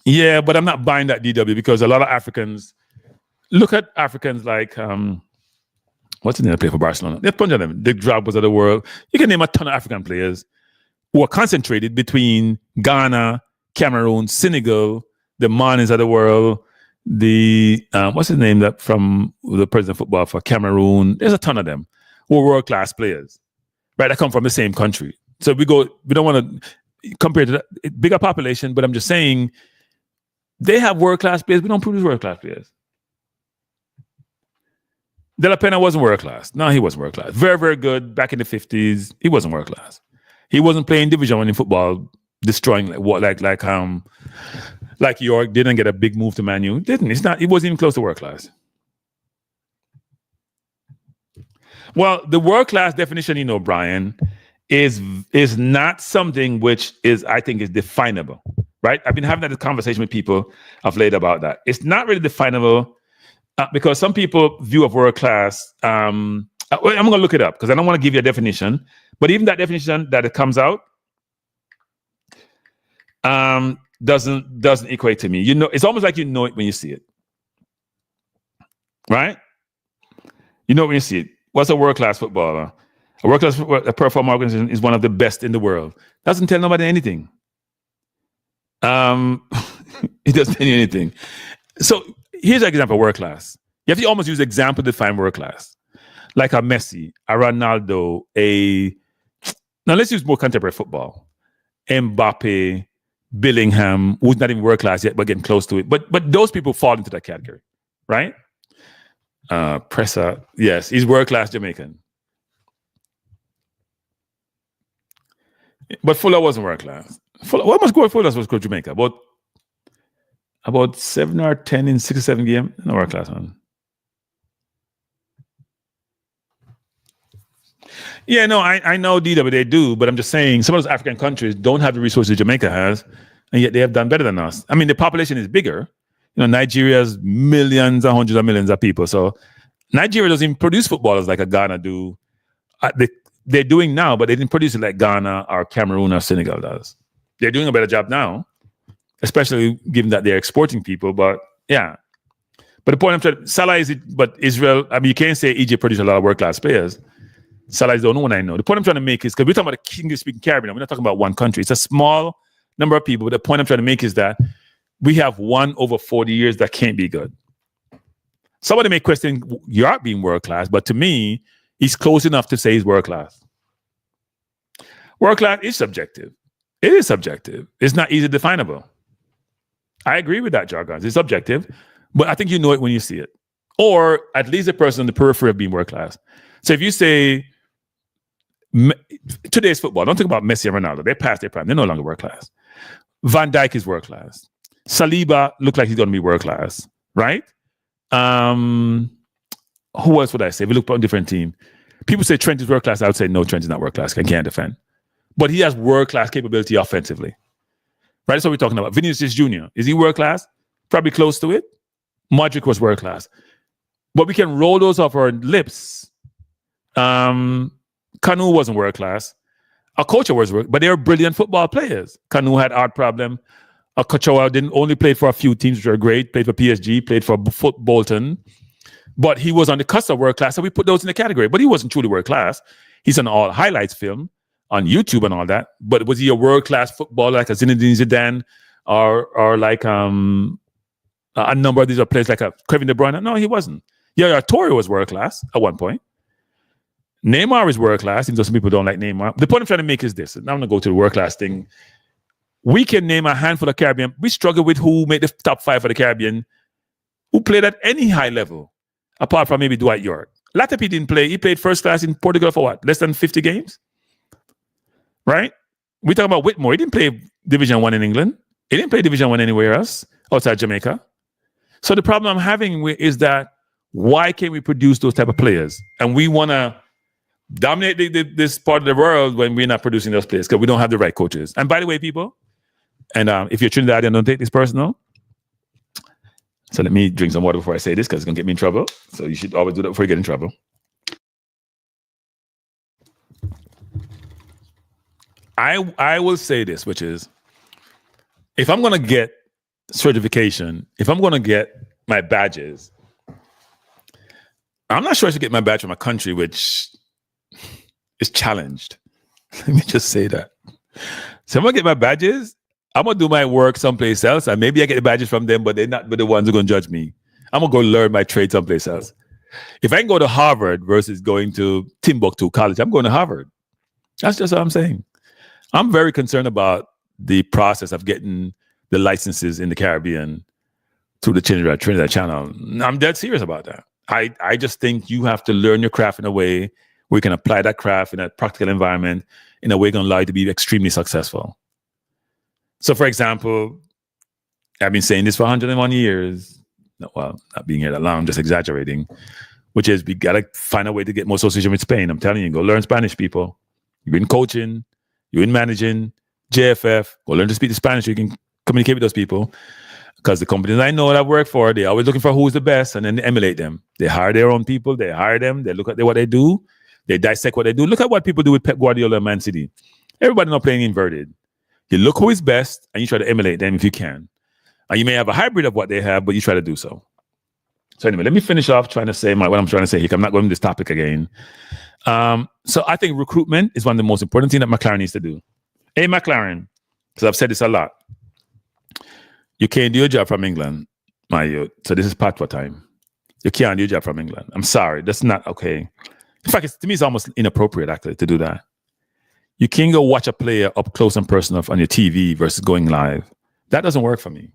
Yeah, but I'm not buying that DW because a lot of Africans look at Africans like what's the name that play for Barcelona? There's a bunch of them. The Drogbas of the world. You can name a ton of African players who are concentrated between Ghana, Cameroon, Senegal, the Manes of the world, the what's his name that from the president of football for Cameroon. There's a ton of them who are world class players, right? That come from the same country. So we don't want to compare to that bigger population, but I'm just saying they have world class players. We don't produce world class players. De La Pena wasn't world class. No, he wasn't world class. Very, very good back in the 50s. He wasn't world class. He wasn't playing Division 1 in football, destroying like York didn't get a big move to Man U. Didn't. He wasn't even close to world class. Well, the world class definition, Brian, is not something which is, I think, is definable. Right? I've been having that conversation with people of late about that. It's not really definable because some people view of world class. I'm going to look it up because I don't want to give you a definition. But even that definition that it comes out doesn't equate to me. It's almost like you know it when you see it. Right? You know it when you see it. What's a world class footballer? A world class performing organization is one of the best in the world. Doesn't tell nobody anything. It doesn't tell you anything. So here's an example of world class. You have to almost use example to define world class. Like a Messi, a Ronaldo, now let's use more contemporary football. Mbappe, Bellingham, who's not even world class yet, but getting close to it. But those people fall into that category, right? Pressa, yes, he's world class Jamaican. But Fuller wasn't world class. What much goal Fuller was Coach Jamaica? About 7 or 10 in 6 or 7 games. No world class one. Yeah, no, I know DW they do, but I'm just saying some of those African countries don't have the resources Jamaica has, and yet they have done better than us. I mean, the population is bigger. Nigeria's millions and hundreds of millions of people. So Nigeria doesn't even produce footballers like a Ghana do. They're doing now, but they didn't produce it like Ghana or Cameroon or Senegal does. They're doing a better job now, especially given that they're exporting people. But yeah. But the point I'm trying, Salah is it, but Israel, I mean, you can't say Egypt produced a lot of world-class players. Salah is the only one I know. The point I'm trying to make is, because we're talking about the English-speaking Caribbean, we're not talking about one country. It's a small number of people, but the point I'm trying to make is that we have one over 40 years that can't be good. Somebody may question York being world-class, but to me, he's close enough to say he's world-class. World-class is subjective. It is subjective. It's not easily definable. I agree with that, jargon. It's subjective, but I think you know it when you see it. Or at least a person on the periphery of being world-class. So if you say, today's football, don't think about Messi and Ronaldo. They're past their prime. They're no longer world-class. Van Dijk is world-class. Saliba looked like he's going to be world-class, right? Who else would I say? We look at a different team. People say Trent is world-class. I would say no, Trent is not world-class. I can't defend. But he has world-class capability offensively. Right? That's what we're talking about. Vinicius Jr. Is he world-class? Probably close to it. Modric was world-class. But we can roll those off our lips. Kanu wasn't world-class. Okocha was but they were brilliant football players. Kanu had art problem. Okocha didn't only play for a few teams which were great. Played for PSG, played for Bolton. But he was on the cusp of world-class, so we put those in the category. But he wasn't truly world-class. He's an all highlights film on YouTube and all that. But was he a world-class footballer like a Zinedine Zidane or like a number of these players like a Kevin De Bruyne? No, he wasn't. Yeah, Torre was world-class at one point. Neymar is world-class, even though some people don't like Neymar. The point I'm trying to make is this. Now I'm going to go to the world-class thing. We can name a handful of Caribbean. We struggle with who made the top 5 for the Caribbean, who played at any high level, apart from maybe Dwight York. Latipi didn't play. He played first class in Portugal for what? Less than 50 games? Right? We talk about Whitmore. He didn't play Division 1 in England. He didn't play Division 1 anywhere else outside Jamaica. So the problem I'm having is that why can't we produce those type of players? And we want to dominate this part of the world when we're not producing those players because we don't have the right coaches. And by the way, people, and if you're Trinidadian, don't take this personal. So let me drink some water before I say this because it's going to get me in trouble. So you should always do that before you get in trouble. I will say this, which is, if I'm going to get certification, if I'm going to get my badges, I'm not sure I should get my badge from a country which is challenged. Let me just say that. So I'm going to get my badges. I'm going to do my work someplace else. And maybe I get the badges from them, but they're not the ones who are going to judge me. I'm going to go learn my trade someplace else. If I can go to Harvard versus going to Timbuktu College, I'm going to Harvard. That's just what I'm saying. I'm very concerned about the process of getting the licenses in the Caribbean through the Trinidad Channel. I'm dead serious about that. I just think you have to learn your craft in a way where you can apply that craft in a practical environment in a way going to allow you to be extremely successful. So, for example, I've been saying this for 101 years. Well, not being here that long, I'm just exaggerating, which is we got to find a way to get more association with Spain. I'm telling you, go learn Spanish, people. You've been coaching, you're in managing, JFF, go learn to speak the Spanish so you can communicate with those people. Because the companies I know that I work for, they're always looking for who's the best and then they emulate them. They hire their own people, they hire them, they look at what they do, they dissect what they do. Look at what people do with Pep Guardiola and Man City. Everybody not playing inverted. You look who is best and you try to emulate them if you can. And you may have a hybrid of what they have, but you try to do so. So anyway, let me finish off trying to say what I'm trying to say here. I'm not going to this topic again. So I think recruitment is one of the most important things that McClaren needs to do. Hey, McClaren, because I've said this a lot. You can't do your job from England, my youth. So this is patwa time. You can't do your job from England. I'm sorry. That's not okay. In fact, to me, it's almost inappropriate, actually, to do that. You can't go watch a player up close and personal on your TV versus going live. That doesn't work for me.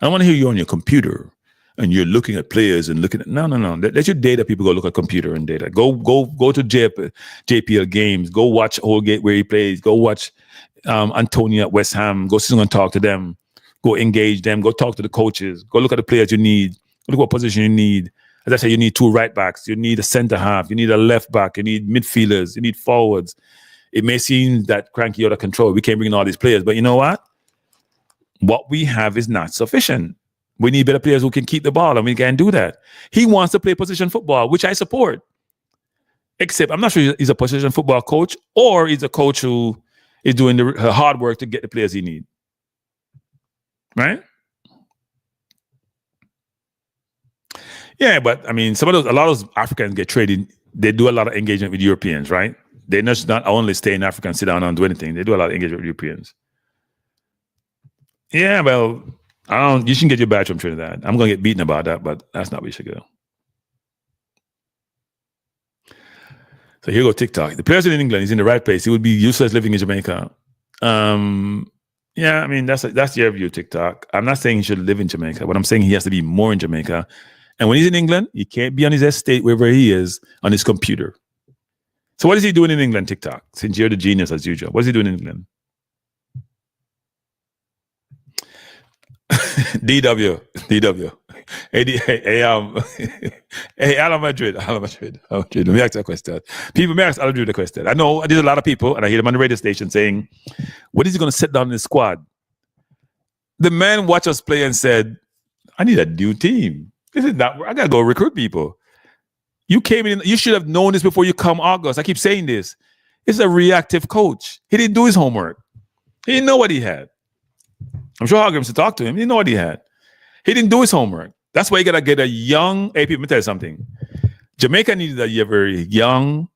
I don't want to hear you on your computer and you're looking at players and looking at... No. Let your data people go look at computer and data. Go to JPL games. Go watch Holgate where he plays. Go watch Antonio at West Ham. Go sit and talk to them. Go engage them. Go talk to the coaches. Go look at the players you need. Look what position you need. As I said, you need 2 right backs. You need a center half. You need a left back. You need midfielders. You need forwards. It may seem that cranky out of control. We can't bring in all these players. But you know what? What we have is not sufficient. We need better players who can keep the ball, and we can't do that. He wants to play position football, which I support. Except I'm not sure he's a position football coach or he's a coach who is doing the hard work to get the players he needs. Right? Yeah, but I mean, a lot of those Africans get traded. They do a lot of engagement with Europeans, right? They not only stay in Africa and sit down and do anything. They do a lot of engagement with Europeans. Yeah, well, you shouldn't get your badge from Trinidad. I'm going to get beaten about that, but that's not where you should go. So here go TikTok. The players in England, he's in the right place. He would be useless living in Jamaica. Yeah, I mean, that's your view, TikTok. I'm not saying he should live in Jamaica, but I'm saying he has to be more in Jamaica. And when he's in England, he can't be on his estate wherever he is on his computer. So what is he doing in England, TikTok? Since you're the genius as usual. What is he doing in England? DW. Hey, Alan Madrid. Let me ask that question. People may ask Alan Madrid the question. I know there's a lot of people, and I hear them on the radio station saying, what is he going to set down in the squad? The man watched us play and said, I need a new team. This is not, I got to go recruit people. You came in, you should have known this before you come August. I keep saying this. It's a reactive coach. He didn't do his homework. He didn't know what he had. I'm sure Hoggams to talk to him. He didn't know what he had. He didn't do his homework. That's why you got to get a young, hey, people, let me tell you something. Jamaica needed a very young,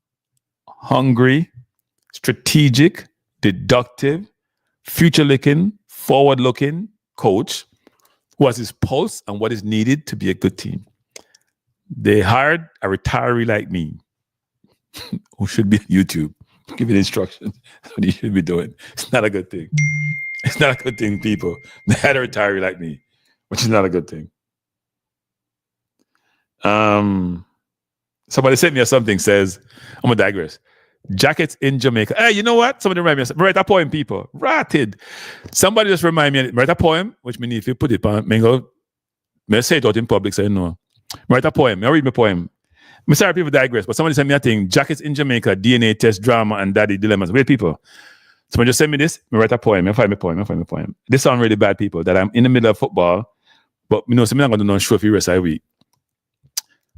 hungry, strategic, deductive, future-looking, forward-looking coach who has his pulse on what is needed to be a good team. They hired a retiree like me who should be on YouTube, giving instructions. That's what he should be doing. It's not a good thing. It's not a good thing, people. They had a retiree like me, which is not a good thing. Somebody sent me something, says, I'm going to digress. Jackets in Jamaica. Hey, you know what? Somebody remind me. Write a poem, people. Ratted. Somebody just remind me. Write a poem, which means if you put it on, may say it out in public, say no. Write a poem. I read my poem. I'm sorry people digress, but somebody sent me a thing. Jackets in Jamaica, DNA test, drama, and daddy dilemmas. Wait, people. Somebody just send me this. I write a poem. I find my poem. This sound really bad, people, that I'm in the middle of football, but you know, something I'm going to do on show for the rest of the week.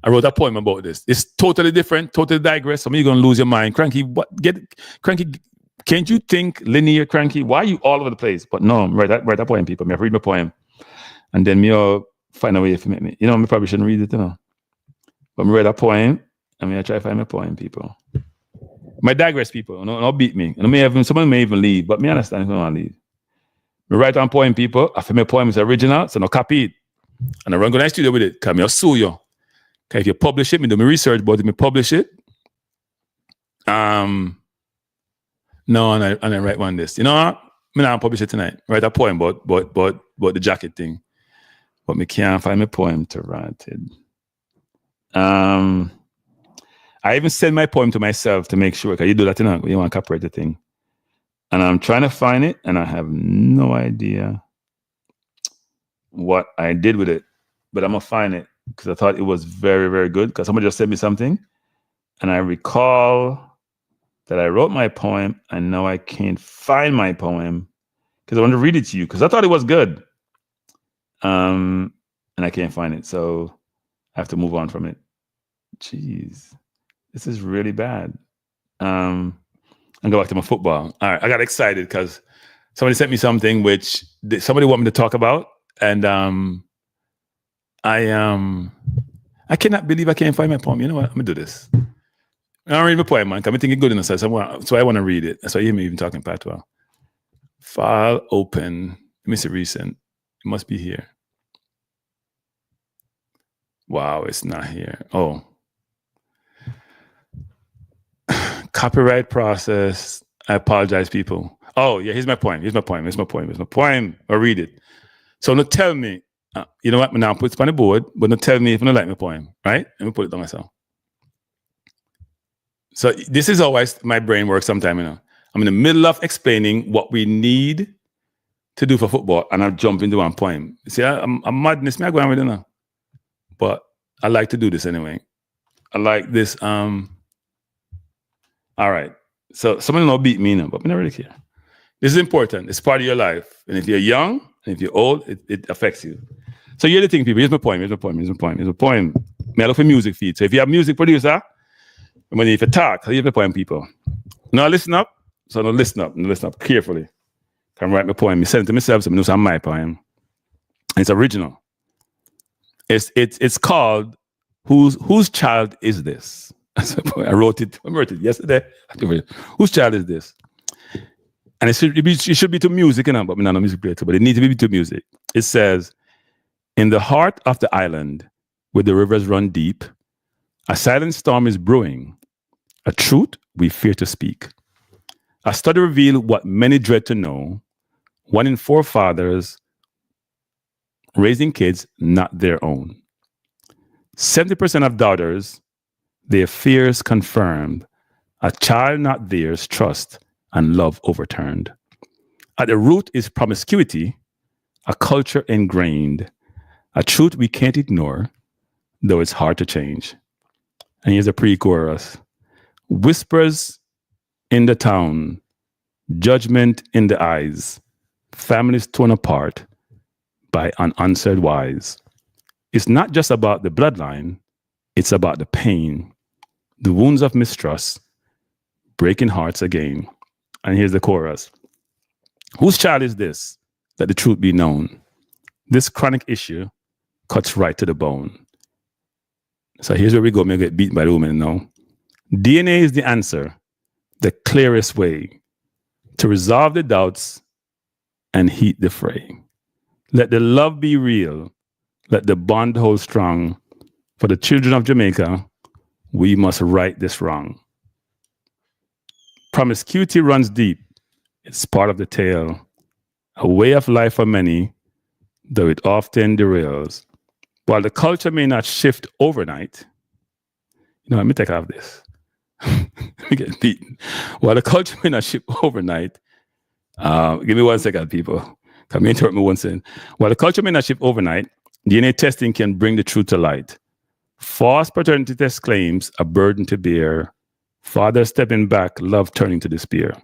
I wrote a poem about this. It's totally different, totally digress. Some of you going to lose your mind. Cranky, Cranky, can't you think linear, Cranky? Why are you all over the place? But no, write a poem, people. I read my poem. And then me find a way to make me. You know, I probably shouldn't read it, you know. But I read a poem, and I try to find my poem, people. My digress, people. No beat me. And someone may even leave, but me understand if I want to leave. I write one poem, people. I feel my poem is original, so no copy it. And I run go to the studio with it, because I'll sue you. If you publish it, me do my research about it, me publish it. No, and I write one this. You know what? Me not publish it tonight. Write a poem about the jacket thing. But me can't find my poem to write it. I even send my poem to myself to make sure, because you do that, you know, you want to copyright the thing. And I'm trying to find it, and I have no idea what I did with it. But I'm going to find it. Because I thought it was very, very good. Because somebody just sent me something. And I recall that I wrote my poem. And now I can't find my poem. Because I want to read it to you. Because I thought it was good. And I can't find it. So I have to move on from it. Jeez. This is really bad. And go back to my football. All right. I got excited because somebody sent me something which somebody wanted me to talk about. And I cannot believe I can't find my poem. You know what? I'm gonna do this. I'll read my poem, man. I'm thinking good enough. So I want to read it. That's why you hear me even talking patois. File open. Let me see recent. It must be here. Wow, it's not here. Oh. Copyright process. I apologize, people. Oh, yeah, here's my poem. I'll read it. So now tell me. You know what? Now put it on the board, but don't tell me if you don't like my poem, right? Let me put it on myself. So this is always my brain works sometimes, you know. I'm in the middle of explaining what we need to do for football, and I'll jump into one poem. See, I'm madness, me I go on with it now. But I like to do this anyway. I like this. All right. So someone will beat me now, but I don't really care. This is important. It's part of your life. And if you're young, and if you're old, it affects you. So here's the thing, people. Here's my poem. Me I look for music feed. So if you have music producer, when you talk, here's my poem, people. Now listen up. So now listen up carefully. Can write my poem. I send it to myself, so I know it's my poem. It's original. It's called Whose Child Is This? I wrote it yesterday. Whose child is this? And it should be to music, you know, but I'm not a music creator, but it needs to be to music. It says, in the heart of the island, where the rivers run deep, a silent storm is brewing, a truth we fear to speak. A study revealed what many dread to know. 1 in 4 fathers raising kids not their own. 70% of daughters, their fears confirmed. A child not theirs, trust and love overturned. At the root is promiscuity, a culture ingrained, a truth we can't ignore, though it's hard to change. And here's a pre-chorus. Whispers in the town, judgment in the eyes, families torn apart by unanswered whys. It's not just about the bloodline, it's about the pain, the wounds of mistrust, breaking hearts again. And here's the chorus. Whose child is this, that the truth be known? This chronic issue cuts right to the bone. So here's where we go. Maybe get beaten by the woman now. DNA is the answer, the clearest way to resolve the doubts and heat the fray. Let the love be real. Let the bond hold strong. For the children of Jamaica, we must right this wrong. Promiscuity runs deep. It's part of the tale. A way of life for many, though it often derails. While the culture may not shift overnight, No, let me take off this. We get beaten. While the culture may not ship overnight, give me 1 second, people. Come interrupt me one second. While the culture may not ship overnight, DNA testing can bring the truth to light. False paternity test claims a burden to bear. Father stepping back, love turning to despair.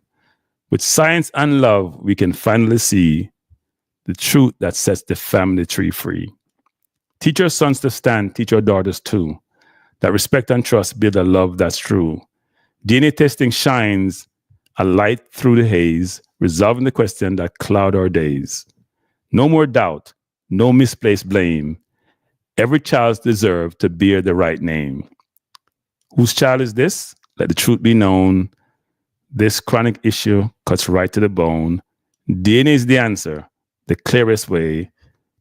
With science and love, we can finally see the truth that sets the family tree free. Teach your sons to stand, teach your daughters too. That respect and trust build a love that's true. DNA testing shines a light through the haze, resolving the question that cloud our days. No more doubt, no misplaced blame. Every child deserves to bear the right name. Whose child is this? Let the truth be known. This chronic issue cuts right to the bone. DNA is the answer, the clearest way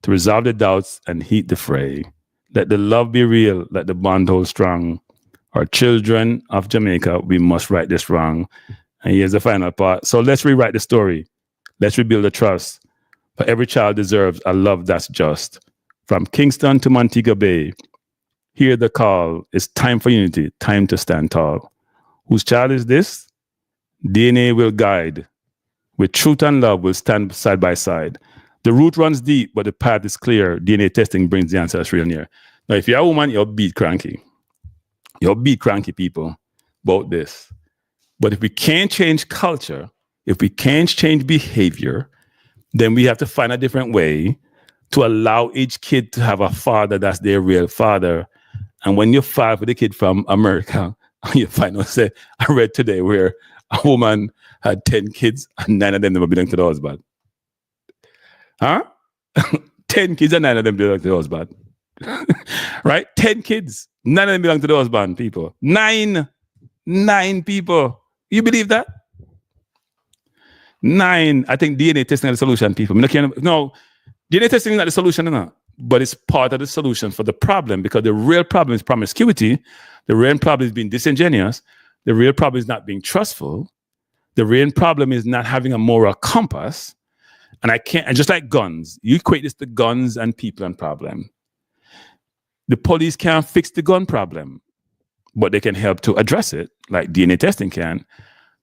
to resolve the doubts and heat the fray. Let the love be real, let the bond hold strong. Our children of Jamaica, we must right this wrong. And here's the final part. So let's rewrite the story. Let's rebuild the trust. For every child deserves a love that's just. From Kingston to Montego Bay, hear the call. It's time for unity, time to stand tall. Whose child is this? DNA will guide. With truth and love, we'll stand side by side. The root runs deep, but the path is clear. DNA testing brings the answer that's real near. Now, if you're a woman, you'll beat cranky. You'll beat cranky people about this. But if we can't change culture, if we can't change behavior, then we have to find a different way to allow each kid to have a father that's their real father. And when you file for the kid from America, you find out, say, I read today where a woman had 10 kids and 9 of them never belonged to the husband. Huh? 10 kids and 9 of them belong to the husband. Right? 10 kids. 9 of them belong to the husband, people. 9 people. You believe that? 9. I think DNA testing is the solution, people. No, DNA testing is not the solution, no. But it's part of the solution for the problem, because the real problem is promiscuity. The real problem is being disingenuous. The real problem is not being trustful. The real problem is not having a moral compass. And just like guns, you equate this to guns and people and problem. The police can't fix the gun problem, but they can help to address it, like DNA testing can.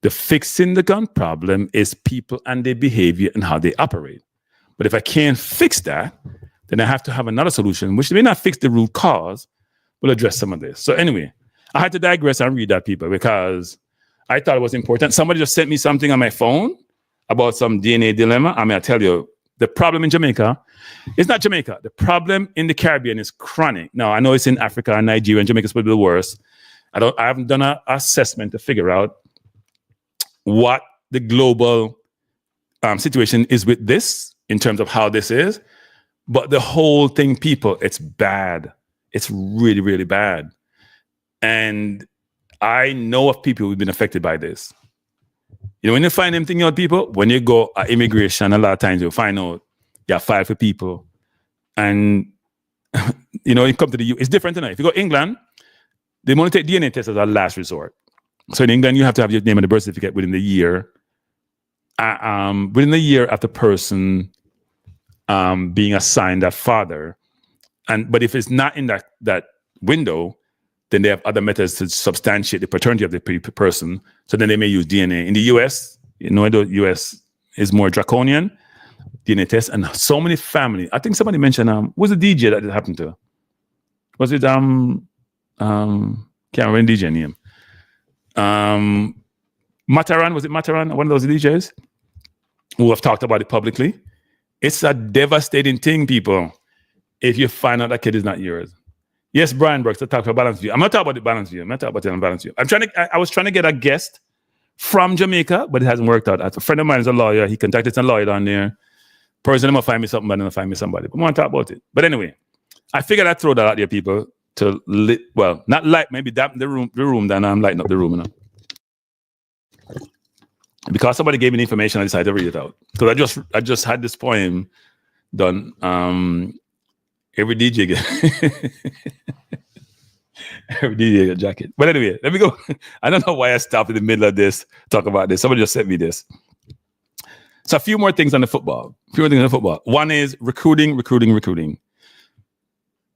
The fixing the gun problem is people and their behavior and how they operate. But if I can't fix that, then I have to have another solution, which may not fix the root cause, but address some of this. So anyway, I had to digress and read that, people, because I thought it was important. Somebody just sent me something on my phone about some DNA dilemma. I mean, I tell you, the problem in Jamaica, it's not Jamaica. The problem in the Caribbean is chronic. Now, I know it's in Africa and Nigeria, and Jamaica is probably the worst. I haven't done an assessment to figure out what the global situation is with this in terms of how this is. But the whole thing, people, it's bad. It's really, really bad. And I know of people who've been affected by this. You know, when you find them thing out, people, when you go at immigration, a lot of times you'll find out you filed for people. And, you know, you come to the U.S., it's different tonight. If you go to England, they only take DNA tests as a last resort. So in England, you have to have your name and the birth certificate within the year. Within the year after person being assigned a father. But if it's not in that window, then they have other methods to substantiate the paternity of the person. So then they may use DNA. In the US, you know, the US is more draconian DNA test, and so many families. I think somebody mentioned was the DJ that it happened to? Was it can't remember the DJ name. Mataran, was it Mataran? One of those DJs who have talked about it publicly. It's a devastating thing, people, if you find out that kid is not yours. Yes, Brian Brooks, to talk about balance view. I'm not talking about the balance view. I'm not talking about the unbalanced view. I was trying to get a guest from Jamaica, but it hasn't worked out. A friend of mine is a lawyer. He contacted a lawyer down there. Person going to find me something, but then find me somebody. But I want to talk about it. But anyway, I figured I'd throw that out there, people, to not light, maybe dampen the room, then I'm lighting up the room, you know. Because somebody gave me the information, I decided to read it out. Because I just had this poem done. Every DJ get a jacket. But anyway, let me go. I don't know why I stopped in the middle of this, talk about this. Somebody just sent me this. So a few more things on the football. One is recruiting.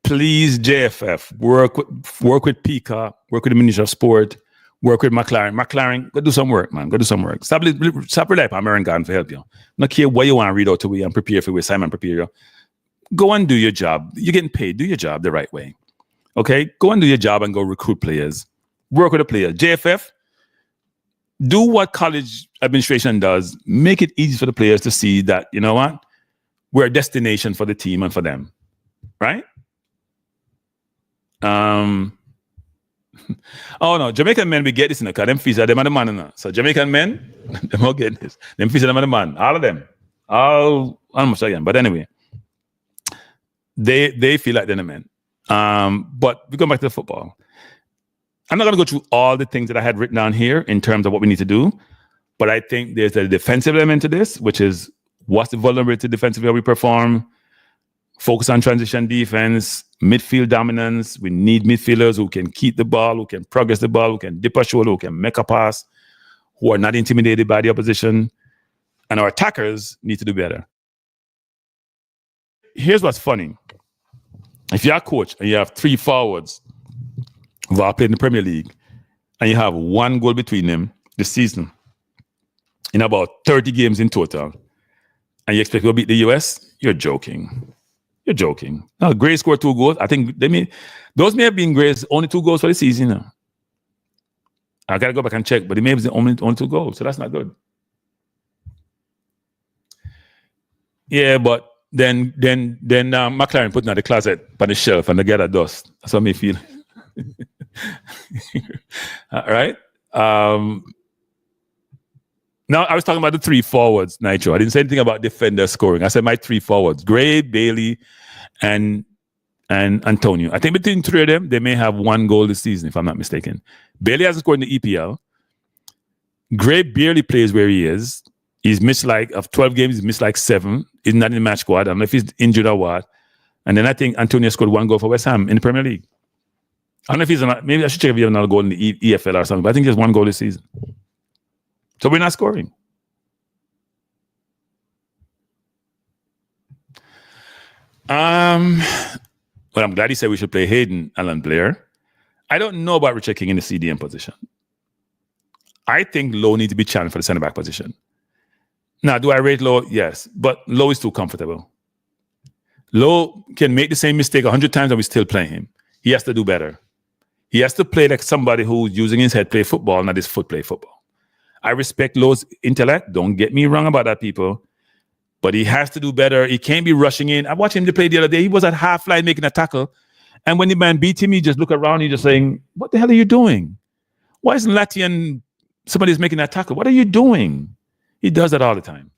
please, JFF, work with Pika, work with the Ministry of Sport, work with McClaren. McClaren, go do some work, man. Go do some work. Stop relying on American to help you. Not care what you want to read out to we and prepare for with Simon prepare you. Go and do your job. You're getting paid. Do your job the right way. Okay? Go and do your job and go recruit players. Work with the players. JFF, do what college administration does. Make it easy for the players to see that, you know what? We're a destination for the team and for them. Right? Oh no, Jamaican men, we get this in the car. Them fees are them and the man. No. So Jamaican men, them all get this. Them fees are them and the man. All of them. Almost again. But anyway, they feel like they're the men. But we go back to the football. I'm not going to go through all the things that I had written down here in terms of what we need to do. But I think there's a defensive element to this, which is what's the vulnerability defensively how we perform. Focus on transition defense, midfield dominance. We need midfielders who can keep the ball, who can progress the ball, who can dip a shoulder, who can make a pass, who are not intimidated by the opposition. And our attackers need to do better. Here's what's funny. If you're a coach and you have 3 forwards who are playing in the Premier League and you have 1 goal between them this season in about 30 games in total, and you expect to beat the US, you're joking. You're joking. No, Gray scored 2 goals. I think those may have been Gray's only 2 goals for the season. Now. I gotta go back and check, but it may have been only 2 goals, so that's not good. Yeah, but then McClaren put in the closet by the shelf and they get a dust. That's what me feel. All right. Now I was talking about the 3 forwards, Nitro. I didn't say anything about defender scoring. I said my 3 forwards: Gray, Bailey, and Antonio. I think between 3 of them, they may have 1 goal this season, if I'm not mistaken. Bailey hasn't scored in the EPL. Gray barely plays where he is. He's missed of 12 games, he's missed 7. He's not in the match squad. I don't know if he's injured or what. And then I think Antonio scored 1 goal for West Ham in the Premier League. I don't know if he's maybe I should check if he has another goal in the EFL or something, but I think he has 1 goal this season. So we're not scoring. Well, I'm glad he said we should play Hayden, Alan Blair. I don't know about Richard King in the CDM position. I think Lowe needs to be challenged for the centre back position. Now, do I rate Lowe? Yes, but Lowe is too comfortable. Lowe can make the same mistake 100 times and we still play him. He has to do better. He has to play like somebody who's using his head play football, not his foot play football. I respect Lowe's intellect. Don't get me wrong about that, people. But he has to do better. He can't be rushing in. I watched him play the other day. He was at half line making a tackle. And when the man beat him, he just look around. He's just saying, what the hell are you doing? Why isn't Latian somebody's making that tackle? What are you doing? He does that all the time.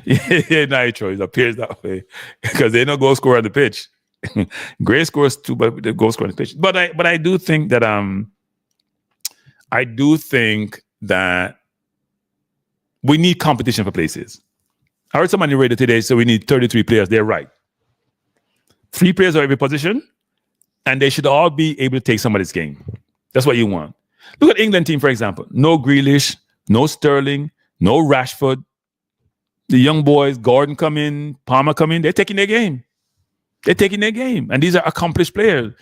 yeah, Nitro. It appears that way. Because they no goal scorer on the pitch. Gray scores 2, but the goal scorer on the pitch. But I do think that we need competition for places. I heard somebody rated today, so we need 33 players. They're right. 3 players at every position, and they should all be able to take somebody's game. That's what you want. Look at England team, for example. No Grealish, no Sterling, no Rashford. The young boys, Gordon come in, Palmer come in. They're taking their game. And these are accomplished players.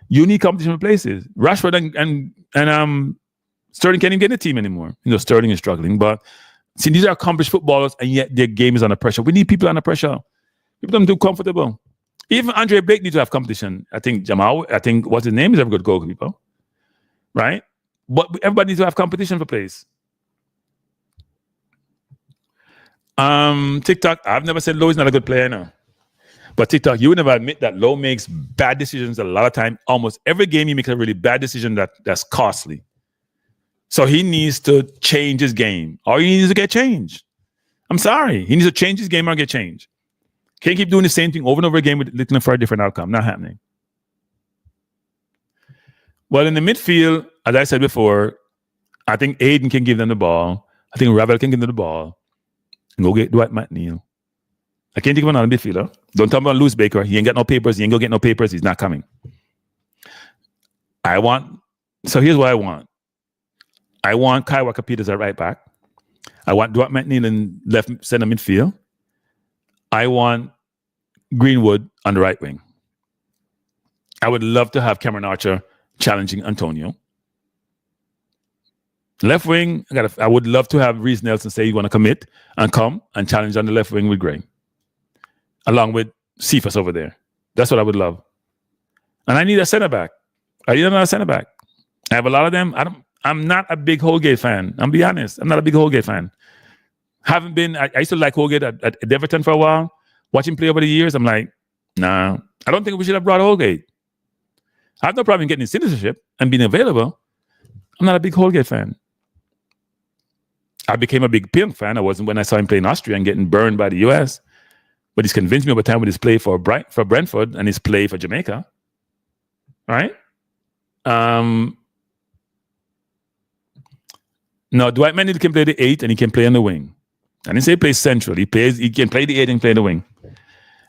You need competition for places. Rashford and Sterling can't even get in the team anymore. Sterling is struggling, but see, these are accomplished footballers, and yet their game is under pressure. We need people under pressure. People don't do comfortable. Even Andre Blake needs to have competition. I think Jamal, what's his name, is a good goalkeeper, right? But everybody needs to have competition for place. TikTok, I've never said Lowe is not a good player now. But TikTok, you would never admit that Lowe makes bad decisions a lot of time. Almost every game he makes a really bad decision that's costly. So he needs to change his game, or he needs to get changed. I'm sorry. He needs to change his game or get changed. Can't keep doing the same thing over and over again with looking for a different outcome. Not happening. Well, in the midfield, as I said before, I think Aiden can give them the ball. I think Ravel can give them the ball. And go get Dwight McNeil. I can't think of another midfielder. Don't tell me about Lewis Baker. He ain't got no papers. He ain't gonna get no papers. He's not coming. So here's what I want. I want Kai Walker Peters at right back. I want Dwight McNeil in left center midfield. I want Greenwood on the right wing. I would love to have Cameron Archer challenging Antonio. Left wing, I would love to have Reece Nelson say you want to commit and come and challenge on the left wing with Gray, along with Cephas over there. That's what I would love. And I need a center back. I need another center back. I have a lot of them. I'm not a big Holgate fan. I'm be honest. I'm not a big Holgate fan. Haven't been. I used to like Holgate at Everton for a while. Watch him play over the years. I'm like, nah. I don't think we should have brought Holgate. I have no problem getting citizenship and being available. I'm not a big Holgate fan. I became a big Pink fan. I wasn't when I saw him play in Austria and getting burned by the US. But he's convinced me over time with his play for Brentford and his play for Jamaica. Right? No, Dwight Mendy can play the 8 and he can play on the wing. I didn't say he plays central. He can play the 8 and play the wing.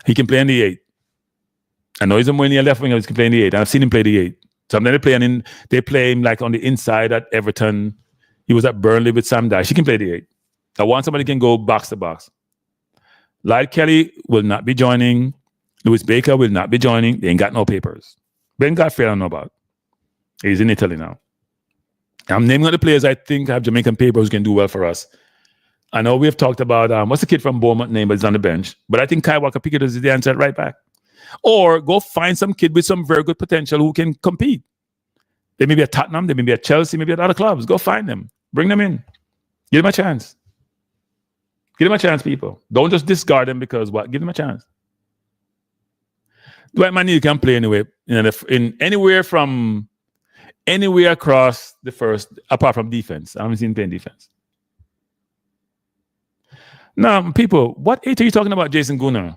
He can play on the 8. I know he's a more left wing, he can play in the 8. I've seen him play the 8. Sometimes they play him like on the inside at Everton. He was at Burnley with Sam Dyche. He can play the 8. I want somebody who can go box to box. Lyle Kelly will not be joining. Lewis Baker will not be joining. They ain't got no papers. Ben Godfrey, I don't know about. He's in Italy now. I'm naming all the players I think have Jamaican papers who can do well for us. I know we have talked about, what's the kid from Bournemouth name, but he's on the bench. But I think Kai Walker-Peters is the answer at right back. Or go find some kid with some very good potential who can compete. They may be at Tottenham, they may be at Chelsea, maybe at other clubs. Go find them. Bring them in. Give them a chance. Give them a chance, people. Don't just discard them because what? Give them a chance. Dwight Mendy can play anyway. In anywhere across the first, apart from defense. I haven't seen him playing defense. Now, people, what 8 are you talking about, Jason Gunnar?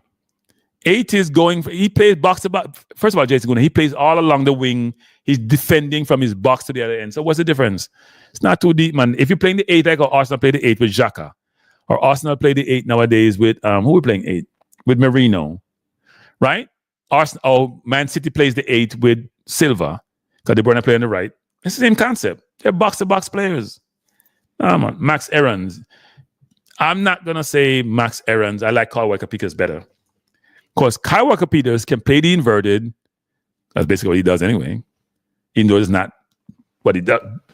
8 is he plays box to box. First of all, Jason Gunnar, he plays all along the wing. He's defending from his box to the other end. So what's the difference? It's not too deep, man. If you're playing the 8, like Arsenal play the 8 with Xhaka, or Arsenal play the 8 nowadays with, who we playing 8? With Marino, right? Man City plays the 8 with Silva, because they want to play on the right. It's the same concept. They're box-to-box players. Man. Max Aarons. I'm not going to say Max Aarons. I like Kyle Walker-Peters better. Because Kyle Walker-Peters can play the inverted. That's basically what he does anyway. Even though it's not what he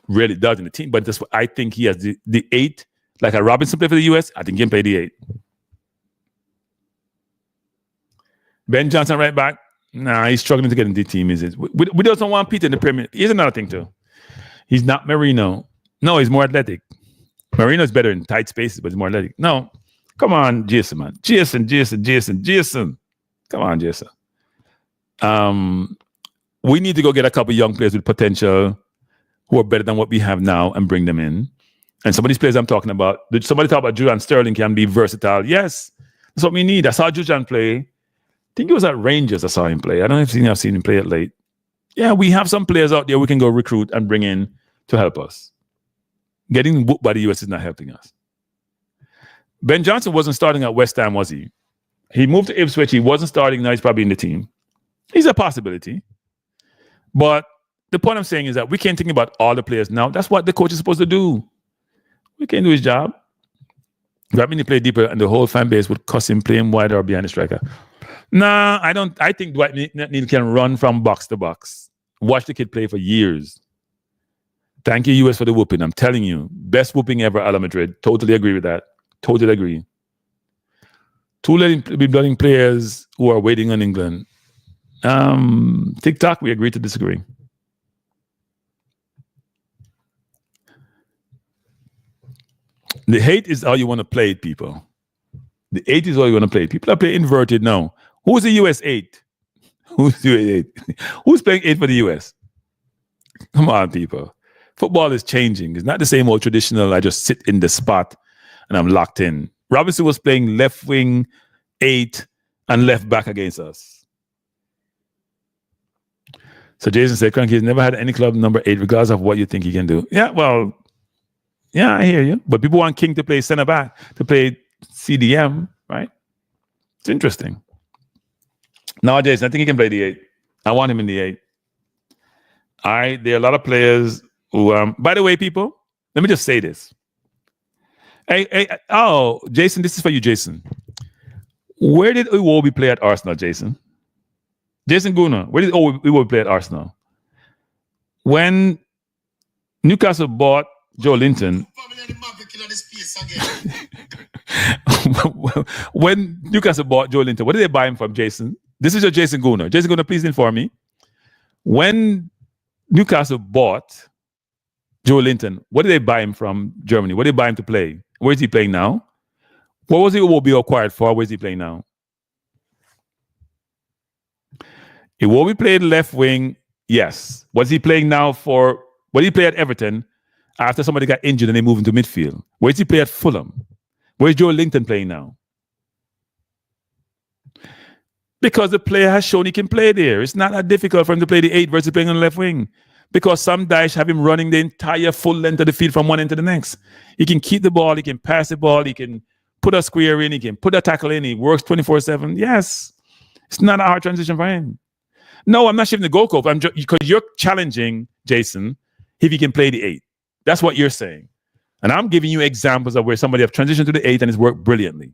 really does in the team. But that's what I think he has the 8. Like a Robinson play for the US, I think he can play the 8. Ben Johnson right back. Nah, he's struggling to get into the team. We don't want Peter in the Premier. Here's another thing too. He's not Marino. No, he's more athletic. Marino's better in tight spaces, but he's more athletic. No, come on, Jason, man. Jason. Come on, Jason. We need to go get a couple young players with potential who are better than what we have now and bring them in. And some of these players I'm talking about, somebody talk about Julian Sterling can be versatile. Yes, that's what we need. I saw Julian play. I think it was at Rangers I saw him play. I don't know if I've seen him play it late. Yeah, we have some players out there we can go recruit and bring in to help us. Getting booked by the US is not helping us. Ben Johnson wasn't starting at West Ham, was he? He moved to Ipswich. He wasn't starting. Now he's probably in the team. He's a possibility. But the point I'm saying is that we can't think about all the players now. That's what the coach is supposed to do. We can't do his job. That means he play deeper and the whole fan base would cuss him playing wider or behind the striker. Nah, I don't. I think Dwight Neal can run from box to box. Watch the kid play for years. Thank you, US, for the whooping. I'm telling you, best whooping ever, Ala Madrid. Totally agree with that. Totally agree. 2 letting players who are waiting on England. TikTok, we agree to disagree. The 8 is how you want to play it, people. The 8 is how you want to play it. People are playing inverted now. Who's the US 8? Who's the US 8? Who's playing 8 for the US? Come on, people. Football is changing. It's not the same old traditional, I just sit in the spot and I'm locked in. Robinson was playing left wing 8 and left back against us. So Jason said, Cranky has never had any club number 8, regardless of what you think he can do. Yeah, well, yeah, I hear you. But people want King to play center back, to play CDM, right? It's interesting. No, Jason, I think he can play the 8. I want him in the 8. There are a lot of players who, by the way, people, let me just say this. Jason, this is for you, Jason. Where did Iwobi play at Arsenal, Jason? Jason Guna, where did Iwobi play at Arsenal? When Newcastle bought Joe Linton, when Newcastle bought Joe Linton, what did they buy him from, Jason? This is your Jason Guna. Jason Guna, please inform me. When Newcastle bought Joe Linton, what did they buy him from Germany? What did they buy him to play? Where is he playing now? What was he Iwobi acquired for? Where is he playing now? Iwobi played left wing, yes. Was he playing now for, what did he play at Everton after somebody got injured and they moved into midfield? Where does he play at Fulham? Where's Joe Linton playing now? Because the player has shown he can play there. It's not that difficult for him to play the 8 versus playing on the left wing. Because some Daesh have him running the entire full length of the field from one end to the next. He can keep the ball, he can pass the ball, he can put a square in, he can put a tackle in, he works 24/7. Yes. It's not a hard transition for him. No, I'm not shifting the goalpost. Because you're challenging Jason if he can play the 8. That's what you're saying. And I'm giving you examples of where somebody have transitioned to the 8 and it's worked brilliantly.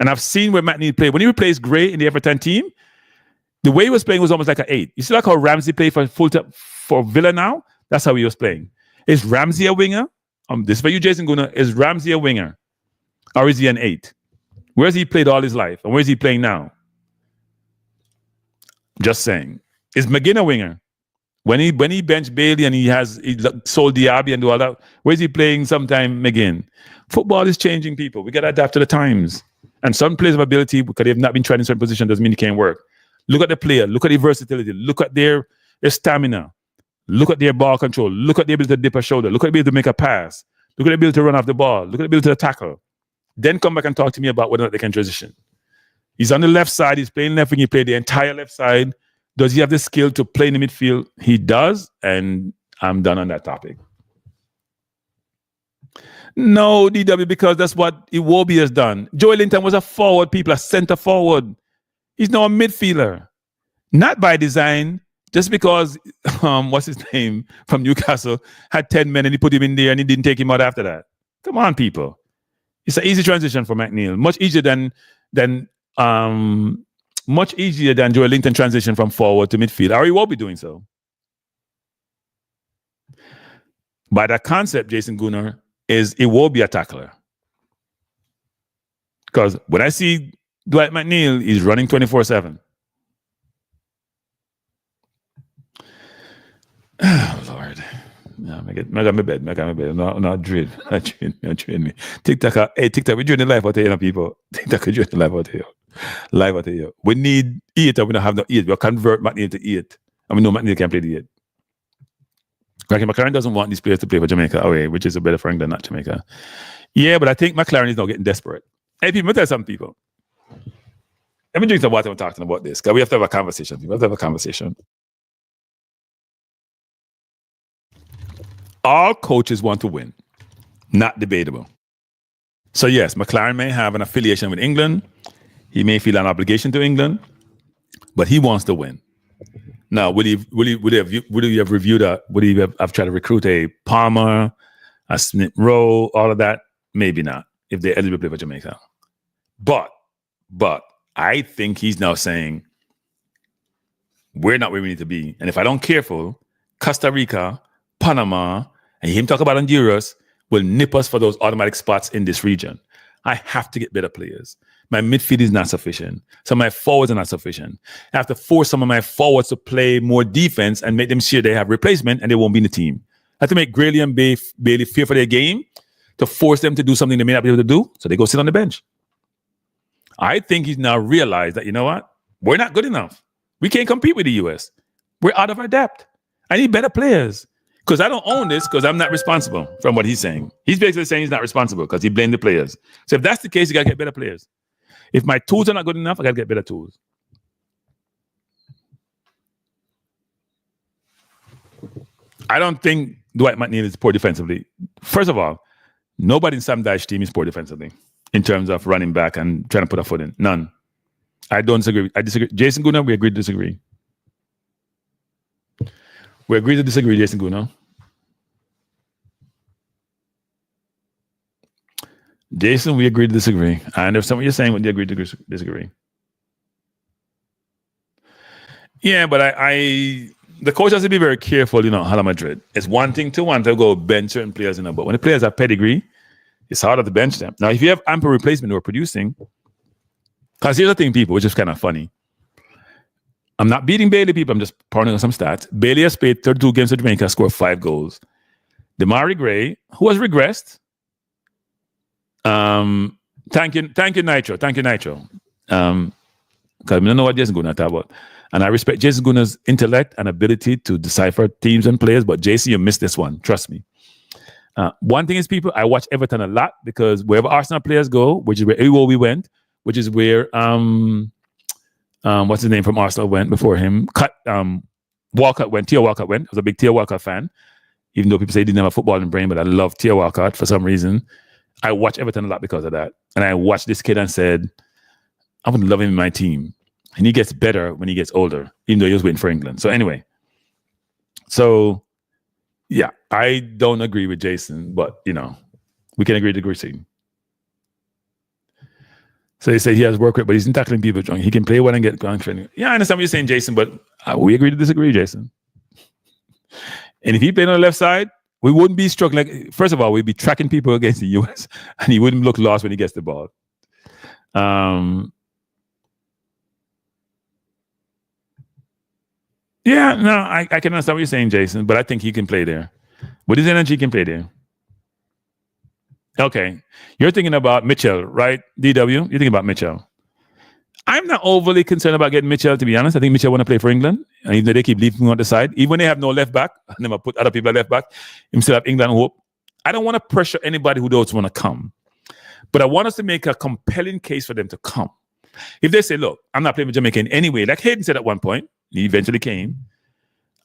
And I've seen where Matt Neal played. When he replaced Gray in the Everton team, the way he was playing was almost like an 8. You see like how Ramsey played for Villa now? That's how he was playing. Is Ramsey a winger? This is for you, Jason Guna. Is Ramsey a winger? Or is he an 8? Where has he played all his life? And where is he playing now? Just saying. Is McGinn a winger? When he benched Bailey and he sold Diaby and do all that, where's he playing sometime McGinn? Football is changing, people. We got to adapt to the times. And some players of ability, because they've not been tried in certain positions, doesn't mean it can't work. Look at the player. Look at the versatility. Look at their stamina. Look at their ball control. Look at the ability to dip a shoulder. Look at the ability to make a pass. Look at the ability to run off the ball. Look at the ability to tackle. Then come back and talk to me about whether or not they can transition. He's on the left side. He's playing left wing. He played the entire left side. Does he have the skill to play in the midfield? He does, and I'm done on that topic. No, DW, because that's what Iwobi has done. Joey Linton was a forward, people, a center forward. He's now a midfielder. Not by design, just because, what's his name, from Newcastle, had 10 men and he put him in there and he didn't take him out after that. Come on, people. It's an easy transition for McNeil. Much easier than Joel Linton transition from forward to midfield. Or he will be doing so. By that concept, Jason Gunnar, is it will be a tackler. Because when I see Dwight McNeil, he's running 24/7. Oh, Lord. No, I got my bed. No, dread. Me. TikTok, we doing the life out here, people. TikTok, we doing the life out here. Live out here. We need 8 and we don't have no 8. We'll convert McNeil to 8. And we know McNeil can play the 8. Reggae McClaren doesn't want these players to play for Jamaica away, which is a better friend than not Jamaica. Yeah, but I think McClaren is now getting desperate. Hey, people, let me tell some people. Let me drink some water when talking about this, because we have to have a conversation. We have to have a conversation. All coaches want to win. Not debatable. So yes, McClaren may have an affiliation with England. He may feel an obligation to England, but he wants to win. Now, would he have reviewed would he have tried to recruit a Palmer, a Smith Rowe, all of that? Maybe not, if they're eligible to play for Jamaica. But I think he's now saying, we're not where we need to be. And if I don't careful, Costa Rica, Panama, and him talk about Honduras will nip us for those automatic spots in this region. I have to get better players. My midfield is not sufficient. Some of my forwards are not sufficient. I have to force some of my forwards to play more defense and make them sure they have replacement and they won't be in the team. I have to make Grayley and Bailey fear for their game to force them to do something they may not be able to do, so they go sit on the bench. I think he's now realized that, you know what? We're not good enough. We can't compete with the US. We're out of our depth. I need better players. Because I don't own this because I'm not responsible from what he's saying. He's basically saying he's not responsible because he blamed the players. So if that's the case, you got to get better players. If my tools are not good enough, I got to get better tools. I don't think Dwight McNeil is poor defensively. First of all, nobody in Sam Dyche's team is poor defensively in terms of running back and trying to put a foot in. None. I don't disagree. I disagree. Jason Guna, we agree to disagree. We agree to disagree, Jason Guna. Jason, we agree to disagree. I understand what you're saying, but we agree to disagree. Yeah, but the coach has to be very careful, Hala Madrid. It's one thing to want to go bench certain players, but when the players have pedigree, it's harder to bench them. Now, if you have ample replacement who are producing, because here's the thing, people, which is kind of funny. I'm not beating Bailey, people. I'm just pointing out some stats. Bailey has played 32 games for Jamaica, scored 5 goals. Damari Gray, who has regressed. Thank you, Nitro. Thank you, Nitro. Because I don't know what Jason Gunnar talk about. And I respect Jason Gunnar's intellect and ability to decipher teams and players, but Jason, you missed this one. Trust me. One thing is, people, I watch Everton a lot because wherever Arsenal players go, which is where we went, which is where what's his name from Arsenal went before him? Walcott went. Theo Walcott went. I was a big Theo Walcott fan, even though people say he didn't have a footballing brain, but I love Theo Walcott for some reason. I watch Everton a lot because of that. And I watched this kid and said, I would love him in my team. And he gets better when he gets older, even though he was waiting for England. So anyway, yeah, I don't agree with Jason, but, we can agree to disagree. So they say he has work rate, but he's not tackling people drunk. He can play well and get ground training. Yeah, I understand what you're saying, Jason, but we agree to disagree, Jason. And if he played on the left side, we wouldn't be struggling. First of all, we'd be tracking people against the U.S. and he wouldn't look lost when he gets the ball. Yeah, no, I can understand what you're saying, Jason, but I think he can play there. With his energy, he can play there. Okay. You're thinking about Mitchell, right, DW? You're thinking about Mitchell. I'm not overly concerned about getting Mitchell, to be honest. I think Mitchell want to play for England. And even though they keep leaving him on the side, even when they have no left back, and they put other people at left back, him still have England hope. I don't want to pressure anybody who doesn't want to come. But I want us to make a compelling case for them to come. If they say, look, I'm not playing with Jamaica in any way, like Hayden said at one point, he eventually came.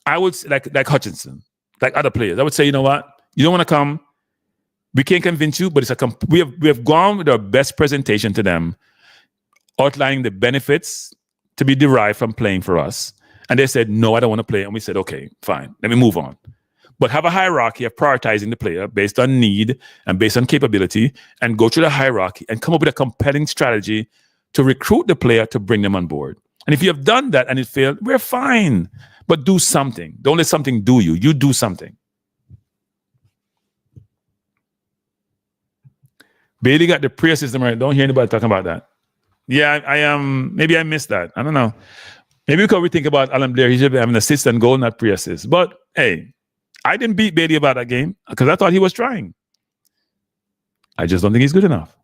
I would, like Hutchinson, like other players, I would say, you know what? You don't want to come. We can't convince you, but we have gone with our best presentation to them, outlining the benefits to be derived from playing for us. And they said, no, I don't want to play. And we said, okay, fine, let me move on. But have a hierarchy of prioritizing the player based on need and based on capability, and go through the hierarchy and come up with a compelling strategy to recruit the player to bring them on board. And if you have done that and it failed, we're fine. But do something. Don't let something do you. You do something. Bailey got the prayer system right. Don't hear anybody talking about that. Yeah, I am. Maybe I missed that. I don't know. Maybe because we think about Alan Blair, he should have an assist and goal, not pre-assist. But hey, I didn't beat Bailey about that game because I thought he was trying. I just don't think he's good enough.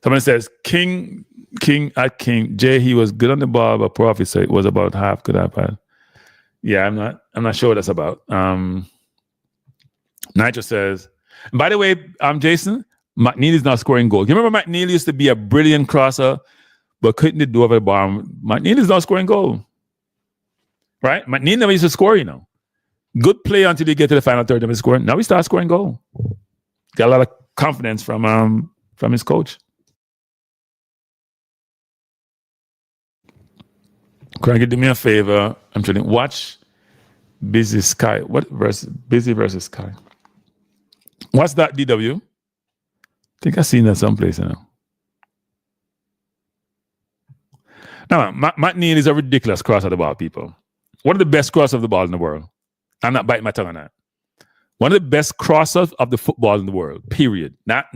Someone says, King, Jay, he was good on the ball, but Prophet said it was about half good, half bad. Yeah, I'm not sure what that's about. Nigel says, by the way, Jason, McNeil is not scoring goals. You remember McNeil used to be a brilliant crosser, but couldn't do over the bar. McNeil is not scoring goal. Right? McNeil never used to score, Good play until you get to the final third of his scoring. Now he starts scoring goal. Got a lot of confidence from his coach. Cranky, do me a favor. I'm trying to watch Busy Sky. What versus Busy versus Sky? What's that, DW? I think I've seen that someplace now. No, Matt Neal is a ridiculous cross of the ball, people. One of the best cross of the ball in the world. I'm not biting my tongue on that. One of the best crossers of the football in the world, period. Not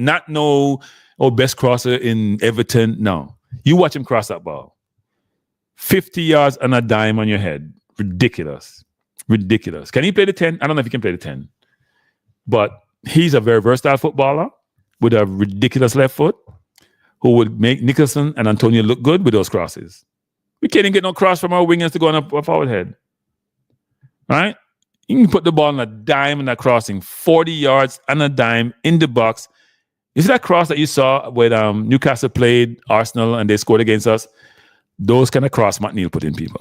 best crosser in Everton. No. You watch him cross that ball. 50 yards and a dime on your head. Ridiculous. Ridiculous. Can he play the 10? I don't know if he can play the 10. But he's a very versatile footballer with a ridiculous left foot who would make Nicholson and Antonio look good with those crosses. We can't even get no cross from our wingers to go on a forward head. Right? You can put the ball on a dime and a crossing, 40 yards and a dime in the box. You see that cross that you saw when Newcastle played Arsenal and they scored against us? Those kind of cross McNeil put in, people.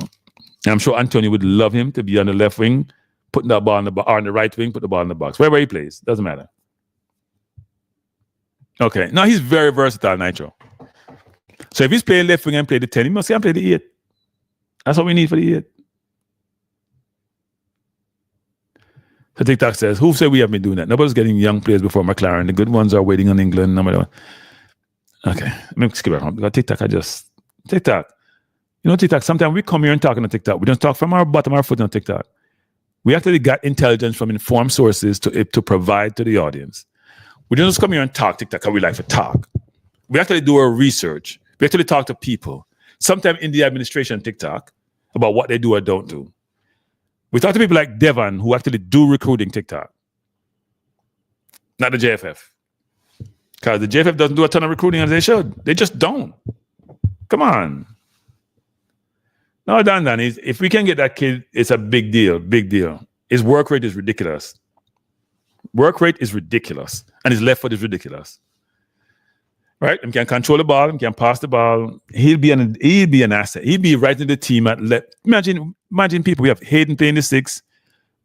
And I'm sure Antonio would love him to be on the left wing, putting that ball or on the right wing, put the ball in the box. Wherever he plays, doesn't matter. Okay, now he's very versatile, Nitro. So if he's playing left wing and play the 10, he must play the 8. That's what we need for the 8. So TikTok says, who said we have been doing that? Nobody's getting young players before McClaren. The good ones are waiting on England. Nobody. Okay, let me skip around. Because TikTok, TikTok. You know, TikTok, sometimes we come here and talk on TikTok. We don't talk from our bottom of our foot on TikTok. We actually got intelligence from informed sources to provide to the audience. We don't just come here and talk TikTok how we like to talk. We actually do our research. We actually talk to people, sometimes in the administration TikTok, about what they do or don't do. We talk to people like Devon who actually do recruiting TikTok, not the JFF. Because the JFF doesn't do a ton of recruiting as they should. They just don't. Come on. No, Dan, if we can get that kid, it's a big deal, big deal. His work rate is ridiculous. Work rate is ridiculous. And his left foot is ridiculous. Right? He can control the ball, he can pass the ball. He'll be an asset. He'll be right in the team at left. Imagine people. We have Hayden playing the 6,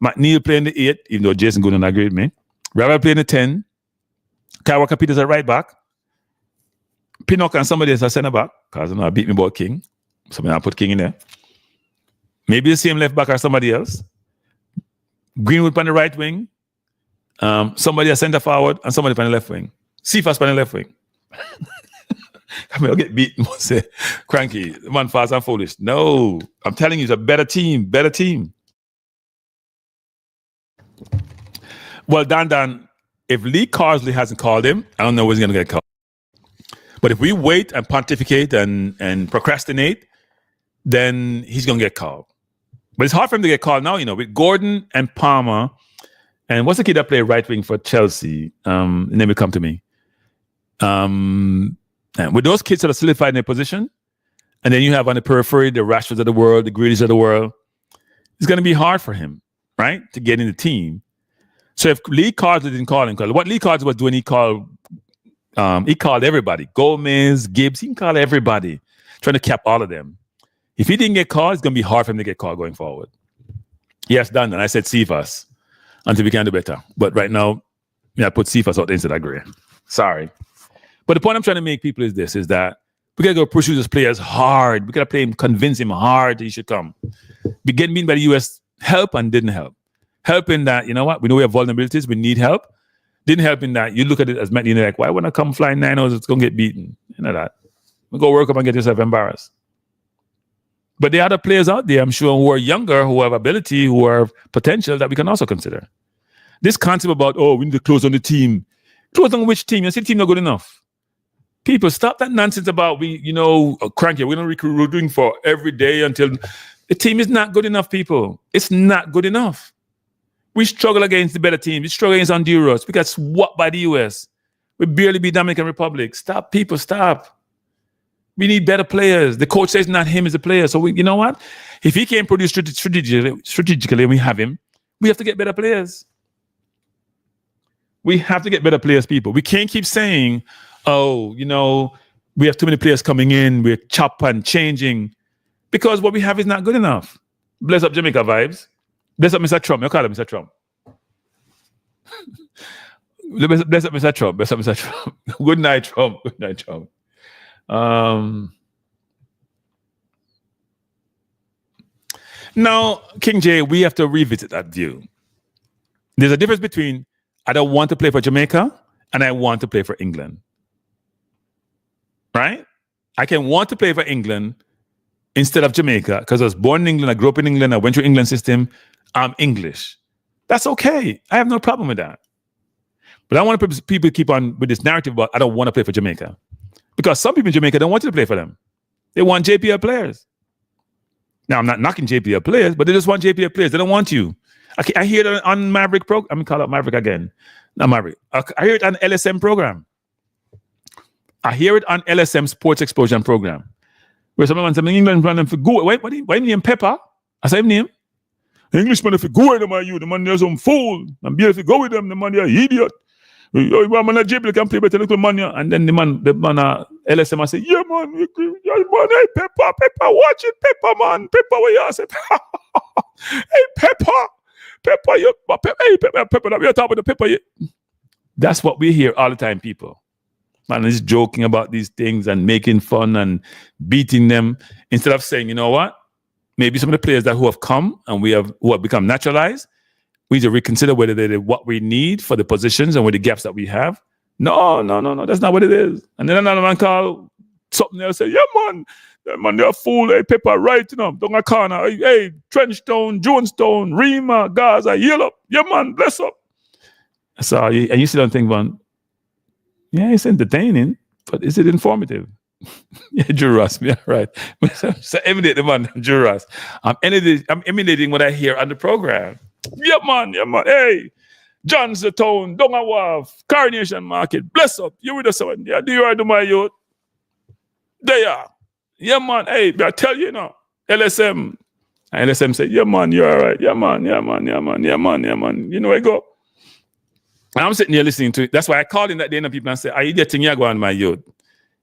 McNeil playing the 8, even though Jason Gooden agreed with me. Ravel playing the 10. Kyle Walker Peters at right back. Pinnock and somebody else at centre back. Because I know I beat me about King. So I put King in there. Maybe the same left back or somebody else. Greenwood on the right wing. Somebody at centre forward and somebody on the left wing. Cephas on the left wing. I mean, I'll get beaten. Say, cranky, the man fast and foolish. No, I'm telling you, it's a better team. Well, Dan, if Lee Carsley hasn't called him, I don't know when he's going to get called. But if we wait and pontificate and procrastinate, then he's going to get called. But it's hard for him to get called now, you know, with Gordon and Palmer. And what's the kid that played right wing for Chelsea? The name will come to me. And with those kids that are solidified in their position, and then you have on the periphery the Rashfords of the world, the Grealish of the world, it's going to be hard for him, right, to get in the team. So if Lee Carsley didn't call him, what Lee Carsley was doing, he called everybody. Gomez, Gibbs, he can call everybody, trying to cap all of them. If he didn't get called, it's going to be hard for him to get called going forward. Yes, Dan, and I said Cephas until we can do better. But right now, I put Cephas out there instead of Gray. Sorry. But the point I'm trying to make people is this, is that we got to go pursue this players hard. We got to play him, convince him hard that he should come. We get mean by the U.S. help and didn't help. Help in that, you know what? We know we have vulnerabilities. We need help. Didn't help in that. You look at it as Matt, you know, like, why when I come flying 9 hours, it's going to get beaten. You know that. We go work up and get yourself embarrassed. But there are other players out there, I'm sure, who are younger, who have ability, who have potential that we can also consider. This concept about, we need to close on the team. Close on which team? You see the team not good enough. People, stop that nonsense about cranky. We're going to recruiting for every day until the team is not good enough, people. It's not good enough. We struggle against the better team. We struggle against Honduras. We got swapped by the US. We barely beat Dominican Republic. Stop, people, stop. We need better players. The coach says not him as a player. So you know what? If he can't produce strategically and we have him, we have to get better players. We have to get better players, people. We can't keep saying, we have too many players coming in. We're chop and changing. Because what we have is not good enough. Bless up Jamaica vibes. Bless up Mr. Trump. You call him Mr. Trump. Bless up Mr. Trump. Bless up Mr. Trump. Good night, Trump. Good night, Trump. Now, King J, we have to revisit that view. There's a difference between I don't want to play for Jamaica and I want to play for England. Right? I can want to play for England instead of Jamaica because I was born in England, I grew up in England, I went through England system, I'm English. That's okay. I have no problem with that. But I want people to keep on with this narrative about I don't want to play for Jamaica. Because some people in Jamaica don't want you to play for them. They want JPL players. Now, I'm not knocking JPL players, but they just want JPL players. They don't want you. I hear it on Maverick program. I'm going to call it Maverick again. Not Maverick. I hear it on LSM program. I hear it on LSM Sports Exposure program. Where someone said, England run them for go. Why name Pepper? I say him name. The Englishman, if you go with them, the man there's some fool. And if you go with them, the man they're idiot. Man, JPL can play better little man. And then the man LSM, I say, yeah, man, hey, Pepper, watch it, Pepper, man. Pepper, what you say? Hey, Pepper, Pepper, we're talking about the Pepper. That's what we hear all the time, people. Man is joking about these things and making fun and beating them instead of saying, you know what? Maybe some of the players who have come and who have become naturalized, We need to reconsider whether they're what we need for the positions and with the gaps that we have. No. That's not what it is. And then another man call something else, say, yeah, man, they're a fool. Hey, Pepper, right, down a corner. Hey, Trenchtown, Jonestown, Rima, Gaza, yell up. Yeah, man, bless up. So, and you sit down and think, man, yeah, it's entertaining, but is it informative? Yeah, Juras, yeah, right. So emulate the man, Juras. I'm emulating what I hear on the program. Yeah, man. Hey, Johnstown, Dongawaf, Carnation Market, bless up. You with us, son. Yeah, do you right to my youth? There. Yeah, man. Hey, I tell you now. LSM. And LSM said, yeah, man, you're all right. Yeah, man. You know where I go. And I'm sitting here listening to it. That's why I called in that day and people and say, are you getting your go on my youth?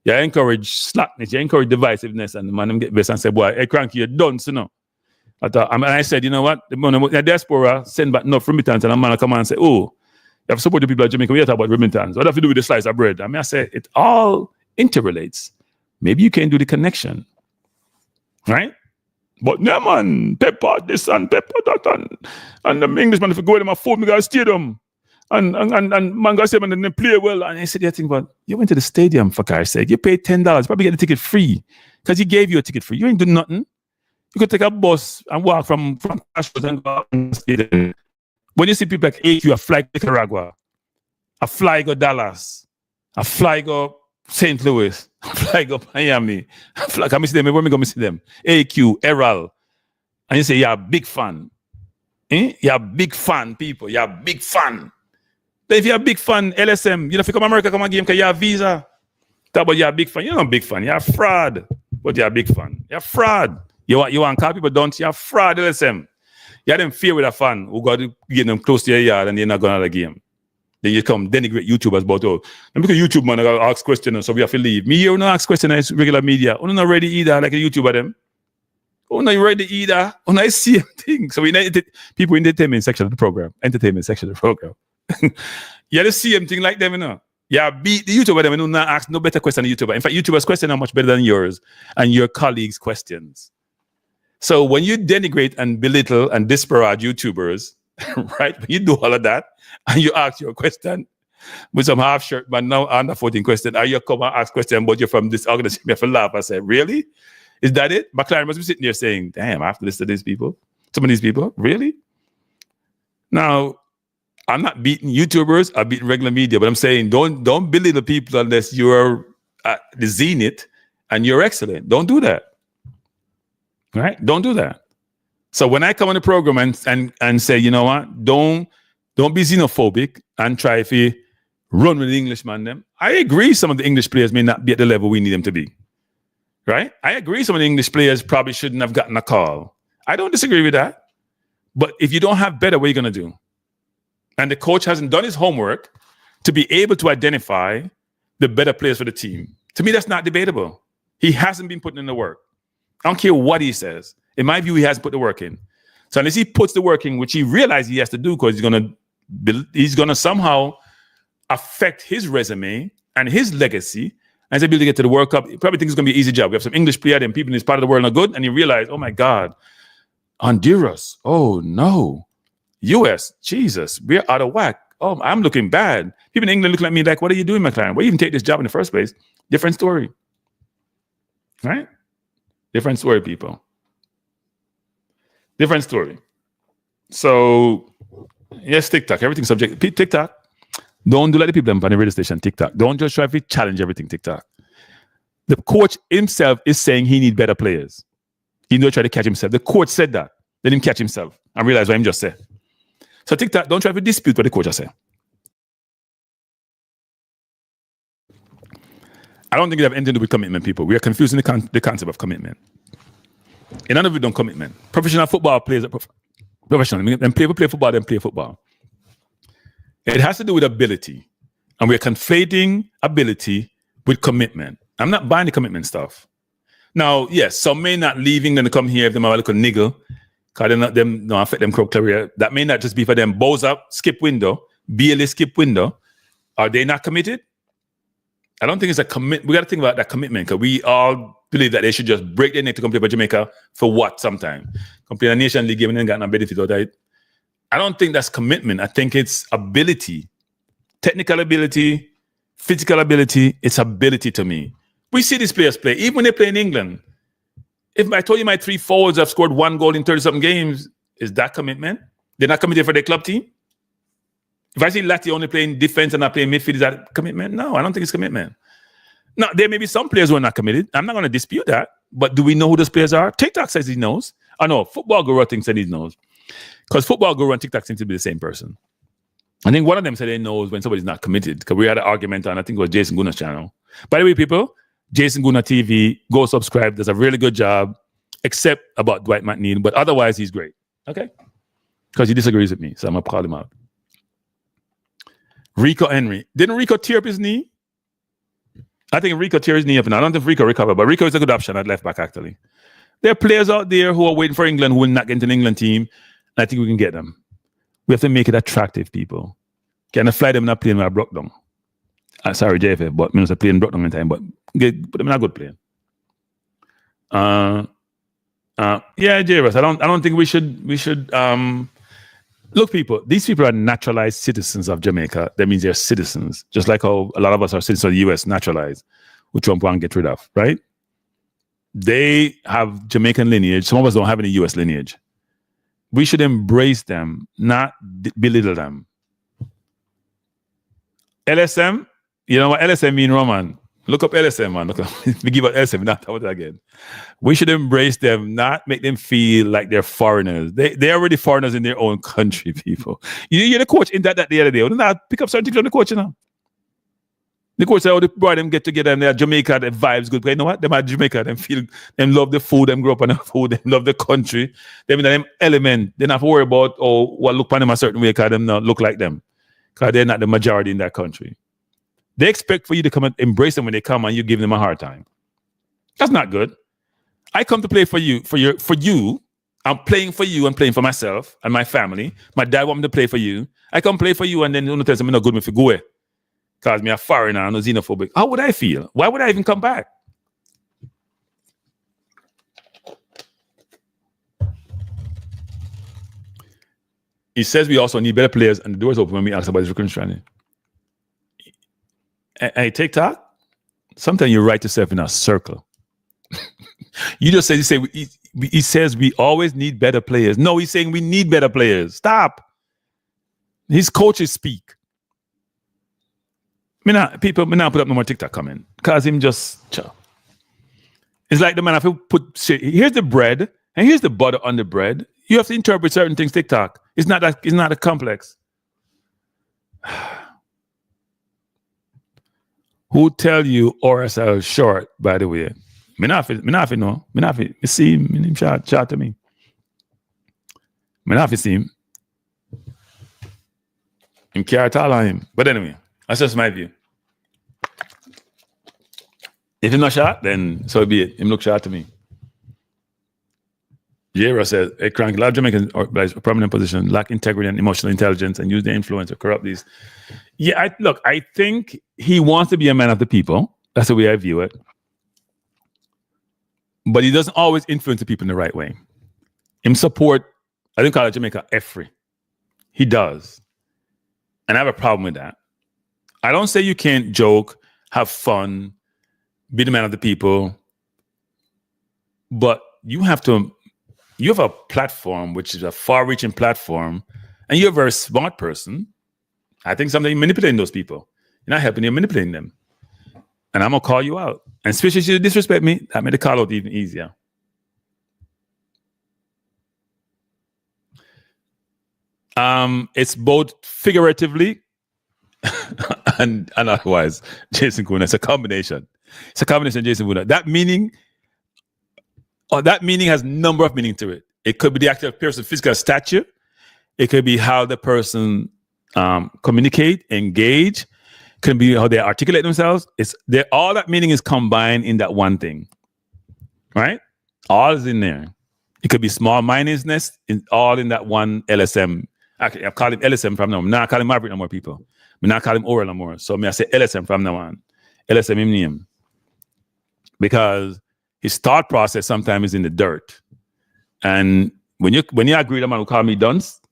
You encourage slackness, you encourage divisiveness, and the man get best and say, boy, hey, cranky, you're done, so no. I said, you know what? The diaspora send back enough remittance, and a man come and say, oh, you have to support the people of Jamaica. We talk about remittance. What have to do with the slice of bread? I say, it all interrelates. Maybe you can do the connection, right? But no, man, pepper this and pepper that, and the Englishman, if you go to my phone, we got a stadium. And man got said, and they play well. And I said, yeah, but you went to the stadium, for Christ's sake. You paid $10, probably get the ticket free. Because he gave you a ticket free. You ain't do nothing. You could take a bus and walk from Ashford and go out and stadium. When you see people like AQ, a fly to Nicaragua, a fly go Dallas, a fly go St. Louis, a fly go Miami, a fly, can I see them? When we go see them? AQ, Errol. And you say, you're a big fan. You're a big fan, people. You're a big fan. If you're a big fan, LSM, you know, if you come to America, come on game because you have visa. Talk about you're a big fan. You're not a big fan. You're a fraud. But you're a big fan. You're a fraud. You want to call people don't. You're a fraud, LSM. You have them fear with a fan who got to get them close to your yard and they're not going to the game. Then you come denigrate YouTubers about, oh, and because YouTube man, I got to ask questions, so we have to leave. Me here, no ask questions, it's regular media. I'm not ready either, like a YouTuber them. I'm not ready either. I'm not see things. So we need people in the entertainment section of the program. You just see them thing like them, you know. Yeah, beat the YouTuber them and not ask no better question than the YouTuber. In fact, YouTubers' questions are much better than yours and your colleagues' questions. So when you denigrate and belittle and disparage YouTubers, right? When you do all of that and you ask your question with some half shirt, but now under 14 question, are you come and ask question, but you're from this organization? You have to laugh. I said, really? Is that it? McClaren must be sitting there saying, damn, I have to listen to these people. Some of these people, really? Now, I'm not beating YouTubers, I'm beating regular media, but I'm saying don't belittle people unless you're at the zenith and you're excellent. Don't do that. Right? Don't do that. So when I come on the program and say, you know what, don't be xenophobic and try to run with the Englishman them. I agree some of the English players may not be at the level we need them to be. Right? I agree some of the English players probably shouldn't have gotten a call. I don't disagree with that. But if you don't have better, what are you going to do? And the coach hasn't done his homework to be able to identify the better players for the team. To me, that's not debatable. He hasn't been putting in the work. I don't care what he says. In my view, he hasn't put the work in. So unless he puts the work in, which he realizes he has to do because he's gonna somehow affect his resume and his legacy and his ability to get to the World Cup, he probably thinks it's gonna be an easy job. We have some English players and people in this part of the world are good, and he realized, oh my God, Honduras, oh no. US, Jesus, we're out of whack. Oh, I'm looking bad. People in England looking at me like, what are you doing, McClaren? Why you even take this job in the first place? Different story. Right? Different story, people. Different story. So, yes, TikTok, everything subject. TikTok, don't do like the people on the radio station, TikTok. Don't just try to challenge everything, TikTok. The coach himself is saying he needs better players. He don't try to catch himself. The coach said that. Let him catch himself and realize what him just said. So TikTok, don't try to dispute what the coach has said. I don't think it have anything to do with commitment, people. We are confusing the concept of commitment. In none of it don't commitment. Professional football players are professional. Then play football, then play football. It has to do with ability. And we're conflating ability with commitment. I'm not buying the commitment stuff. Now, yes, some may not leaving them to come here if they have a little niggle. Because them affect them career. That may not just be for them. Bows up, skip window, BLA skip window. Are they not committed? I don't think it's a commit. We got to think about that commitment because we all believe that they should just break their neck to come play for Jamaica for what sometime. Come play a Nation League game and then got no benefit out of it. I don't think that's commitment. I think it's ability, technical ability, physical ability. It's ability to me. We see these players play, even when they play in England. If I told you my 3 forwards have scored 1 goal in 30-something games, is that commitment? They're not committed for their club team? If I see Lati only playing defense and not playing midfield, is that commitment? No, I don't think it's commitment. Now, there may be some players who are not committed. I'm not going to dispute that. But do we know who those players are? TikTok says he knows. I know Football Guru thinks that he knows. Because Football Guru and TikTok seem to be the same person. I think one of them said they knows when somebody's not committed. Because we had an argument on, I think it was Jason Guna's channel. By the way, people, Jason Guna TV, go subscribe. Does a really good job, except about Dwight McNeil. But otherwise, he's great. Okay? Because he disagrees with me. So I'm going to call him out. Rico Henry. Didn't Rico tear up his knee? I think Rico tear his knee up. And I don't think Rico recovered, but Rico is a good option at left back, actually. There are players out there who are waiting for England who will not get into the England team. And I think we can get them. We have to make it attractive, people. Can I fly them not playing with Brock down? Sorry, JFF, but I'm not playing Brock down in time, but them not good playing. Yeah, JRS, I don't think we should look, people, these people are naturalized citizens of Jamaica. That means they're citizens, just like how a lot of us are citizens of the US, naturalized, which Trump won't get rid of, right? They have Jamaican lineage. Some of us don't have any US lineage. We should embrace them, not belittle them. LSM, you know what LSM mean, Roman? Look up LSM, man. Look up. We give up LSM, not about that again. We should embrace them, not make them feel like they're foreigners. They're already foreigners in their own country, people. You hear the coach in that the other day. Wouldn't that pick up certain things from the coach, you know? The coach said, oh, the boy, them get together and they're Jamaica, the vibes good. But you know what? Them at Jamaica, them love the food, them grow up on the food, them love the country. Them in them element. They don't have to worry about, what look upon them a certain way because them not look like them. Because they're not the majority in that country. They expect for you to come and embrace them when they come and you give them a hard time. That's not good. I come to play for you, for you. I'm playing for you and playing for myself and my family. My dad want me to play for you. I come play for you and then you tell me I'm not good if you go away. Because me a foreigner and a xenophobic. How would I feel? Why would I even come back? He says we also need better players and the door's open when we ask about his recruitment strategy. Hey, TikTok, sometimes you write yourself in a circle. You just say, he says we always need better players. No, he's saying we need better players. Stop. His coaches speak. Me not put up no more TikTok comment because him just chow. It's like the man, if you put shit, here's the bread and here's the butter on the bread. You have to interpret certain things TikTok. It's not a complex. Who tell you RSL short, by the way? Me not know. Me see him chat to me. Me not see him. Him care at all on him. But anyway, that's just my view. If he's not shot, then so be it. Him look shot to me. Jera says, a crank, a lot of Jamaicans are a prominent position, lack integrity and emotional intelligence, and use their influence to corrupt these. Yeah, I think he wants to be a man of the people. That's the way I view it. But he doesn't always influence the people in the right way. Him support, I think call it Jamaica Effrey. He does. And I have a problem with that. I don't say you can't joke, have fun, be the man of the people, but you have a platform, which is a far-reaching platform, and you're a very smart person. I think sometimes you're manipulating those people. You're not helping, you're manipulating them. And I'm going to call you out. And especially if you disrespect me, that made the call out even easier. It's both figuratively and otherwise. Jason Kuna, it's a combination. It's a combination, Jason Kuna. That meaning has a number of meaning to it. It could be the actual person's physical stature. It could be how the person communicate, engage. It could be how they articulate themselves. All that meaning is combined in that one thing, right? All is in there. It could be small-mindedness, all in that one LSM. Actually, I call him LSM from now on. Now I call him Maverick no more, people. I not call him Oral no more. So I say LSM from now on. LSM him name. Because his thought process sometimes is in the dirt. And when you agree with a man who call me dunce,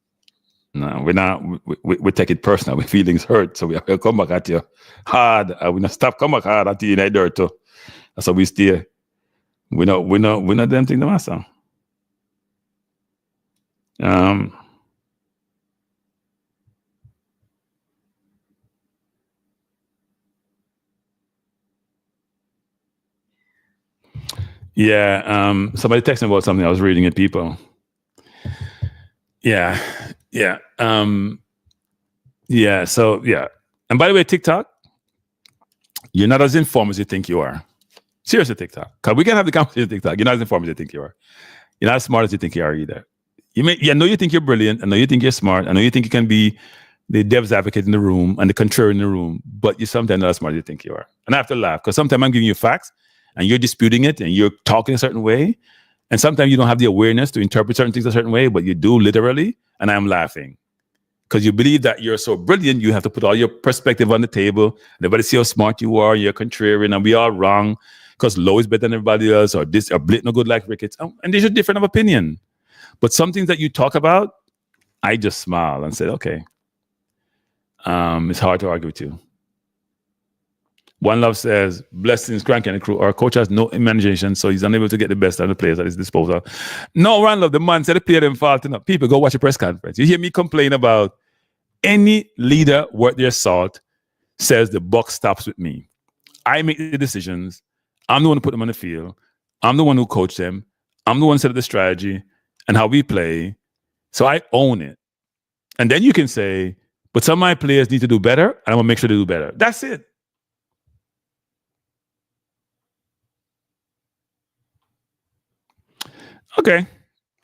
No, we're not. We take it personal. We feelings hurt, so we'll come back at you hard. We not stop come back hard at you in that dirt too. That's how we stay. We're not them thing the master. Yeah. Somebody texted me about something I was reading at people. Yeah. So yeah. And by the way, TikTok, you're not as informed as you think you are. Seriously, TikTok. Because we can have the conversation TikTok. You're not as informed as you think you are. You're not as smart as you think you are either. I know you think you're brilliant. I know you think you're smart. I know you think you can be the devil's advocate in the room and the contrarian in the room, but you're sometimes not as smart as you think you are. And I have to laugh because sometimes I'm giving you facts and you're disputing it and you're talking a certain way. And sometimes you don't have the awareness to interpret certain things a certain way, but you do literally. And I'm laughing because you believe that you're so brilliant. You have to put all your perspective on the table. Everybody see how smart you are. You're contrarian and we are wrong because Low is better than everybody else or this or Blit no good like Ricketts. And there's a different of opinion. But some things that you talk about, I just smile and said, okay. It's hard to argue with you. One Love says, blessings, Cranky and the crew. Our coach has no imagination, so he's unable to get the best out of the players at his disposal. No, One Love, the man said the player them faulting up. People, go watch a press conference. You hear me complain about any leader worth their salt says the buck stops with me. I make the decisions. I'm the one who put them on the field. I'm the one who coached them. I'm the one who set up the strategy and how we play. So I own it. And then you can say, but some of my players need to do better, and I'm going to make sure they do better. That's it. Okay.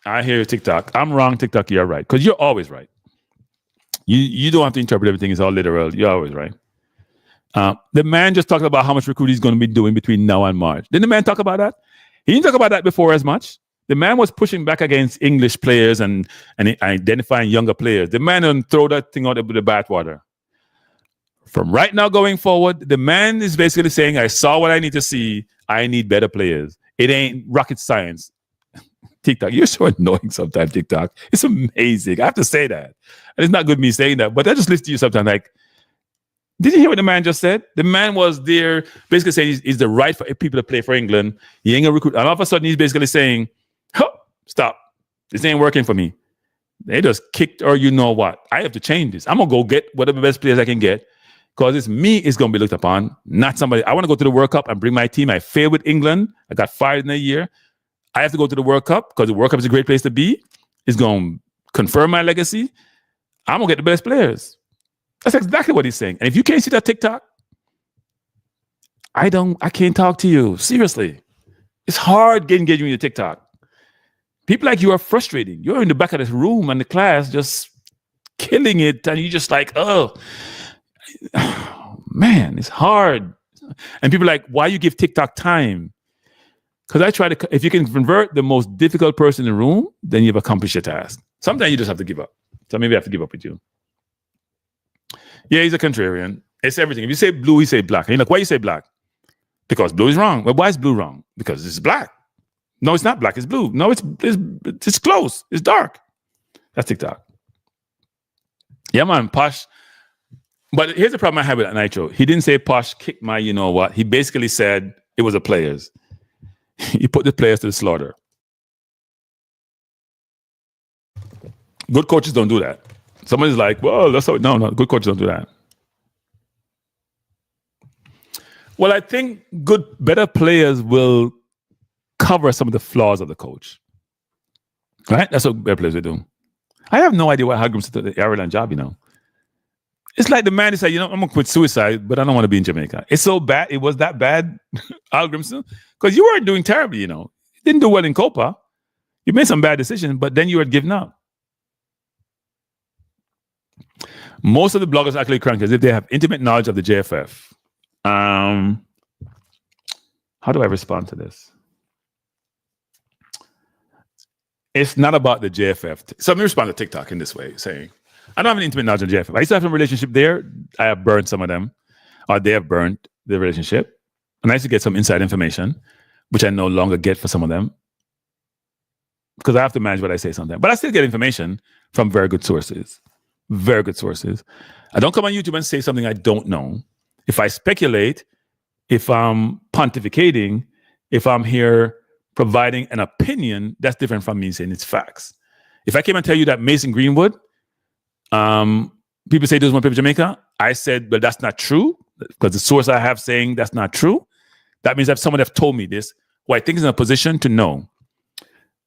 I hear you, TikTok. I'm wrong, TikTok. You're right. Because you're always right. You don't have to interpret everything. It's all literal. You're always right. The man just talked about how much recruiting he's going to be doing between now and March. Didn't the man talk about that? He didn't talk about that before as much. The man was pushing back against English players and identifying younger players. The man didn't throw that thing out with the bathwater. From right now going forward, the man is basically saying, I saw what I need to see. I need better players. It ain't rocket science. TikTok, you're so annoying sometimes, TikTok. It's amazing. I have to say that. And it's not good me saying that, but I just listen to you sometimes like, did you hear what the man just said? The man was there basically saying he's the right for people to play for England. He ain't a recruit. And all of a sudden he's basically saying, stop. This ain't working for me. They just kicked or you know what. I have to change this. I'm going to go get whatever best players I can get because it's me is going to be looked upon, not somebody. I want to go to the World Cup and bring my team. I failed with England. I got fired in a year. I have to go to the World Cup because the World Cup is a great place to be. It's going to confirm my legacy. I'm going to get the best players. That's exactly what he's saying. And if you can't see that TikTok, I can't talk to you. Seriously. It's hard getting engaged with your TikTok. People like you are frustrating. You're in the back of this room and the class just killing it. And you're just like, oh, man, it's hard. And people are like, why you give TikTok time? Because I try to, if you can convert the most difficult person in the room, then you've accomplished your task. Sometimes you just have to give up. So maybe I have to give up with you. Yeah, he's a contrarian. It's everything. If you say blue, he say black. And you're like, why you say black? Because blue is wrong. Well, why is blue wrong? Because it's black. No, it's not black. It's blue. No, it's close. It's dark. That's TikTok. Yeah, man, Posh. But here's the problem I have with Nitro. He didn't say Posh kicked my you know what. He basically said it was the players. He put the players to the slaughter. Good coaches don't do that. Somebody's like, well, that's how. No, good coaches don't do that. Well, I think better players will cover some of the flaws of the coach. Right? That's what better players will do. I have no idea why Hagrim took the Ireland job, you know. It's like the man who said, I'm going to quit suicide, but I don't want to be in Jamaica. It's so bad. It was that bad, Al Grimson, because you weren't doing terribly, you know. You didn't do well in Copa. You made some bad decisions, but then you had given up. Most of the bloggers actually crank as if they have intimate knowledge of the JFF. How do I respond to this? It's not about the JFF. So let me respond to TikTok in this way, saying, I don't have an intimate knowledge of JFF. I used to have a relationship there. I have burned some of them, or they have burned the relationship. And I used to get some inside information, which I no longer get for some of them, because I have to manage what I say sometimes. But I still get information from very good sources. Very good sources. I don't come on YouTube and say something I don't know. If I speculate, if I'm pontificating, if I'm here providing an opinion, that's different from me saying it's facts. If I came and tell you that Mason Greenwood, people say there's one people in Jamaica, I said, well, that's not true, because the source I have saying that's not true. That means that someone have told me this, who I think is in a position to know.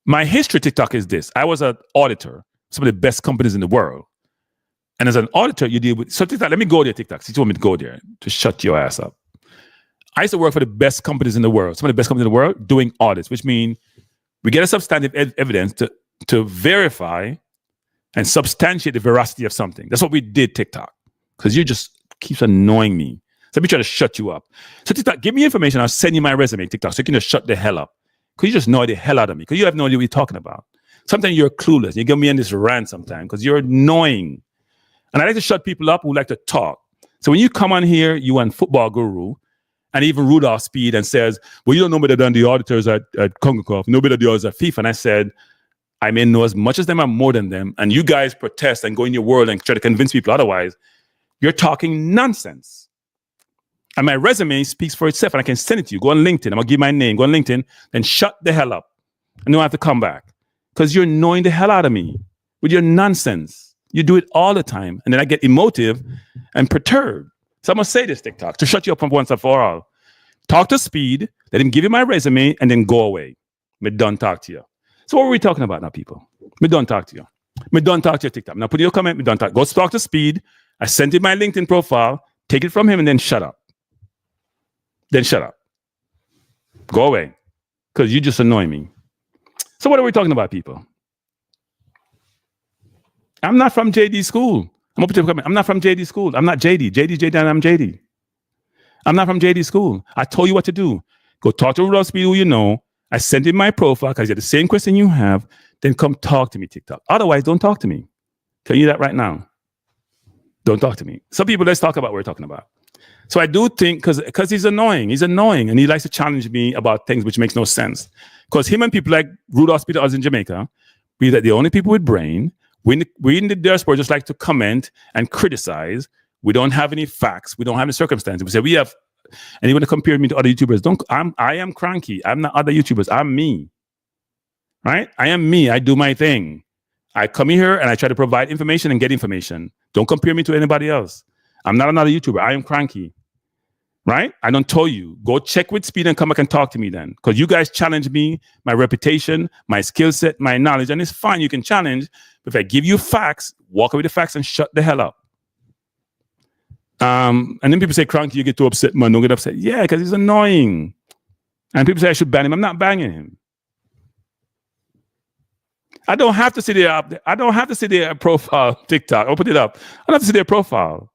My history TikTok is this. I was an auditor, some of the best companies in the world. And as an auditor, you deal with, so TikTok, let me go there, TikTok. She told me to go there to shut your ass up. I used to work for the best companies in the world, some of the best companies in the world doing audits, which means we get a substantive evidence to verify and substantiate the veracity of something. That's what we did, TikTok, because you just keeps annoying me. So let me try to shut you up. So TikTok, give me information. I'll send you my resume, TikTok, so you can just shut the hell up. Because you just annoy the hell out of me, because you have no idea what you're talking about. Sometimes you're clueless. You get me in this rant sometimes because you're annoying. And I like to shut people up who like to talk. So when you come on here, you and Football Guru, and even Rudolph Speed, and says, well, you don't know better than the auditors at CONCACAF, no better than the auditors at FIFA. And I said, I may know as much as them, I'm more than them. And you guys protest and go in your world and try to convince people otherwise. You're talking nonsense. And my resume speaks for itself, and I can send it to you. Go on LinkedIn. I'm going to give my name. Go on LinkedIn, then shut the hell up. And don't have to come back, because you're annoying the hell out of me with your nonsense. You do it all the time. And then I get emotive and perturbed. So I'm going to say this, TikTok, to shut you up once and for all. Talk to Speed, let him give you my resume, and then go away. Me done talk to you. So what are we talking about now, people? Me done talk to you. Me done talk to you, TikTok. Now put your comment, me done talk. Go talk to Speed. I sent you my LinkedIn profile. Take it from him and then shut up. Then shut up. Go away. Because you just annoy me. So what are we talking about, people? I'm not from JD school. I'm not from JD school. I'm not JD. JD, and I'm JD. I'm not from JD school. I told you what to do. Go talk to Rudolph Speed, who you know. I sent him my profile because you have the same question you have. Then come talk to me, TikTok. Otherwise, don't talk to me. Tell you that right now. Don't talk to me. Some people, let's talk about what we're talking about. So I do think, because he's annoying. He's annoying, and he likes to challenge me about things which makes no sense. Because him and people like Rudolph Speed, us in Jamaica, we're the only people with brain. We in the diaspora just like to comment and criticize. We don't have any facts. We don't have any circumstances. We say we have, and you want to compare me to other YouTubers. I am cranky. I'm not other YouTubers. I'm me. Right? I am me. I do my thing. I come here and I try to provide information and get information. Don't compare me to anybody else. I'm not another YouTuber. I am cranky. Right? I don't tell you. Go check with Speed and come back and talk to me then. Because you guys challenge me, my reputation, my skill set, my knowledge, and it's fine. You can challenge. But if I give you facts, walk away with the facts and shut the hell up. And then people say, cranky, you get too upset, man. Don't get upset. Yeah, because he's annoying. And people say I should ban him. I'm not banning him. I don't have to see their I don't have to see their profile, TikTok. I'll put it up. I don't have to see their profile.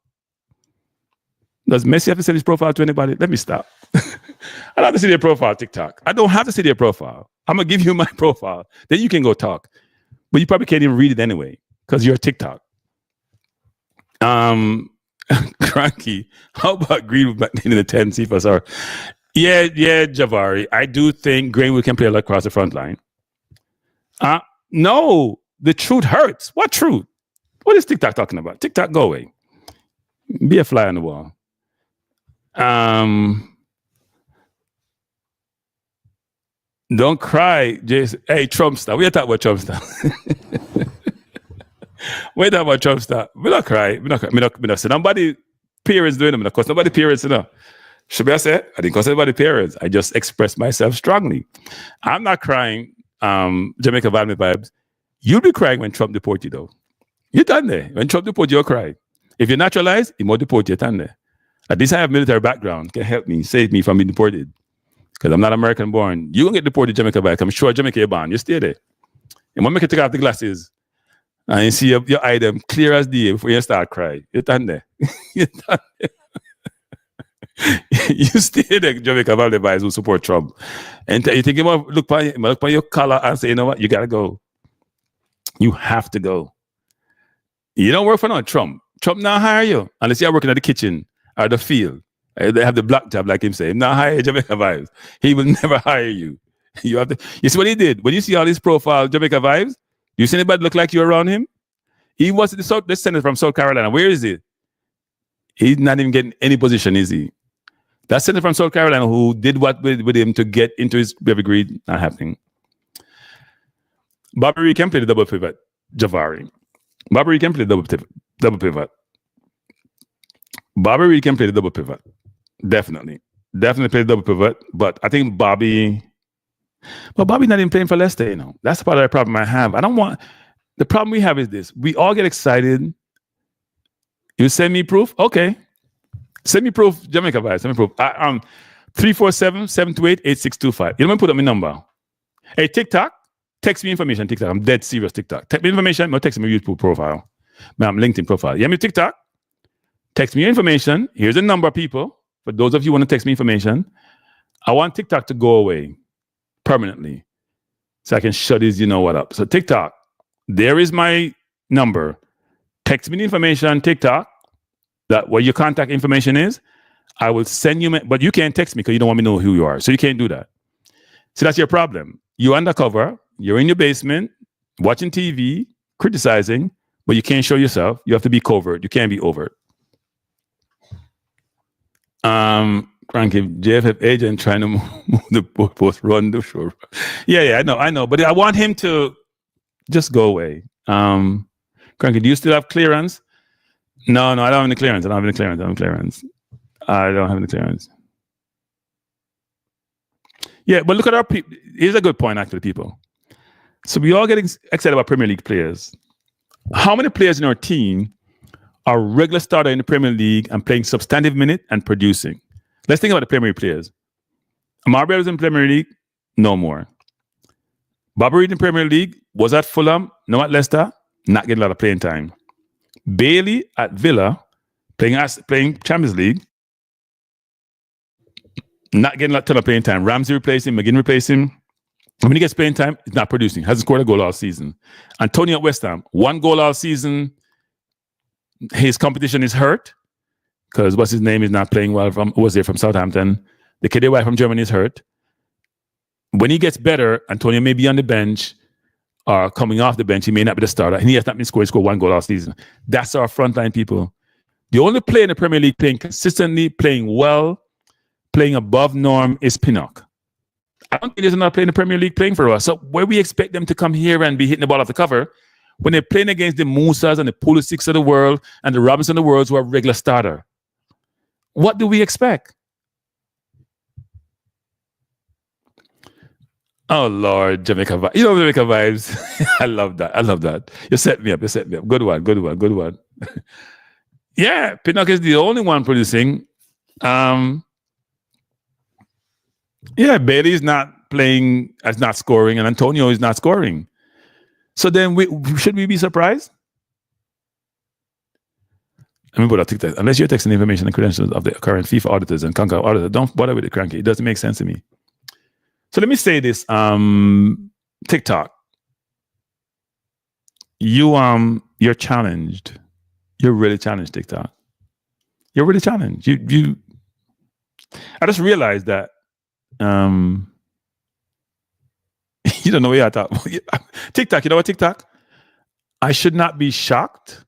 Does Messi have to send his profile to anybody? Let me stop. I don't have to see their profile, TikTok. I don't have to see their profile. I'm going to give you my profile. Then you can go talk. But you probably can't even read it anyway because you're TikTok. Cranky. How about Greenwood back in the 10 CFSR? Yeah, Javari. I do think Greenwood can play across the front line. No, the truth hurts. What truth? What is TikTok talking about? TikTok, go away. Be a fly on the wall. Don't cry, Jason. Hey, Trump star. We are talking about Trump star. We are talking about Trump star. We don't cry. We don't say nobody parents doing them. Of course, nobody parents, you know. Should I say? I didn't cause anybody parents. I just expressed myself strongly. I'm not crying. Jamaica Family Vibes. You'll be crying when Trump deport you, though. You're done there. When Trump deport you, you'll cry. If you're naturalized, he won't deport you. You're done there. At least I have military background. Can help me, save me from being deported. Because I'm not American born. You won't get deported to Jamaica back. I'm sure Jamaica you're born. You stay there. And when you take off the glasses and you see your item clear as day before you start crying, you're done there. You're done there. You stay there, Jamaica Valley Vibes who support Trump. And you think about look by your collar and say, you know what, you gotta go. You have to go. You don't work for no Trump. Trump not hire you unless you're working at the kitchen or the field. They have the black job, like him say. Him not hire Jamaica Vibes. He will never hire you. You see what he did? When you see all his profile, Jamaica Vibes, you see anybody look like you around him? He was the senator from South Carolina. Where is he? He's not even getting any position, is he? That senator from South Carolina who did what with him to get into his degree, not happening. Bobby Reed can play the double pivot. Javari. Bobby Reed can play the double pivot. Bobby Reed can play the double pivot. Definitely play the double pivot. But I think Bobby's not even playing for Leicester, you know. That's part of the problem I have. The problem we have is this. We all get excited. You send me proof? Okay. Send me proof, Jamaica Boyz. Send me proof. 347-728-8625. You don't put up my number. Hey, TikTok, text me information. TikTok, I'm dead serious. TikTok. Text me information. Text me YouTube profile. My LinkedIn profile. You have me TikTok? Text me your information. Here's a number of people. For those of you who want to text me information, I want TikTok to go away permanently so I can shut his you know what up. So TikTok, there is my number. Text me the information, TikTok, that where your contact information is. I will send you, but you can't text me because you don't want me to know who you are. So you can't do that. So that's your problem. You're undercover. You're in your basement, watching TV, criticizing, but you can't show yourself. You have to be covert. You can't be overt. Cranky JFF agent trying to move the post, run the show. Yeah, I know. But I want him to just go away. Cranky, do you still have clearance? No, I don't have any clearance. I don't have any clearance. Yeah, but look at our people. Here's a good point, actually, people. So we all getting excited about Premier League players. How many players in our team are regular starter in the Premier League and playing substantive minute and producing? Let's think about the Premier League players. Amar was in Premier League, no more. Bobby Reed in Premier League, was at Fulham, no at Leicester, not getting a lot of playing time. Bailey at Villa, playing Champions League, not getting a ton of playing time. Ramsey replaced him, McGinn replaced him. When he gets playing time, he's not producing. Hasn't scored a goal all season. Antonio at West Ham, 1 goal all season. His competition is hurt because what's his name is not playing well. Was there from Southampton? The kid away from Germany is hurt. When he gets better, Antonio may be on the bench or coming off the bench. He may not be the starter, and he has not been scored 1 goal all season. That's our frontline people. The only player in the Premier League playing consistently, playing well, playing above norm is Pinnock. I don't think there's another player in the Premier League playing for us. So where we expect them to come here and be hitting the ball off the cover when they're playing against the Musas and the Pulisics of the world and the Robinson of the world who are regular starter. What do we expect? Oh, Lord, Jamaica vibes. You know Jamaica vibes. I love that. You set me up. Good one. Yeah, Pinnock is the only one producing. Yeah, Bailey is not playing, is not scoring, and Antonio is not scoring. So then should we be surprised? Let me put out TikTok. Unless you're texting information and credentials of the current FIFA auditors and Concord auditors, don't bother with it, Cranky. It doesn't make sense to me. So let me say this. TikTok. You're challenged. You're really challenged, TikTok. You're really challenged. I just realized that you don't know where I thought. TikTok, you know what, TikTok? I should not be shocked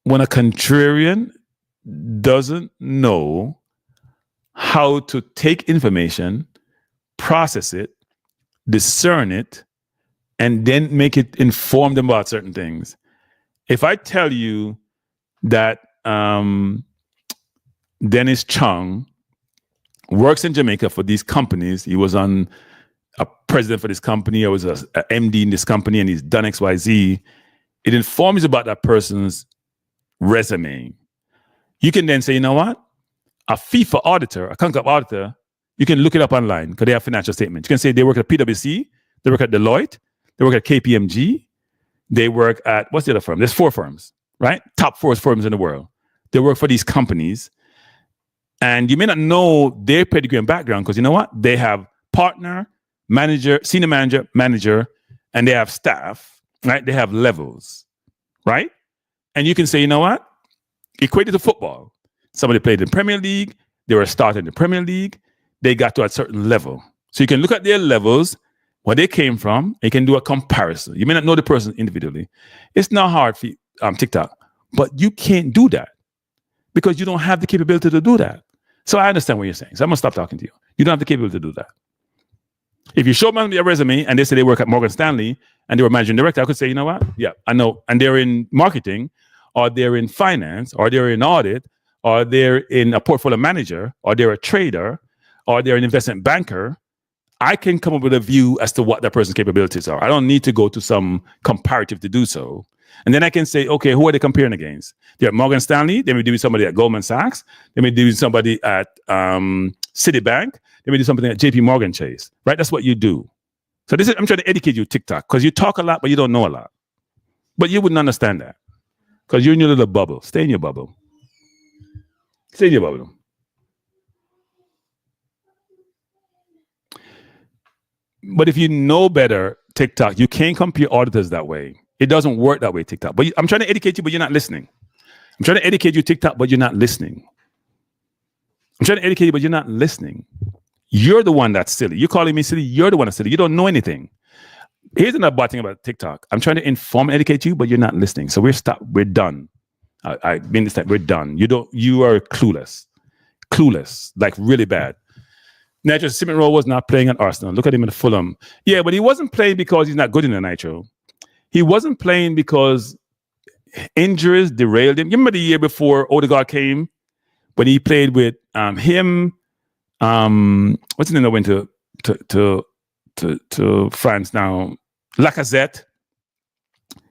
when a contrarian doesn't know how to take information, process it, discern it, and then make it informed about certain things. If I tell you that Dennis Chung works in Jamaica for these companies, he was a president for this company, or was a MD in this company, and he's done XYZ, it informs you about that person's resume. You can then say, you know what? A FIFA auditor, a CONCOP auditor, you can look it up online because they have financial statements. You can say they work at PwC, they work at Deloitte, they work at KPMG, they work at, what's the other firm? There's 4 firms, right? Top 4 firms in the world. They work for these companies. And you may not know their pedigree and background because you know what? They have partner, manager, senior manager, and they have staff, right? They have levels, right? And you can say, you know what? Equate it to football. Somebody played in Premier League. They were starting in the Premier League. They got to a certain level. So you can look at their levels where they came from. You can do a comparison. You may not know the person individually. It's not hard for TikTok, but you can't do that because you don't have the capability to do that. So I understand what you're saying. So I'm going to stop talking to you. You don't have the capability to do that. If you show me a resume and they say they work at Morgan Stanley and they were managing director, I could say, you know what? Yeah, I know. And they're in marketing, or they're in finance, or they're in audit, or they're in a portfolio manager, or they're a trader, or they're an investment banker. I can come up with a view as to what that person's capabilities are. I don't need to go to some comparative to do so. And then I can say, okay, who are they comparing against? They're at Morgan Stanley. They may do somebody at Goldman Sachs. They may do somebody at Citibank. They may do something at JP Morgan Chase, right? That's what you do. So I'm trying to educate you, TikTok, because you talk a lot, but you don't know a lot. But you wouldn't understand that because you're in your little bubble. Stay in your bubble. Stay in your bubble. But if you know better, TikTok, you can't compare auditors that way. It doesn't work that way, TikTok. But I'm trying to educate you, but you're not listening. I'm trying to educate you, TikTok, but you're not listening. I'm trying to educate you, but you're not listening. You're the one that's silly. You're calling me silly. You're the one that's silly. You don't know anything. Here's another bad thing about TikTok. I'm trying to inform and educate you, but you're not listening. So we're done. I mean this time, we're done. You are clueless. Clueless. Like really bad. Nitro Simon Rowe was not playing at Arsenal. Look at him at Fulham. Yeah, but he wasn't playing because he's not good in the Nitro. He wasn't playing because injuries derailed him. You remember the year before Odegaard came when he played with him. What's his name that went to France now? Lacazette.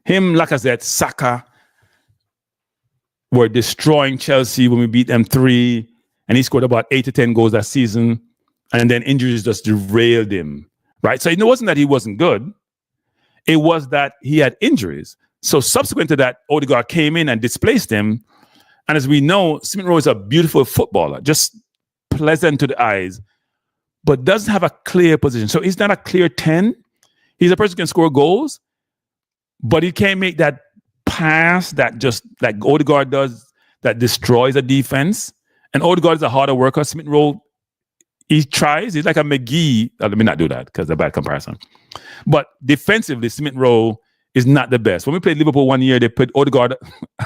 Lacazette, Saka were destroying Chelsea when we beat them 3, and he scored about 8 to 10 goals that season, and then injuries just derailed him, right? So it wasn't that he wasn't good. It was that he had injuries. So subsequent to that, Odegaard came in and displaced him. And as we know, Smith Rowe is a beautiful footballer, just pleasant to the eyes, but doesn't have a clear position. So he's not a clear 10. He's a person who can score goals, but he can't make that pass that just like Odegaard does that destroys a defense. And Odegaard is a harder worker. Smith Rowe, he tries. He's like a McGee. Let me not do that because it's a bad comparison. But defensively, Smith Rowe is not the best. When we played Liverpool one year, they put Odegaard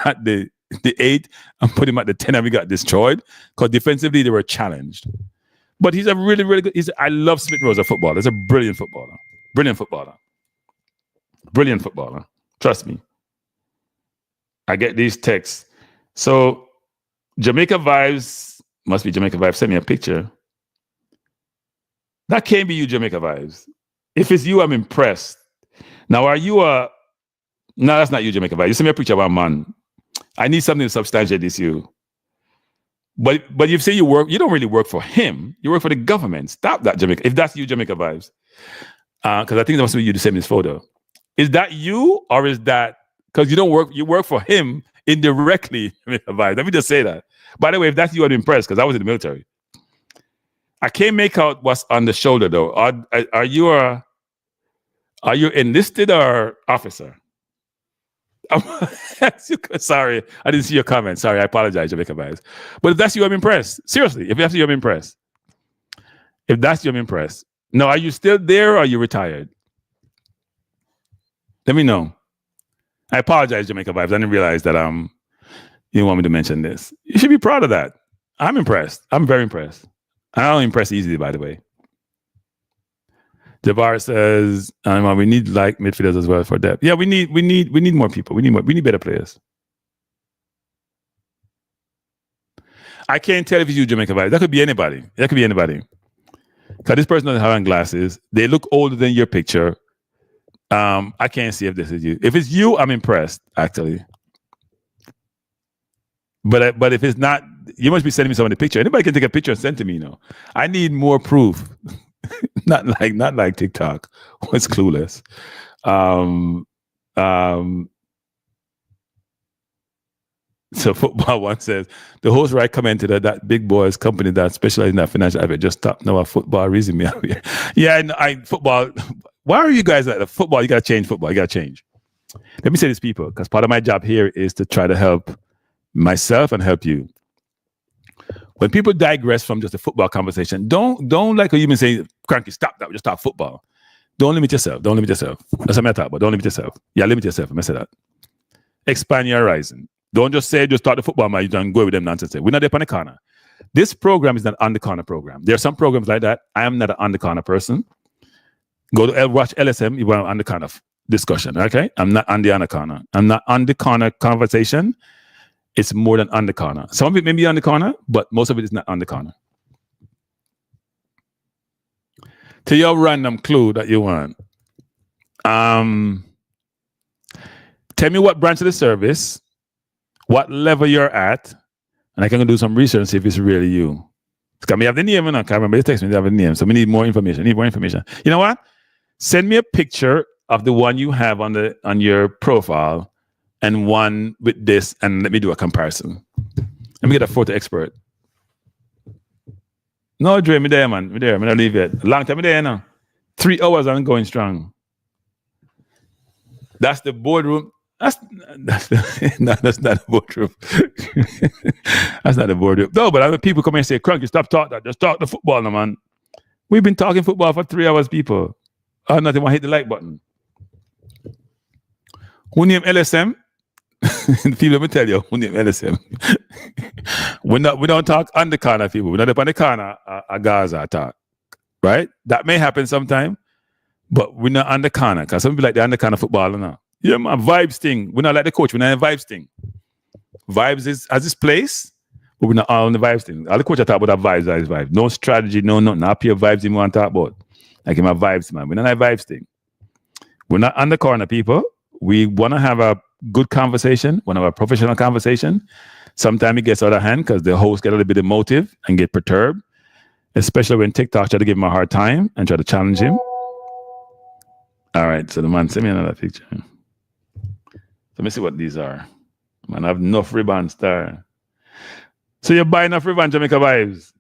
at the 8 and put him at the 10, and we got destroyed because defensively they were challenged. But he's a really, really good. I love Smith Rowe as a footballer. He's a brilliant footballer. Brilliant footballer. Brilliant footballer. Trust me. I get these texts. So Jamaica Vibes, must be Jamaica Vibes, send me a picture. That can't be you, Jamaica Vibes. If it's you, I'm impressed. Now, are you no, that's not you, Jamaica Vibes. You send me a picture of a man. I need something to substantiate this you. But you say you don't really work for him. You work for the government. Stop that, Jamaica. If that's you, Jamaica Vibes. Because I think that must be you to send me this photo. Is that you, or is that because you work for him indirectly, Jamaica Vibes? Let me just say that. By the way, if that's you, I'm impressed because I was in the military. I can't make out what's on the shoulder though. Are you enlisted or officer? Sorry, I didn't see your comment. Sorry, I apologize, Jamaica Vibes. But if that's you, I'm impressed. Seriously, if that's you, I'm impressed. If that's you, I'm impressed. No, are you still there or are you retired? Let me know. I apologize, Jamaica Vibes. I didn't realize that you didn't want me to mention this. You should be proud of that. I'm impressed. I'm very impressed. I don't impress easily, by the way. Jabbar says, we need like midfielders as well for depth. Yeah, we need more people. We need better players. I can't tell if it's you, Jamaica Vibes. That could be anybody. Because this person doesn't have on glasses. They look older than your picture. I can't see if this is you. If it's you, I'm impressed, actually. But if it's not, you must be sending me some of the picture. Anybody can take a picture and send to me, I need more proof. not like TikTok. What's clueless? So Football One says the host right commented that Big Boys company that specializes in that financial effort just stopped now a football resume out here. Yeah, football. Why are you guys at the football? You gotta change football. You gotta change. Let me say this, people, because part of my job here is to try to help myself and help you. When people digress from just a football conversation, don't like you even say, Cranky, stop that. Just talk football. Don't limit yourself. Don't limit yourself. That's what I talk about. Don't limit yourself. Yeah, limit yourself. I say that. Expand your horizon. Don't just say, just start the football match and go with them nonsense. We're not there on the corner. This program is not on the corner program. There are some programs like that. I am not an on the corner person. Go to watch LSM, you want on the corner discussion, okay? I'm not on the corner. I'm not on the corner conversation. It's more than on the corner. Some of it may be on the corner, but most of it is not on the corner. To your random clue that you want. Tell me what branch of the service, what level you're at, and I can do some research and see if it's really you. Because we have the name, and I can't remember. You text me, they have the name. So we need more information. You know what? Send me a picture of the one you have on your profile and one with this, and let me do a comparison. Let me get a photo expert. No, Dre, me there, man. Me there. Me not leave yet. Long time me there now. 3 hours and going strong. That's the boardroom. That's not the boardroom. That's not the boardroom. No, but other people come and say, Crunk, you stop talking that. Just talk the football now, man. We've been talking football for 3 hours, people. Oh, nothing want to hit the like button. Who named LSM? People, let me tell you, who named LSM? We don't talk on the corner, people. We're not up on the corner at Gaza talk. Right? That may happen sometime, but we're not on the corner. Because some people like they're on the corner football now. Yeah, man, vibes thing. We're not like the coach, we're not in vibes thing. Vibes has this place, but we're not all on the vibes thing. All the coach I talk about are vibes. No strategy, no nothing. Not pure vibes you want to talk about. Like in my vibes, man. We're not like vibes thing. We're not on the corner, people. We want to have a good conversation, want to have a professional conversation. Sometimes it gets out of hand because the host get a little bit emotive and get perturbed, especially when TikTok try to give him a hard time and try to challenge him. All right, so the man send me another picture. Let me see what these are. Man, I have enough ribbons there. So you buy enough ribbons, Jamaica Vibes.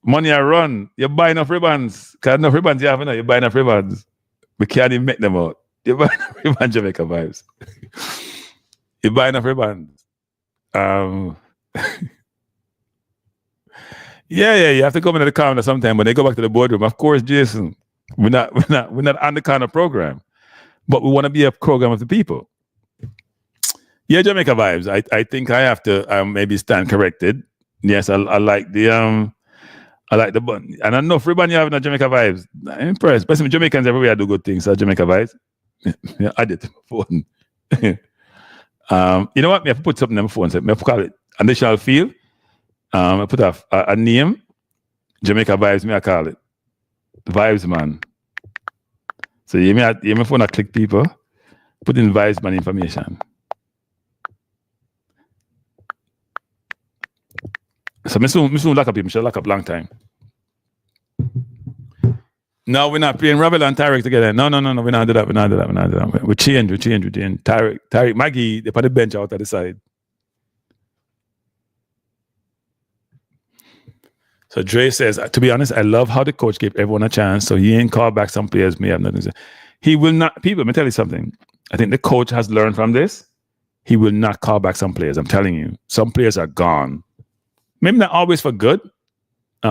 Money I run. You buy enough ribbons. Because enough ribbons you have enough. You buy enough ribbons. We can't even make them out. You buy enough ribbons, Jamaica Vibes. You buy enough ribbons. Yeah, you have to come into the corner sometime when they go back to the boardroom. Of course, Jason. We're not on the kind of program. But we want to be a program of the people. Yeah, Jamaica Vibes. I think I have to maybe stand corrected. Yes, I like the button. And I know everybody you have in Jamaica Vibes. I'm impressed. But some Jamaicans everywhere do good things. So Jamaica Vibes. Yeah, I did phone. You know what? I have to put something on my phone. So I have to call it additional field. I put a name. Jamaica Vibes, I call it. Vibes man. So you may phone a click people. Put in Vibes man information. So I soon lock up him. I should lock up long time. No, we're not playing Ravel and Tariq together. No. We're not do that. We're not do that. We change. Tariq, Maggie, they put the bench out at the side. So Dre says, to be honest, I love how the coach gave everyone a chance. So he ain't called back some players may have nothing to say. He will not. People, let me tell you something. I think the coach has learned from this. He will not call back some players. I'm telling you. Some players are gone. Maybe not always for good.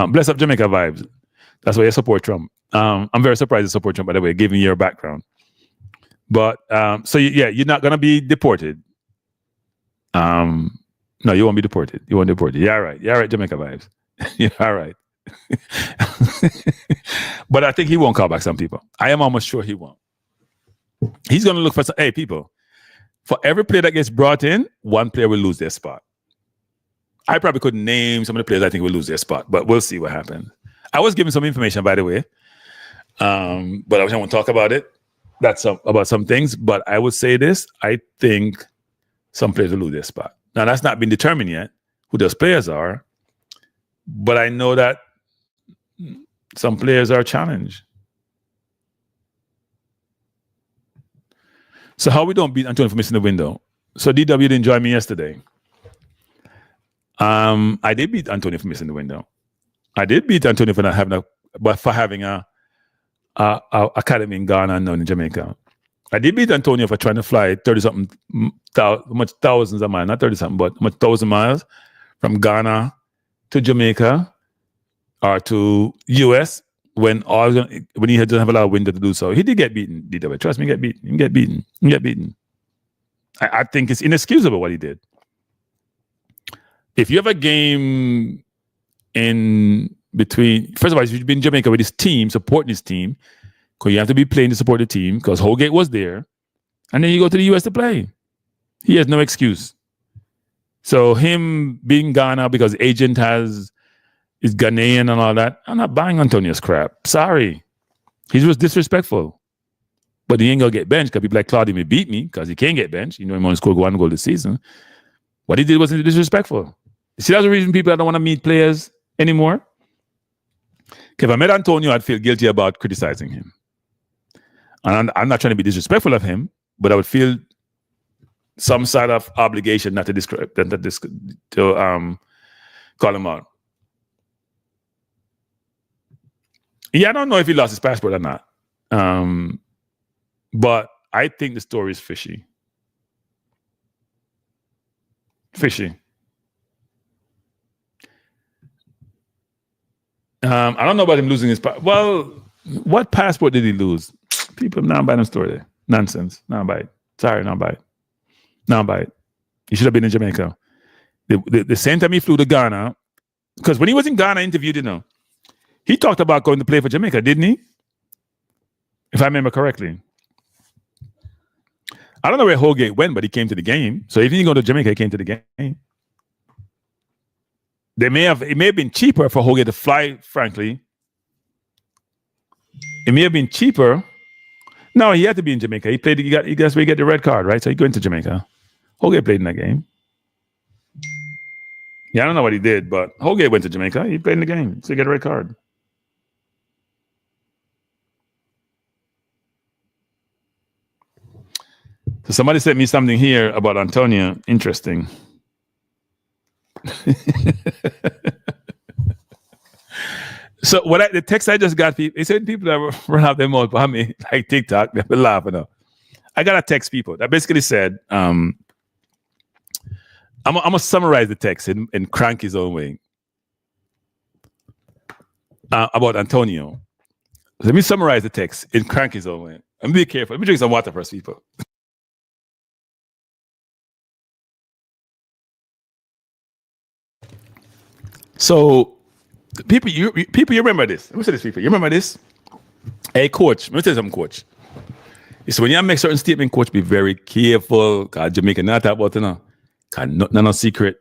Bless up Jamaica Vibes. That's why you support Trump. I'm very surprised you support Trump, by the way, given your background. But, you're not going to be deported. No, you won't be deported. You won't be deported. Yeah, right. Yeah, right, Jamaica Vibes. Yeah, all right. But I think he won't call back some people. I am almost sure he won't. He's going to look for some, hey, people, for every player that gets brought in, one player will lose their spot. I probably couldn't name some of the players I think will lose their spot, but we'll see what happens. I was given some information, by the way, but I won't talk about it. That's about some things, but I would say this. I think some players will lose their spot. Now, that's not been determined yet, who those players are, but I know that some players are challenged. So how we don't beat Antonio for missing the window? So DW didn't join me yesterday. I did beat Antonio for missing the window. I did beat Antonio for not having having a academy in Ghana and in Jamaica. I did beat Antonio for trying to fly 30-something thousands of miles, not 30-something, but 1,000 miles from Ghana to Jamaica or to US when he doesn't have a lot of window to do so. He did get beaten, DW. Trust me, he get beaten. I think it's inexcusable what he did. If you have a game in between, first of all, you've been in Jamaica with his team, supporting his team, because you have to be playing to support the team, because Holgate was there, and then you go to the US to play. He has no excuse. So him being Ghana because agent is Ghanaian and all that, I'm not buying Antonio's crap. Sorry. He was disrespectful. But he ain't going to get benched because people like Claudio may beat me because he can't get benched. You know, he only scored 1 goal this season. What he did wasn't disrespectful. You see, that's the reason people don't want to meet players anymore. If I met Antonio, I'd feel guilty about criticizing him. And I'm not trying to be disrespectful of him, but I would feel some sort of obligation not to call him out. Yeah, I don't know if he lost his passport or not. But I think the story is fishy. Fishy. I don't know about him losing his passport. Well, what passport did he lose? People now buy them story there. Nonsense. Now buy it. Sorry, now buy it. Now buy it. He should have been in Jamaica. The same time he flew to Ghana, because when he was in Ghana interviewed, he talked about going to play for Jamaica, didn't he? If I remember correctly. I don't know where Holgate went, but he came to the game. So if he didn't go to Jamaica, he came to the game. It may have been cheaper for Holgate to fly, frankly. It may have been cheaper. No, he had to be in Jamaica. He played, that's where he got the red card, right? So he went to Jamaica. Holgate played in that game. Yeah, I don't know what he did, but Holgate went to Jamaica. He played in the game, so he got a red card. So somebody sent me something here about Antonio. Interesting. So the text I just got, they said people that run out their mouth behind me, like TikTok, they've been laughing. I got to text people that basically said, I'm going to summarize the text in Cranky's own way about Antonio. Let me summarize the text in Cranky's own way. And be careful. Let me drink some water first, people. So, people, you remember this. Let me say this, people. You remember this? Hey, coach. Let me tell you something, coach. So when you make certain statement, coach, be very careful. Because Jamaica not talk about it now. Because no secret.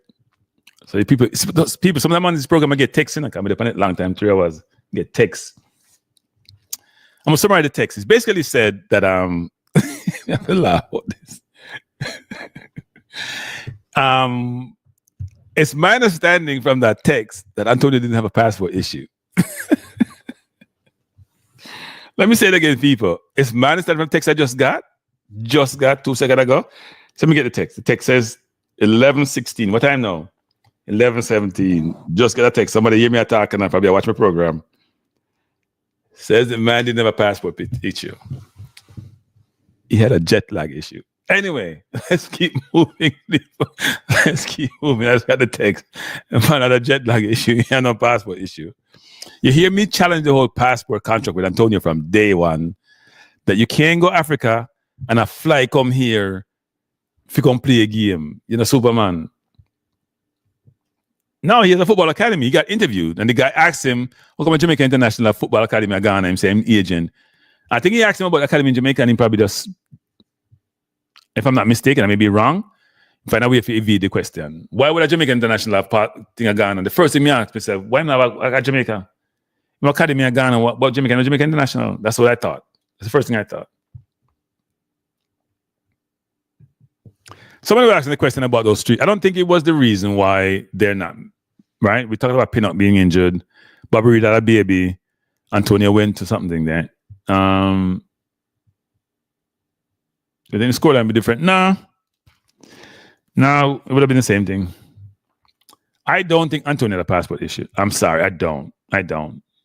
So people, sometimes on this program, I get texts in. I can be on it long time, 3 hours. Get texts. I'm going to summarize the text. It's basically said that, I have to laugh about this. It's my understanding from that text that Antonio didn't have a passport issue. Let me say it again, people. It's my understanding from the text I just got 2 seconds ago. So let me get the text. The text says 11:16. What time now? 11:17. Just get a text. Somebody hear me attack and I probably watch my program. Says the man didn't have a passport issue. He had a jet lag issue. Anyway, let's keep moving. Let's keep moving. I just got the text and found out a jet lag issue and no passport issue. You hear me challenge the whole passport contract with Antonio from day one, that you can't go Africa and a fly come here if you come play a game. You know, Superman. No, he has a football academy. He got interviewed and the guy asked him, how come Jamaica International Football Academy at Ghana? I'm saying agent. I think he asked him about the academy in Jamaica and he probably just, if I'm not mistaken, I may be wrong, find a way to evade the question. Why would a Jamaica International have part thing of Ghana? The first thing me asked, I said, why not a Jamaica? My academy in Ghana, what about Jamaica? No, Jamaica International. That's what I thought. That's the first thing I thought. Somebody was asking the question about those three. I don't think it was the reason why they're not, right? We talked about Pinnock being injured. Bobby Reed had a baby. Antonio went to something there. You think the scoreline would be different? No, it would have been the same thing. I don't think Antonio had a passport issue. I'm sorry, I don't.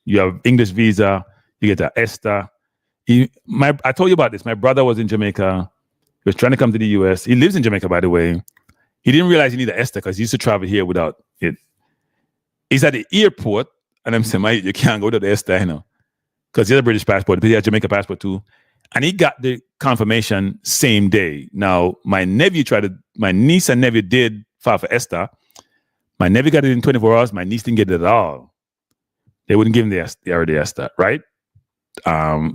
You have English visa, you get an ESTA. I told you about this. My brother was in Jamaica. He was trying to come to the US. He lives in Jamaica, by the way. He didn't realize he needed an ESTA because he used to travel here without it. He's at the airport, and I'm saying, mate, you can't go to the ESTA, you know. because he had a British passport, but he had a Jamaica passport too. And he got the confirmation same day. Now, my niece and nephew did file for ESTA. My nephew got it in 24 hours. My niece didn't get it at all. They wouldn't give him the ESTA, right?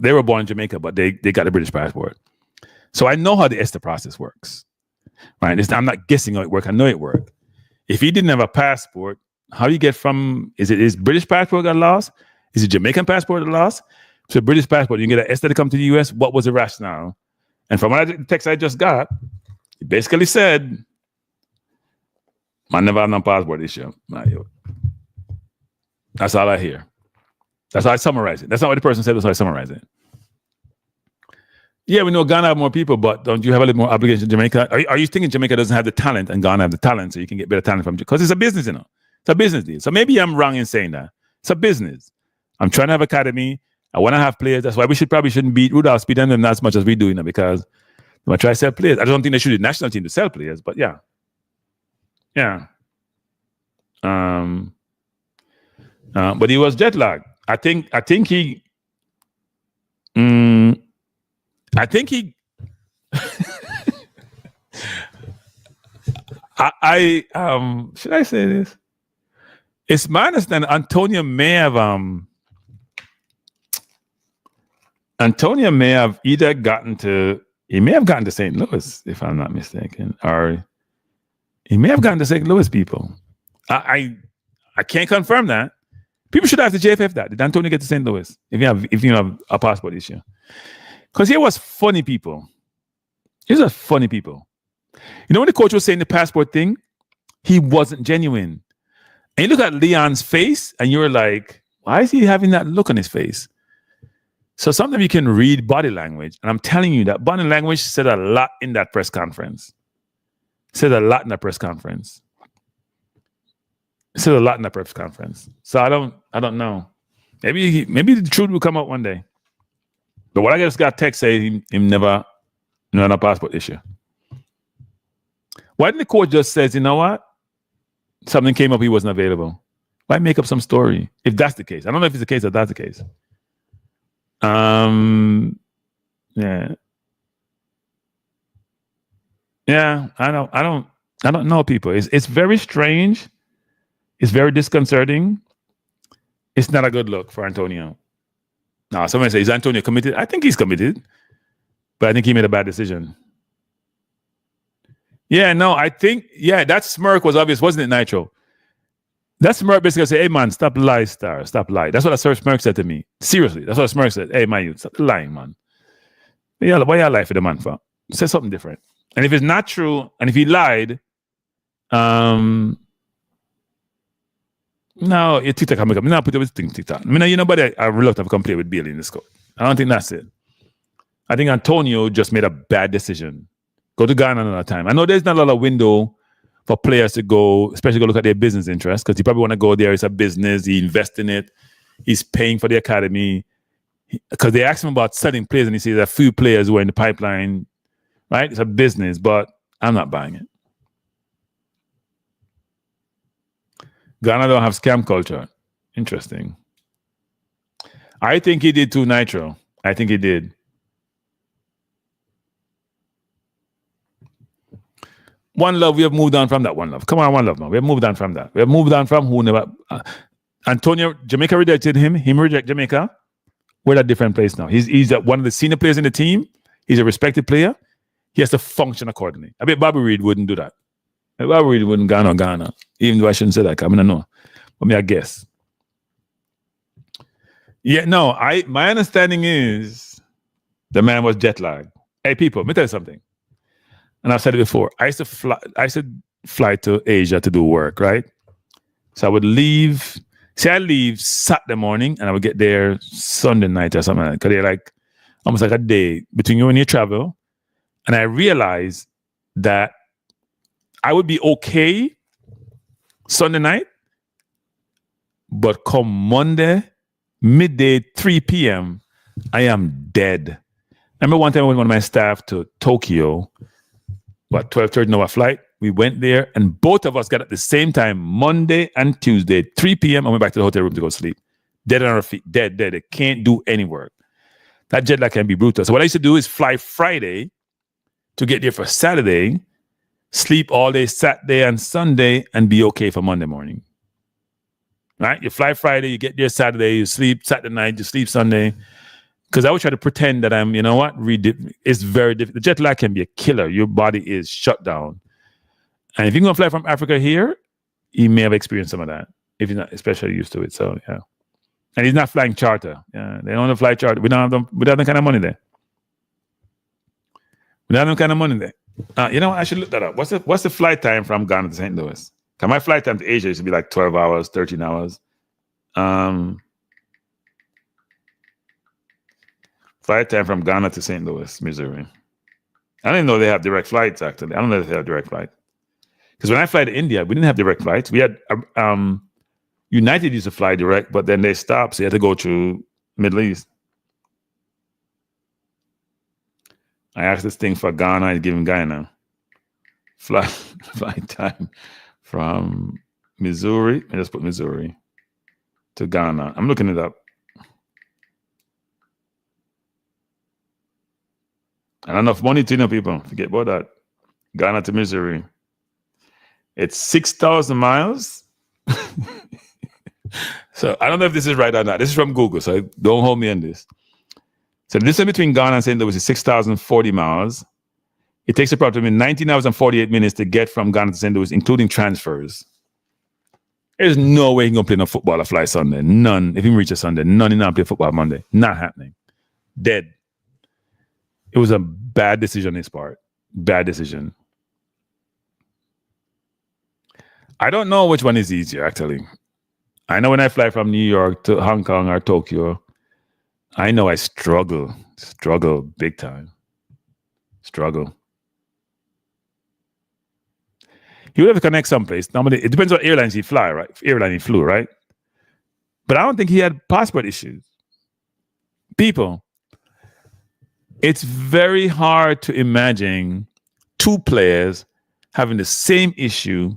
They were born in Jamaica, but they got a British passport. So I know how the ESTA process works, right? I'm not guessing how it works. I know it worked. If he didn't have a passport, how do you get from, is British passport got lost? Is it Jamaican passport that lost? So British passport, you can get an ESTA to come to the US. What was the rationale? And from the text I just got, it basically said, man never had no passport issue. That's all I hear. That's how I summarize it. That's not what the person said. That's how I summarize it. Yeah, we know Ghana have more people, but don't you have a little more obligation to Jamaica? Are you thinking Jamaica doesn't have the talent and Ghana have the talent so you can get better talent from? Because it's a business, you know. It's a business deal. So maybe I'm wrong in saying that. It's a business. I'm trying to have academy. I want to have players. That's why we shouldn't beat Rudolph speed them as much as we do, you know, because I try to sell players. I don't think they should do the national team to sell players, but yeah. Yeah. But he was jet lagged. I think he should I say this? It's my understanding Antonio may have either gotten to St. Louis, if I'm not mistaken, or he may have gotten to St. Louis people. I can't confirm that. People should ask the JFF that. Did Antonio get to St. Louis? If you have a passport issue. Because here was funny people. Here's a funny people. You know when the coach was saying the passport thing, he wasn't genuine. And you look at Leon's face and you're like, why is he having that look on his face? So sometimes you can read body language. And I'm telling you that body language said a lot in that press conference. So I don't know. Maybe the truth will come out one day. But what I just got text say him never had a passport issue. Why didn't the coach just says, you know what? Something came up, he wasn't available. Why make up some story? If that's the case. I don't know if it's the case or that's the case. Yeah. Yeah, I don't know people. It's very strange. It's very disconcerting. It's not a good look for Antonio. Now, somebody says, is Antonio committed? I think he's committed, but I think he made a bad decision. Yeah, no, I think, that smirk was obvious, wasn't it, Nitro? That smirk basically said, hey, man, stop lie, star, stop lie. That's what a smirk said to me. Seriously, that's what a smirk said. Hey, man, you stop lying, man. Why y'all lie for the man for? Say something different. And if it's not true, and if he lied, no, your TikTok can make up. I'm not put up with TikTok. I mean, you know, but I reluctant to come play with Bailey in this scope. I don't think that's it. I think Antonio just made a bad decision. Go to Ghana another time. I know there's not a lot of window for players to go, especially go look at their business interests, because he probably want to go there. It's a business. He invest in it. He's paying for the academy. Because they asked him about selling players, and he says a few players who are in the pipeline. Right? It's a business, but I'm not buying it. Ghana don't have scam culture. Interesting. I think he did too, Nitro. I think he did. One Love, we have moved on from that. One Love. Come on, One Love, man. We have moved on from that. We have moved on from who never... Antonio, Jamaica rejected him. Him reject Jamaica. We're at a different place now. He's one of the senior players in the team. He's a respected player. He has to function accordingly. I bet Bobby Reid wouldn't do that. Bobby Reid wouldn't Ghana. Even though I shouldn't say that. I mean, I know. But I guess. Yeah, no, my understanding is the man was jet lagged. Hey, people, let me tell you something. And I've said it before. I used to fly to Asia to do work, right? So I would leave. I leave Saturday morning and I would get there Sunday night or something like that. Because they're like almost like a day between you and your travel. And I realized that I would be okay Sunday night, but come Monday, midday, 3 p.m., I am dead. I remember one time I went with one of my staff to Tokyo, 13 hour flight. We went there and both of us got at the same time, Monday and Tuesday, 3 p.m. and went back to the hotel room to go sleep. Dead on our feet, dead. They can't do any work. That jet lag can be brutal. So what I used to do is fly Friday to get there for Saturday, sleep all day Saturday and Sunday, and be okay for Monday morning. Right? You fly Friday, you get there Saturday, you sleep Saturday night, you sleep Sunday. Because I would try to pretend that I'm, you know what? It's very difficult. The jet lag can be a killer. Your body is shut down. And if you're going to fly from Africa here, you may have experienced some of that, if you're not especially used to it. So, yeah. And he's not flying charter. Yeah, they don't want to fly charter. We don't have that kind of money there. We don't have that kind of money there. You know what? I should look that up. What's the flight time from Ghana to St. Louis? Because my flight time to Asia used to be like 12 hours, 13 hours. Flight time from Ghana to St. Louis, Missouri. I don't even know they have direct flights, actually. I don't know if they have direct flights. Because when I fly to India, we didn't have direct flights. We had United used to fly direct, but then they stopped, so you had to go through Middle East. I asked this thing for Ghana. I give him Ghana. Flight time from Missouri. I just put Missouri to Ghana. I'm looking it up. And enough money to people. Forget about that. Ghana to Missouri. It's 6,000 miles. So I don't know if this is right or not. This is from Google, so don't hold me on this. So the distance between Ghana and St. Louis is 6,040 miles. It takes approximately 19 hours and 48 minutes to get from Ghana to St. Louis, including transfers. There's no way he's going to play no football or fly Sunday. None. If he reaches Sunday, none. He's not play football Monday. Not happening. Dead. It was a bad decision on his part. Bad decision. I don't know which one is easier, actually. I know when I fly from New York to Hong Kong or Tokyo, I know I struggle big time. Struggle. You would have to connect someplace. Normally, it depends on airlines you fly, right? Airline he flew, right? But I don't think he had passport issues. People, it's very hard to imagine two players having the same issue,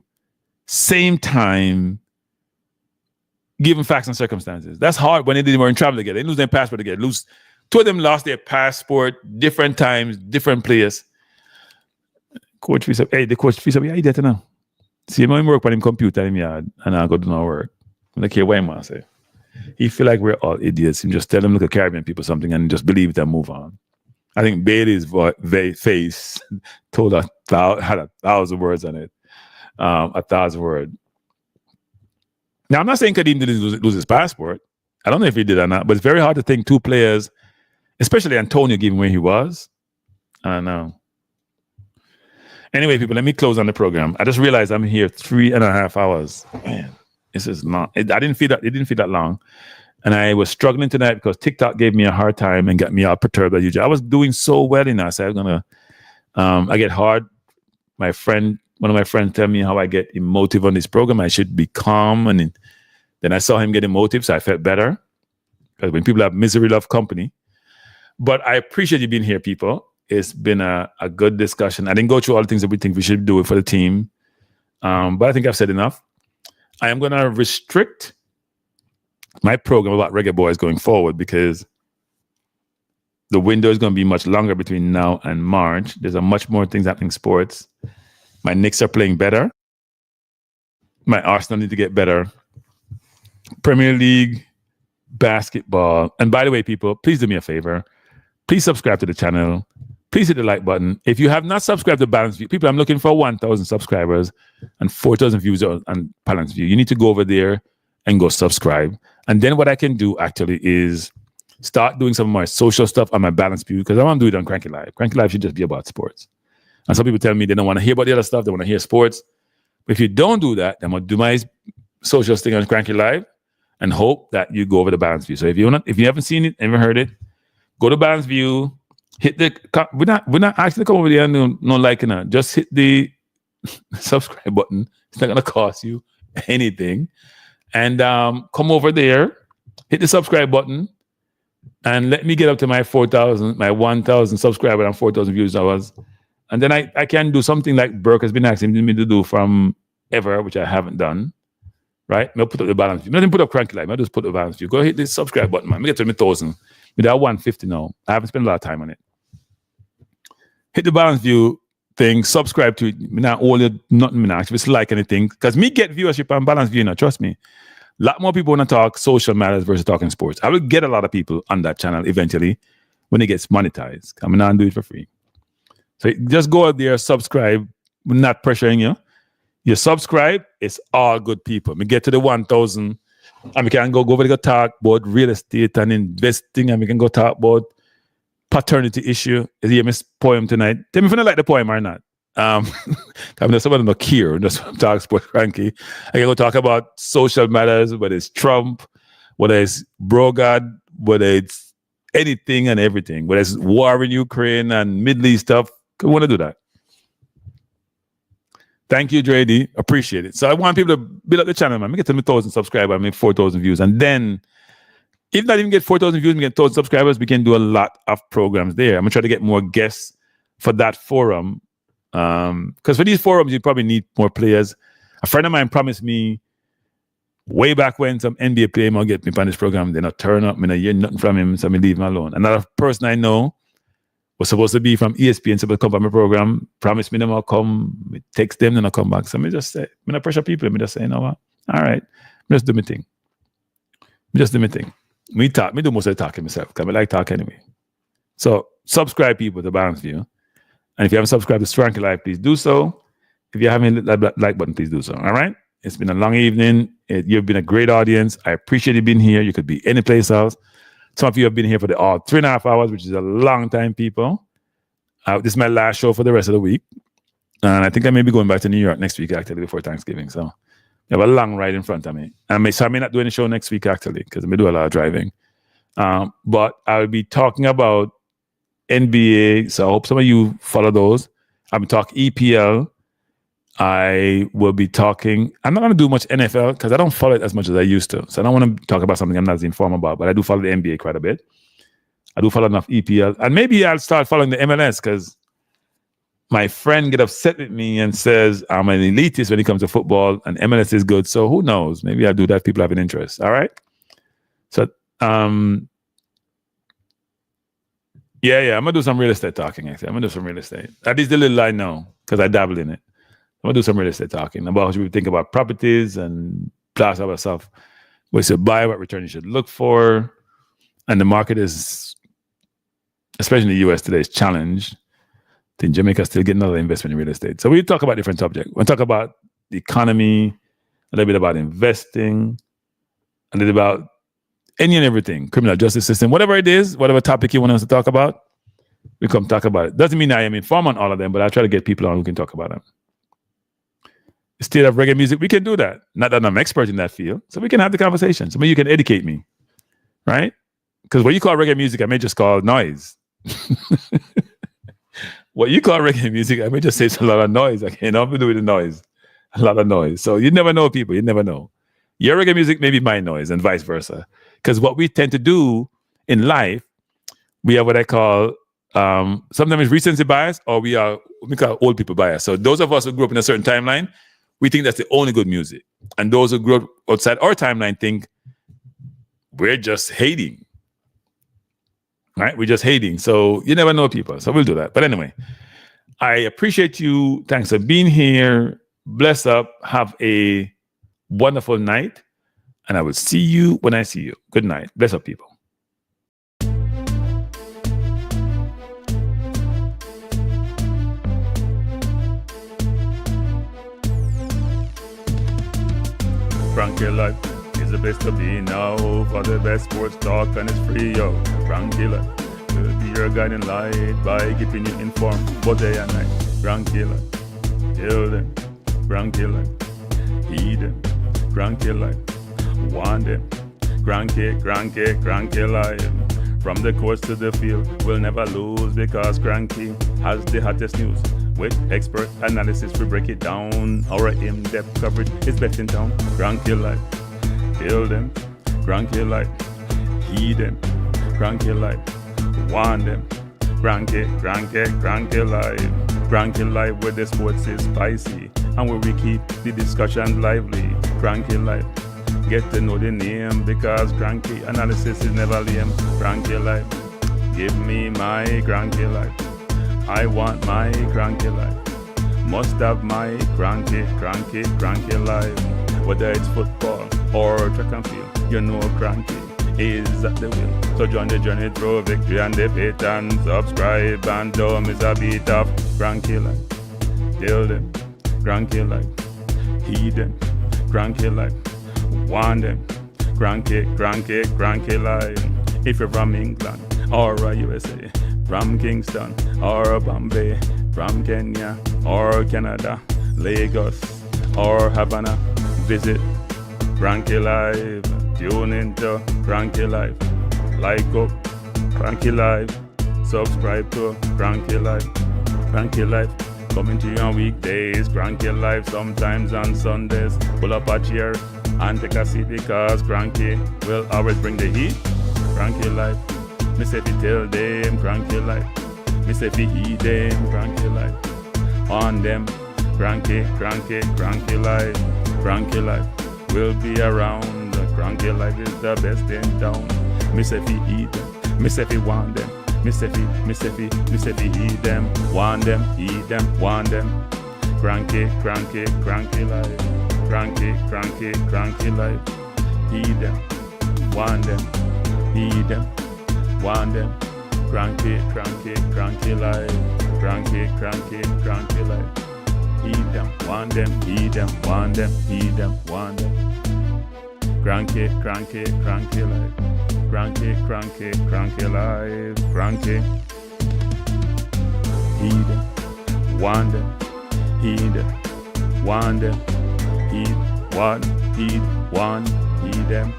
same time, given facts and circumstances. That's hard when they were in travel together. They lose their passport together. Two of them lost their passport, different times, different place. Coach Fisa, hey, the coach Fisa, how you there now? See him work on him computer in him yard, and I go do no work. I don't care what him say. He feel like we're all idiots. He just tell them, look at Caribbean people something and just believe it and move on. I think Bailey's face told had 1,000 words on it. 1,000 words. Now, I'm not saying Kadeem didn't lose his passport. I don't know if he did or not, but it's very hard to think two players, especially Antonio, given where he was. I don't know. Anyway, people, let me close on the program. I just realized I'm here 3.5 hours. Man, this is not. It didn't feel that long. And I was struggling tonight because TikTok gave me a hard time and got me all perturbed as usual. I was doing so well in that. So I get hard. One of my friends tell me how I get emotive on this program. I should be calm. And then I saw him get emotive, so I felt better. Because when people have misery, love company. But I appreciate you being here, people. It's been a good discussion. I didn't go through all the things that we think we should do for the team. But I think I've said enough. I am going to restrict my program about Reggae Boyz going forward because the window is going to be much longer between now and March. There's a much more things happening in sports. My Knicks are playing better. My Arsenal need to get better. Premier League, basketball. And by the way, people, please do me a favor. Please subscribe to the channel. Please hit the like button. If you have not subscribed to Balance View, people, I'm looking for 1,000 subscribers and 4,000 views on Balance View. You need to go over there and go subscribe. And then what I can do actually is start doing some of my social stuff on my Balance View because I want to do it on Cranky Live. Cranky Live should just be about sports. And some people tell me they don't want to hear about the other stuff. They want to hear sports. But if you don't do that, then I'm going to do my social thing on Cranky Live and hope that you go over the Balance View. So if you haven't seen it, never heard it, go to Balance View, hit the, we're not asking to come over there and no liking it. Just hit the subscribe button. It's not going to cost you anything. And come over there, hit the subscribe button, and let me get up to my 4,000, my 1,000 subscribers and 4,000 views hours. And then I can do something like Burke has been asking me to do from ever, which I haven't done. right? I'll put up the balance view. I didn't put up Cranky Life. I just put up the balance view. Go hit the subscribe button, man. I get to 1,000. With that 150 now. I haven't spent a lot of time on it. Hit the balance view thing, subscribe to it. Me not only nothing, me not actually like anything. Because me get viewership on balance view now, trust me. A lot more people want to talk social matters versus talking sports. I will get a lot of people on that channel eventually when it gets monetized. I'm not do it for free. So just go out there, subscribe. We're not pressuring you. You subscribe, it's all good people. We get to the 1,000 and we can go over to talk about real estate and investing, and we can go talk about paternity issue. Is he a miss poem tonight? Tell me if you don't like the poem or not. I'm just someone not here. Just talk sports cranky. I can go talk about social matters, whether it's Trump, whether it's Brogard, whether it's anything and everything, whether it's war in Ukraine and Middle East stuff. I want to do that. Thank you, Dre D. Appreciate it. So I want people to build up the channel, man. We get to 1,000 subscribers, make 4,000 views. And then, if not even get 4,000 views, we get 1,000 subscribers, we can do a lot of programs there. I'm going to try to get more guests for that forum. Because for these forums, you probably need more players. A friend of mine promised me way back when some NBA player might get me on this program. They not turn up. I hear nothing from him, so I leave him alone. Another person I know was supposed to be from ESPN, supposed to come on my program, promised me them I'll come, text them, then I'll come back. So I just say, I not pressure people. I just say, you know what? All right, I just do my thing. Me talk, me do most of the talking myself, because I like talk anyway. So subscribe people to Balance View. And if you haven't subscribed to Stranky Life, please do so. If you haven't hit that like button, please do so. All right? It's been a long evening. You've been a great audience. I appreciate you being here. You could be any place else. Some of you have been here for the 3.5 hours, which is a long time, people. This is my last show for the rest of the week. And I think I may be going back to New York next week, actually, before Thanksgiving. So you have a long ride in front of me. So I may not do any show next week, actually, because I may do a lot of driving. But I'll be talking about NBA. So I hope some of you follow those. I'll be talking EPL. I will be talking. I'm not going to do much NFL because I don't follow it as much as I used to. So I don't want to talk about something I'm not as informed about, but I do follow the NBA quite a bit. I do follow enough EPL. And maybe I'll start following the MLS because my friend get upset with me and says I'm an elitist when it comes to football and MLS is good. So who knows? Maybe I'll do that. People have an interest. All right. So, yeah. I'm going to do some real estate talking, actually. I'm going to do some real estate. That is the little I know because I dabble in it. I'm going to do some real estate talking about how people think about properties and plus other stuff. What you should buy, what return you should look for. And the market is, especially in the US today, is challenged. I think Jamaica is still getting another investment in real estate. So we talk about different subjects. We'll talk about the economy, a little bit about investing, a little about any and everything, criminal justice system, whatever it is, whatever topic you want us to talk about, we come talk about it. Doesn't mean I am informed on all of them, but I'll try to get people on who can talk about them. State of reggae music, we can do that. Not that I'm expert in that field, so we can have the conversation. So maybe you can educate me, right? Because what you call reggae music, I may just call noise. What you call reggae music, I may just say it's a lot of noise. I can't nothing to do with the noise. A lot of noise. So you never know, people. You never know. Your reggae music may be my noise and vice versa. Because what we tend to do in life, we have what I call sometimes recency bias, or we call old people bias. So those of us who grew up in a certain timeline, we think that's the only good music. And those who grew up outside our timeline think we're just hating. Right? We're just hating. So you never know, people. So we'll do that. But anyway, I appreciate you. Thanks for being here. Bless up. Have a wonderful night. And I will see you when I see you. Good night. Bless up, people. Frankie Life is the best to be now. For the best sports talk and it's free, yo. Frankie Life will be your guiding light by keeping you informed both day and night. Frankie Life, tell them. Frankie Life, heed them. Frankie Life, want them. Frankie Life. From the courts to the field, we'll never lose because Cranky has the hottest news. With expert analysis, we break it down. Our in-depth coverage is best in town. Cranky Life, feel them. Cranky Life, heed them. Cranky Life, want them. Cranky Life. Cranky Life where the sports is spicy. and where we keep the discussion lively. Cranky life, get to know the name, because cranky analysis is never lame. Cranky life, give me my cranky life. I want my cranky life. Must have my cranky life. Whether it's football or track and field, you know cranky is at the wheel. So join the journey through victory and defeat, and subscribe and don't miss a beat of cranky life. Tell them, cranky life. Heed them, cranky life. Want them, cranky life. If you're from England or USA, from Kingston or Bombay, from Kenya or Canada, Lagos or Havana, visit Cranky Live. Tune into Cranky Live. Like up Cranky Live. Subscribe to Cranky Live. Cranky Live coming to you on weekdays. Cranky Live sometimes on Sundays. Pull up a chair and take a seat, because Cranky will always bring the heat. Cranky Live. Me say fi tell them Cranky Live. Me say fi heed them Cranky Live. On them Cranky Live. Cranky Live will be around. Cranky Life is the best in town. Me say fi eat them, me say fi want them, me say fi eat them, want them, eat them, want them. Cranky life, cranky life. Eat them, want them, eat them, want them. Cranky life, cranky life. Eat them, want them, eat them, want them, eat them, want them. Cranky life. Cranky life. Cranky. Heed them. Want them. Heed them. Want them. Heed. Want. Heed. Want. Heed them.